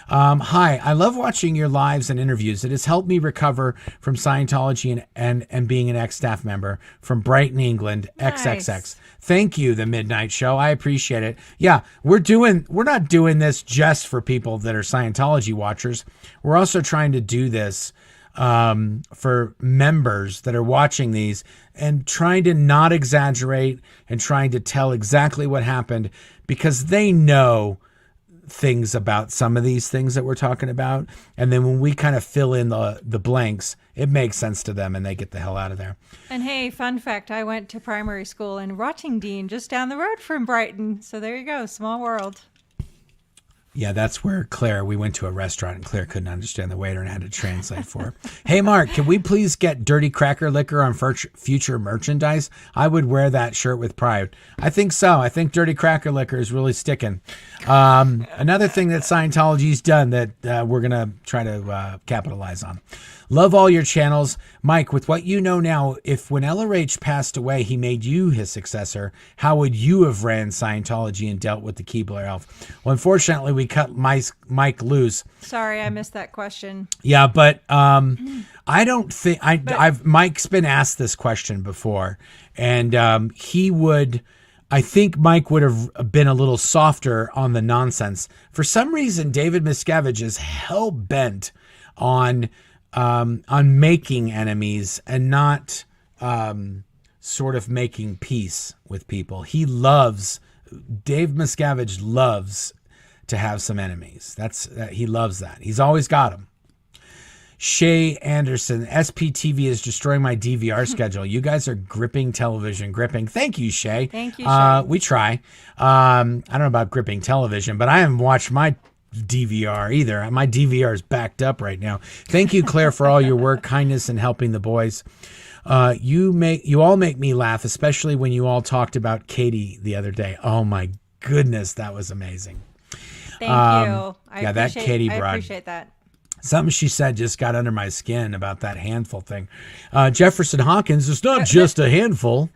Hi, I love watching your lives and interviews. It has helped me recover from Scientology and being an ex-staff member from Brighton, England, XXX. Nice. Thank you, The Midnight Show. I appreciate it. Yeah, we're not doing this just for people that are Scientology watchers. We're also trying to do this for members that are watching these and trying to not exaggerate and trying to tell exactly what happened, because they know things about some of these things that we're talking about. And then when we kind of fill in the blanks, it makes sense to them and they get the hell out of there. And hey, fun fact, I went to primary school in Rottingdean, just down the road from Brighton. So there you go. Small world. Yeah, that's where we went to a restaurant and Claire couldn't understand the waiter and had to translate for her. Hey, Mark, can we please get Dirty Cracker Liquor on future merchandise? I would wear that shirt with pride. I think so. I think Dirty Cracker Liquor is really sticking. Another thing that Scientology's done that we're going to try to capitalize on. Love all your channels. Mike, with what you know now, if when LRH passed away, he made you his successor, how would you have ran Scientology and dealt with the Keebler elf? Well, unfortunately, we cut Mike loose. Sorry, I missed that question. Yeah, but I don't think Mike's been asked this question before, and I think Mike would have been a little softer on the nonsense. For some reason, David Miscavige is hell bent on making enemies and not sort of making peace with people. Dave Miscavige loves to have some enemies. He loves that. He's always got them. Shay Anderson, SPTV is destroying my DVR schedule. You guys are gripping television. Thank you, Shay. Thank you, Shay. We try. I don't know about gripping television, but I haven't watched my DVR either. My DVR is backed up right now. Thank you, Claire, for all your work, kindness, and helping the boys. You all make me laugh, especially when you all talked about Katie the other day. Oh my goodness, that was amazing. Thank you. I appreciate that. Something she said just got under my skin about that handful thing. Jefferson Hawkins, it's not just a handful.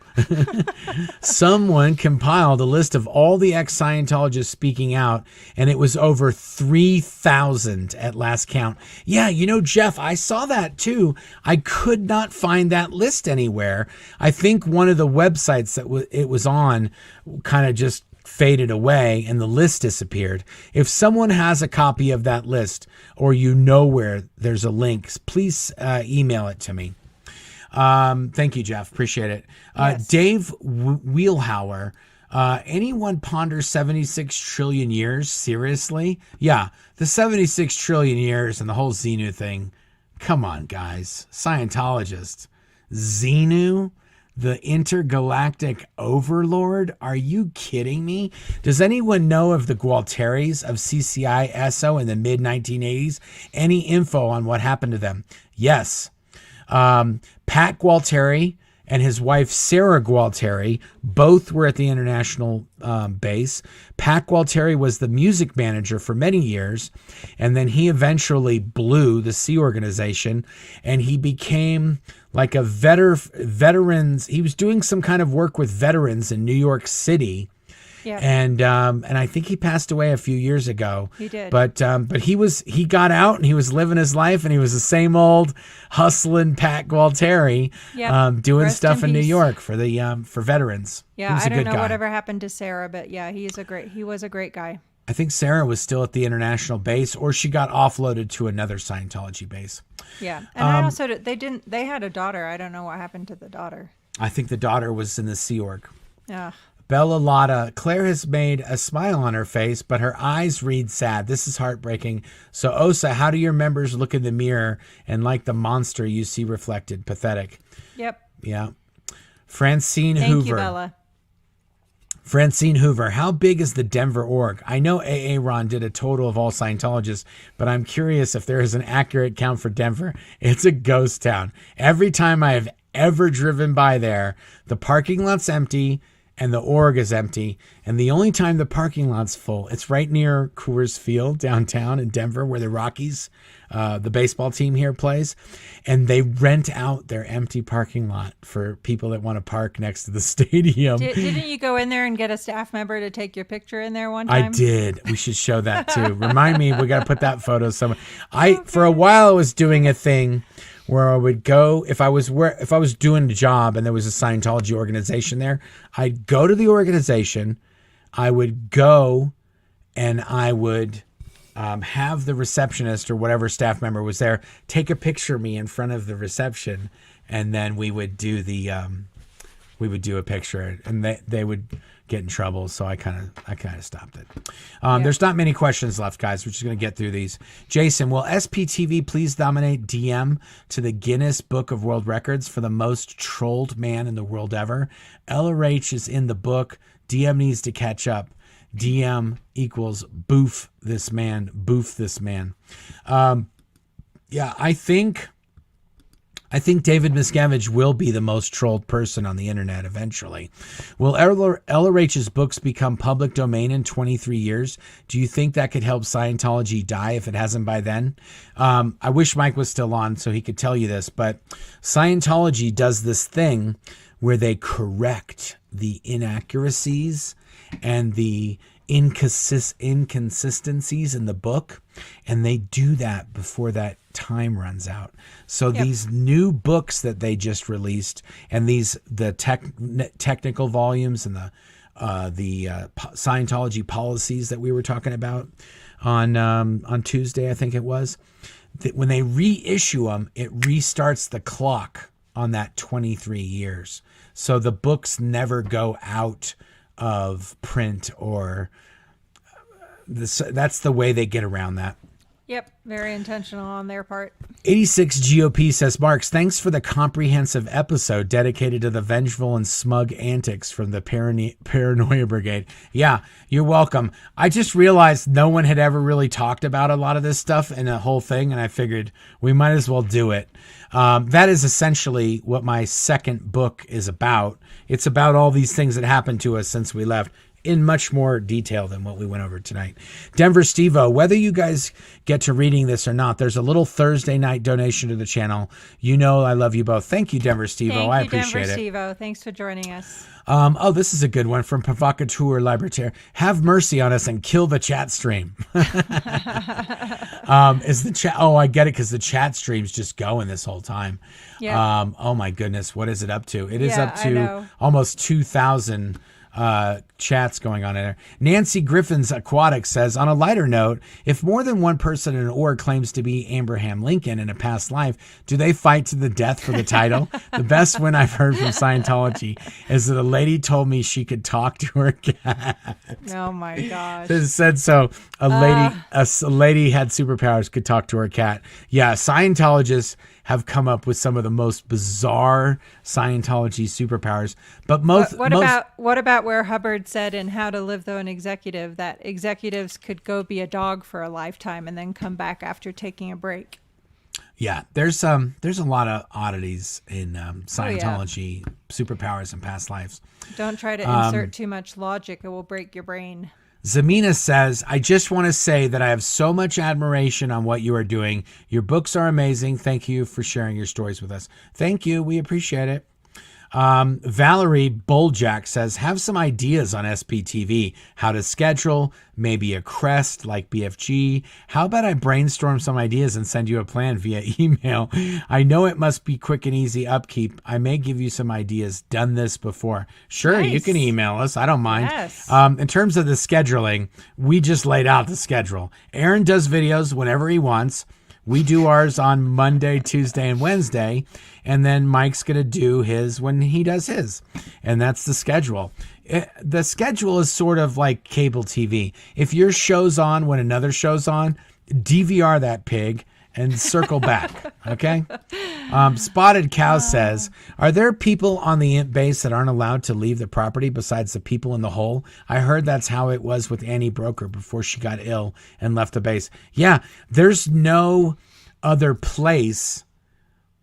Someone compiled a list of all the ex-Scientologists speaking out, and it was over 3,000 at last count. Yeah, Jeff, I saw that too. I could not find that list anywhere. I think one of the websites that it was on kind of just faded away and the list disappeared. If someone has a copy of that list or where there's a link, please email it to me. Thank you, Jeff. Appreciate it. Yes. Dave Wheelhauer, anyone ponder 76 trillion years? Seriously? Yeah, the 76 trillion years and the whole Xenu thing. Come on, guys. Scientologists. Xenu? The intergalactic overlord? Are you kidding me? Does anyone know of the Gualteris of CCI-SO in the mid-1980s? Any info on what happened to them? Yes. Pat Gualteri and his wife Sarah Gualteri both were at the international base. Pat Gualteri was the music manager for many years, and then he eventually blew the Sea Organization, and he became like a veterans. He was doing some kind of work with veterans in New York City. Yeah. And I think he passed away a few years ago. He did. But he got out and he was living his life, and he was the same old hustling Pat Gualteri, doing Rest stuff in New York for veterans. Yeah, I don't know whatever happened to Sarah, but yeah, he was a great guy. I think Sarah was still at the international base, or she got offloaded to another Scientology base. Yeah, and they had a daughter. I don't know what happened to the daughter. I think the daughter was in the Sea Org. Yeah. Bella Lotta, Claire has made a smile on her face, but her eyes read sad. This is heartbreaking. So, Osa, how do your members look in the mirror and like the monster you see reflected? Pathetic. Yep. Yeah. Francine Hoover. Thank you, Bella. Francine Hoover, how big is the Denver org? I know AA Ron did a total of all Scientologists, but I'm curious if there is an accurate count for Denver. It's a ghost town. Every time I have ever driven by there, the parking lot's empty and the org is empty. And the only time the parking lot's full, it's right near Coors Field downtown in Denver, where the Rockies, the baseball team here, plays. And they rent out their empty parking lot for people that want to park next to the stadium. Didn't you go in there and get a staff member to take your picture in there one time? I did. We should show that too. Remind me, we got to put that photo somewhere. For a while I was doing a thing where I would go, if I was doing a job and there was a Scientology organization there, I'd go to the organization, I would go and I would have the receptionist or whatever staff member was there take a picture of me in front of the reception, and then we would do a picture, and they would get in trouble, so I kind of stopped it. There's not many questions left, guys. We're just going to get through these. Jason, will SPTV please nominate DM to the Guinness Book of World Records for the most trolled man in the world ever? LRH is in the book. DM needs to catch up. DM equals boof this man. Yeah, I think David Miscavige will be the most trolled person on the internet eventually. Will LRH's books become public domain in 23 years? Do you think that could help Scientology die if it hasn't by then? I wish Mike was still on so he could tell you this, but Scientology does this thing where they correct the inaccuracies and the inconsistencies in the book, and they do that before that time runs out. So these new books that they just released, and the technical volumes and the Scientology policies that we were talking about on Tuesday, I think it was, that when they reissue them, it restarts the clock on that 23 years. So the books never go out of print, or that's the way they get around that. Yep, very intentional on their part. 86 GOP says, Marks, thanks for the comprehensive episode dedicated to the vengeful and smug antics from the Paranoia Brigade. Yeah, you're welcome. I just realized no one had ever really talked about a lot of this stuff in the whole thing, and I figured we might as well do it. That is essentially what my second book is about. It's about all these things that happened to us since we left, in much more detail than what we went over tonight. Denver Steve-O, whether you guys get to reading this or not, there's a little Thursday night donation to the channel. You know I love you both. Thank you, Denver Steve-O. I appreciate it. Denver Steve-O. Thanks for joining us. This is a good one from Provocateur Libertaire. Have mercy on us and kill the chat stream. Is the chat? Oh, I get it, because the chat stream's just going this whole time. Yeah. Oh my goodness, what is it up to? It is up to almost 2,000 chats going on in there. Nancy Griffin's Aquatic says, on a lighter note, if more than one person in an org claims to be Abraham Lincoln in a past life, do they fight to the death for the title? The best one I've heard from Scientology is that a lady told me she could talk to her cat. Oh my gosh. It said so. A lady had superpowers, could talk to her cat. Yeah, Scientologists have come up with some of the most bizarre Scientology superpowers. But what about where Hubbard said in How to Live Though an Executive that executives could go be a dog for a lifetime and then come back after taking a break? Yeah, there's a lot of oddities in Scientology superpowers and past lives. Don't try to insert too much logic; it will break your brain. Zamina says, I just want to say that I have so much admiration on what you are doing. Your books are amazing. Thank you for sharing your stories with us. Thank you. We appreciate it. Valerie Boljack says, have some ideas on SPTV, how to schedule, maybe a crest like BFG. How about I brainstorm some ideas and send you a plan via email? I know it must be quick and easy upkeep. I may give you some ideas. Done this before. Sure, nice. You can email us. I don't mind. Yes. In terms of the scheduling, we just laid out the schedule. Aaron does videos whenever he wants. We do ours on Monday, Tuesday, and Wednesday, and then Mike's going to do his when he does his, and that's the schedule. The schedule is sort of like cable TV. If your show's on when another show's on, DVR that pig and circle back, okay? Spotted Cow says, are there people on the Imp base that aren't allowed to leave the property besides the people in the hole? I heard that's how it was with Annie Broker before she got ill and left the base. Yeah, there's no other place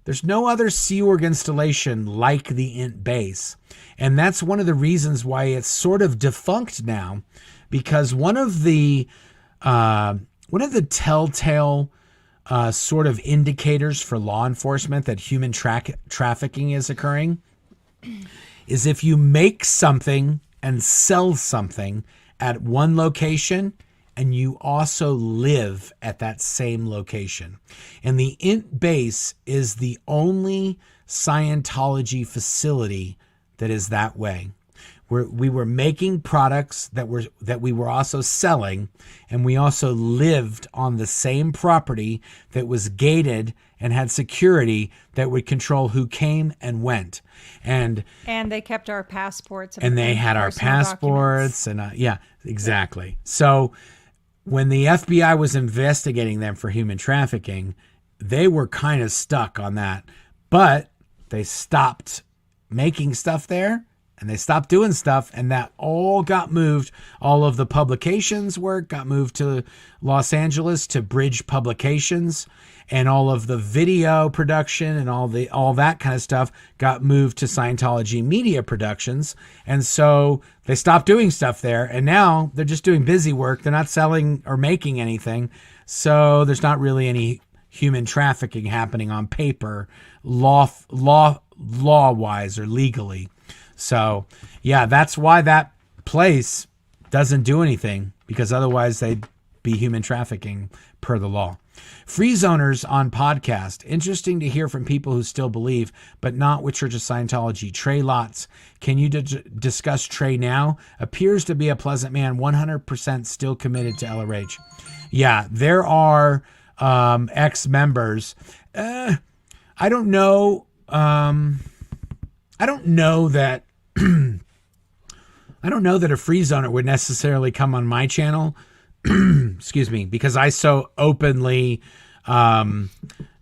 There's no other Sea Org installation like the INT base. And that's one of the reasons why it's sort of defunct now, because one of the telltale sort of indicators for law enforcement that human trafficking is occurring is if you make something and sell something at one location and you also live at that same location. And the INT base is the only Scientology facility that is that way. We were making products that we were also selling, and we also lived on the same property that was gated and had security that would control who came and went. And they kept our passports. And they had our passports. Documents. And yeah, exactly. So when the FBI was investigating them for human trafficking, they were kind of stuck on that. But they stopped making stuff there. And they stopped doing stuff, and that all got moved. All of the publications work got moved to Los Angeles to Bridge Publications, and all of the video production and all that kind of stuff got moved to Scientology Media Productions. And so they stopped doing stuff there, and now they're just doing busy work. They're not selling or making anything, so there's not really any human trafficking happening on paper, law-wise or legally. So, yeah, that's why that place doesn't do anything, because otherwise they'd be human trafficking per the law. Free Zoners on podcast. Interesting to hear from people who still believe, but not with Church of Scientology. Trey Lotz. Can you discuss Trey now? Appears to be a pleasant man, 100% still committed to LRH. Yeah, there are ex-members. I don't know. I don't know that a free zoner would necessarily come on my channel. Excuse me, because I so openly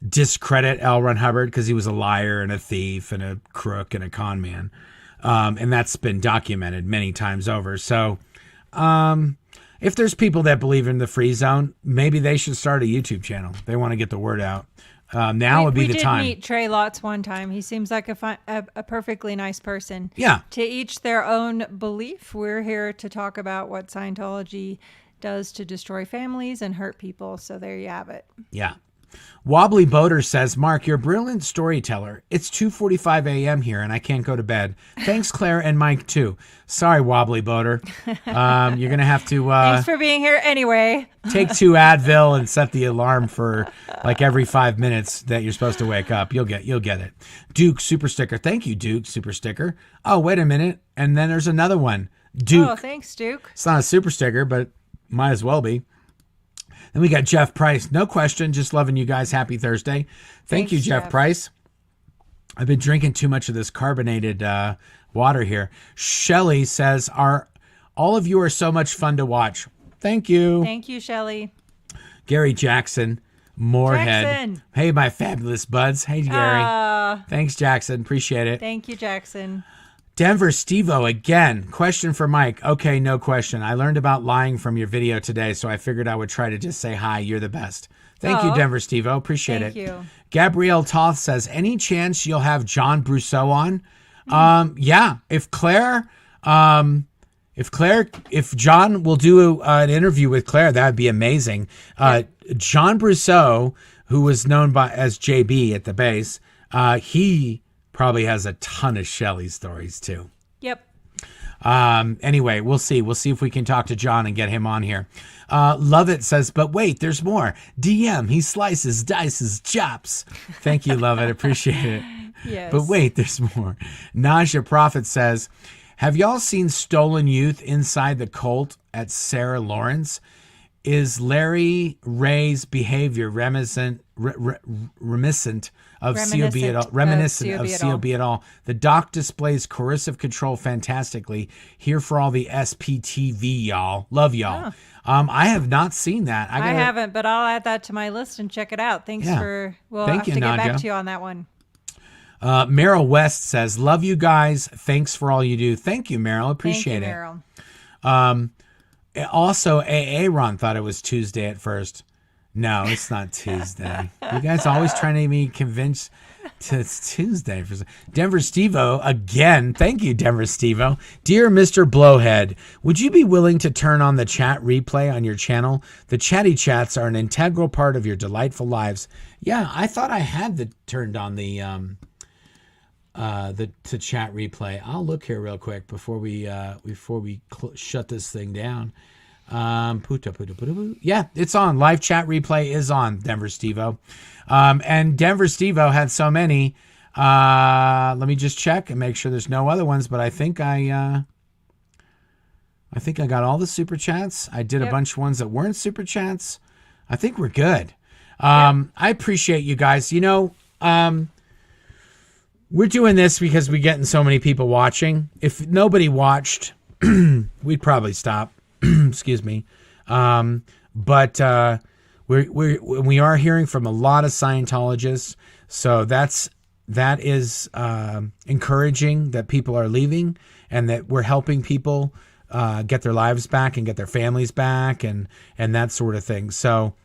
discredit L. Ron Hubbard because he was a liar and a thief and a crook and a con man. And that's been documented many times over. So if there's people that believe in the free zone, maybe they should start a YouTube channel. They want to get the word out. Now would be the time. We did meet Trey Lotz one time. He seems like a perfectly nice person. Yeah. To each their own belief. We're here to talk about what Scientology does to destroy families and hurt people. So there you have it. Yeah. Wobbly Boater says, Mark, you're a brilliant storyteller. It's 2:45 a.m. here and I can't go to bed. Thanks, Claire and Mike, too. Sorry, Wobbly Boater. You're going to have to... Thanks for being here anyway. Take 2 Advil and set the alarm for like every 5 minutes that you're supposed to wake up. You'll get it. Duke Super Sticker. Thank you, Duke Super Sticker. Oh, wait a minute. And then there's another one. Duke. Oh, thanks, Duke. It's not a super sticker, but might as well be. Then we got Jeff Price. No question. Just loving you guys. Happy Thursday. Thank you, Jeff Price. I've been drinking too much of this carbonated water here. Shelly says, all of you are so much fun to watch. Thank you. Thank you, Shelly. Gary Jackson, Moorhead. Jackson. Hey, my fabulous buds. Hey, Gary. Thanks, Jackson. Appreciate it. Thank you, Jackson. Denver Stevo again. Question for Mike. Okay, no question. I learned about lying from your video today, so I figured I would try to just say hi. You're the best. Thank you, Denver Stevo. Appreciate it. Thank you. Gabrielle Toth says, any chance you'll have John Brousseau on? Yeah. If John will do an interview with Claire, that would be amazing. John Brousseau, who was known as JB at the base, he probably has a ton of Shelley stories too. Yep. Anyway, we'll see. We'll see if we can talk to John and get him on here. Lovett says, but wait, there's more. DM, he slices, dices, chops. Thank you, Lovett. Appreciate it. Yes. But wait, there's more. Naja Prophet says, have y'all seen Stolen Youth inside the cult at Sarah Lawrence? Is Larry Ray's behavior reminiscent of COB at all? Reminiscent of COB at all. The doc displays coercive control fantastically. Here for all the SPTV, y'all. Love y'all. Oh. I have not seen that. I haven't, but I'll add that to my list and check it out. Thanks for. We'll have to get back to you on that one. Meryl West says, "Love you guys. Thanks for all you do." Thank you, Meryl. Appreciate it. Meryl. Also, Aaron thought it was Tuesday at first. No, it's not Tuesday. You guys always trying to be convinced It's Tuesday. Denver Stevo, again. Thank you, Denver Stevo. Dear Mr. Blowhead, would you be willing to turn on the chat replay on your channel? The chatty chats are an integral part of your delightful lives. Yeah, I thought I had turned on the chat replay. I'll look here real quick before we shut this thing down. Yeah, it's on. Live chat replay is on, Denver Stevo. And Denver Stevo had so many. Let me just check and make sure there's no other ones, but I think I got all the super chats. I did a bunch of ones that weren't super chats. I think we're good. I appreciate you guys. You know, we're doing this because we're getting so many people watching. If nobody watched, we'd probably stop. Excuse me. But we are hearing from a lot of Scientologists. So that is encouraging that people are leaving and that we're helping people get their lives back and get their families back and that sort of thing. So.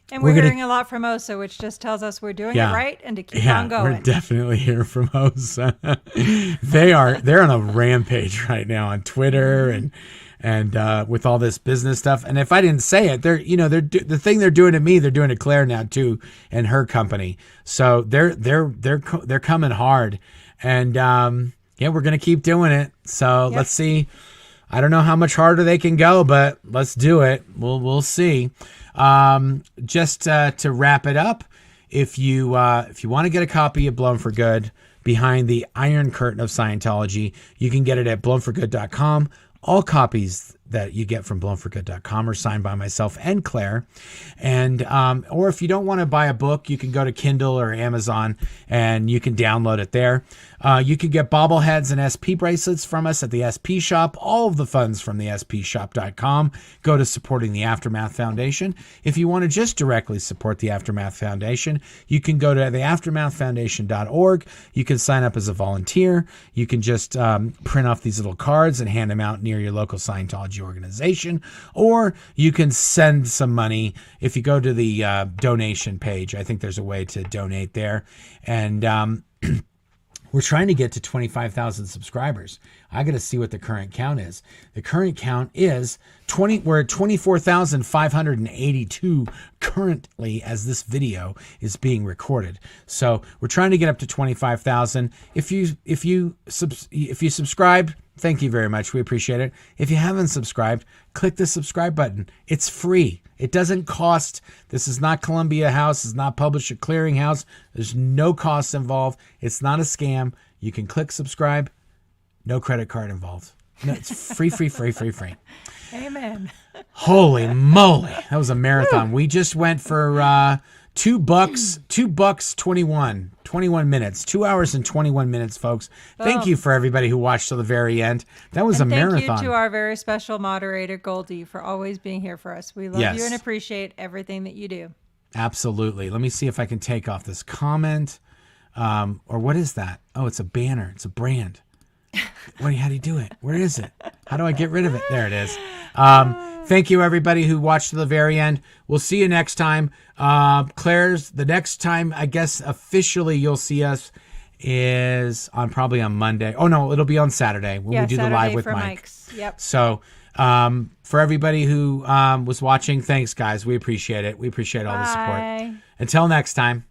And we're hearing a lot from OSA, which just tells us we're doing it right and to keep on going. We're definitely hearing from OSA. They're on a rampage right now on Twitter and with all this business stuff. And if I didn't say it, the thing they're doing to me, they're doing to Claire now too, and her company. So they're coming hard, and we're gonna keep doing it. So let's see. I don't know how much harder they can go, but let's do it. We'll see. Just to wrap it up, if you want to get a copy of Blown for Good, Behind the Iron Curtain of Scientology, you can get it at blownforgood.com. All copies that you get from blownforgood.com are signed by myself and Claire. And or if you don't want to buy a book, you can go to Kindle or Amazon and you can download it there. You can get bobbleheads and SP bracelets from us at the SP Shop. All of the funds from the spshop.com go to supporting the Aftermath Foundation. If you want to just directly support the Aftermath Foundation, you can go to theaftermathfoundation.org. You can sign up as a volunteer. You can just print off these little cards and hand them out near your local Scientology organization, or you can send some money if you go to the donation page. I think there's a way to donate there. And we're trying to get to 25,000 subscribers. I got to see what the current count is. The current count is we're at 24,582 currently as this video is being recorded. So we're trying to get up to 25,000. If you subscribe, thank you very much. We appreciate it. If you haven't subscribed, click the subscribe button. It's free. It doesn't cost. This is not Columbia House. It's not Publisher Clearinghouse. There's no cost involved. It's not a scam. You can click subscribe. No credit card involved. No, it's free. Amen. Holy moly. That was a marathon. We just went for $2, 21 minutes, 2 hours and 21 minutes, folks. Thank you for everybody who watched till the very end. That was a marathon. Thank you to our very special moderator, Goldie, for always being here for us. We love you and appreciate everything that you do. Absolutely. Let me see if I can take off this comment. Or what is that? Oh, it's a banner. It's a brand. How do you do it? Where is it? How do I get rid of it? There it is. Thank you, everybody who watched to the very end. We'll see you next time. Claire's, the next time, I guess, officially you'll see us is probably on Monday. Oh, no, it'll be on Saturday when we do Saturday the live with for Mike. Mike's. Yep. So for everybody who was watching, thanks, guys. We appreciate it. We appreciate all the support. Until next time.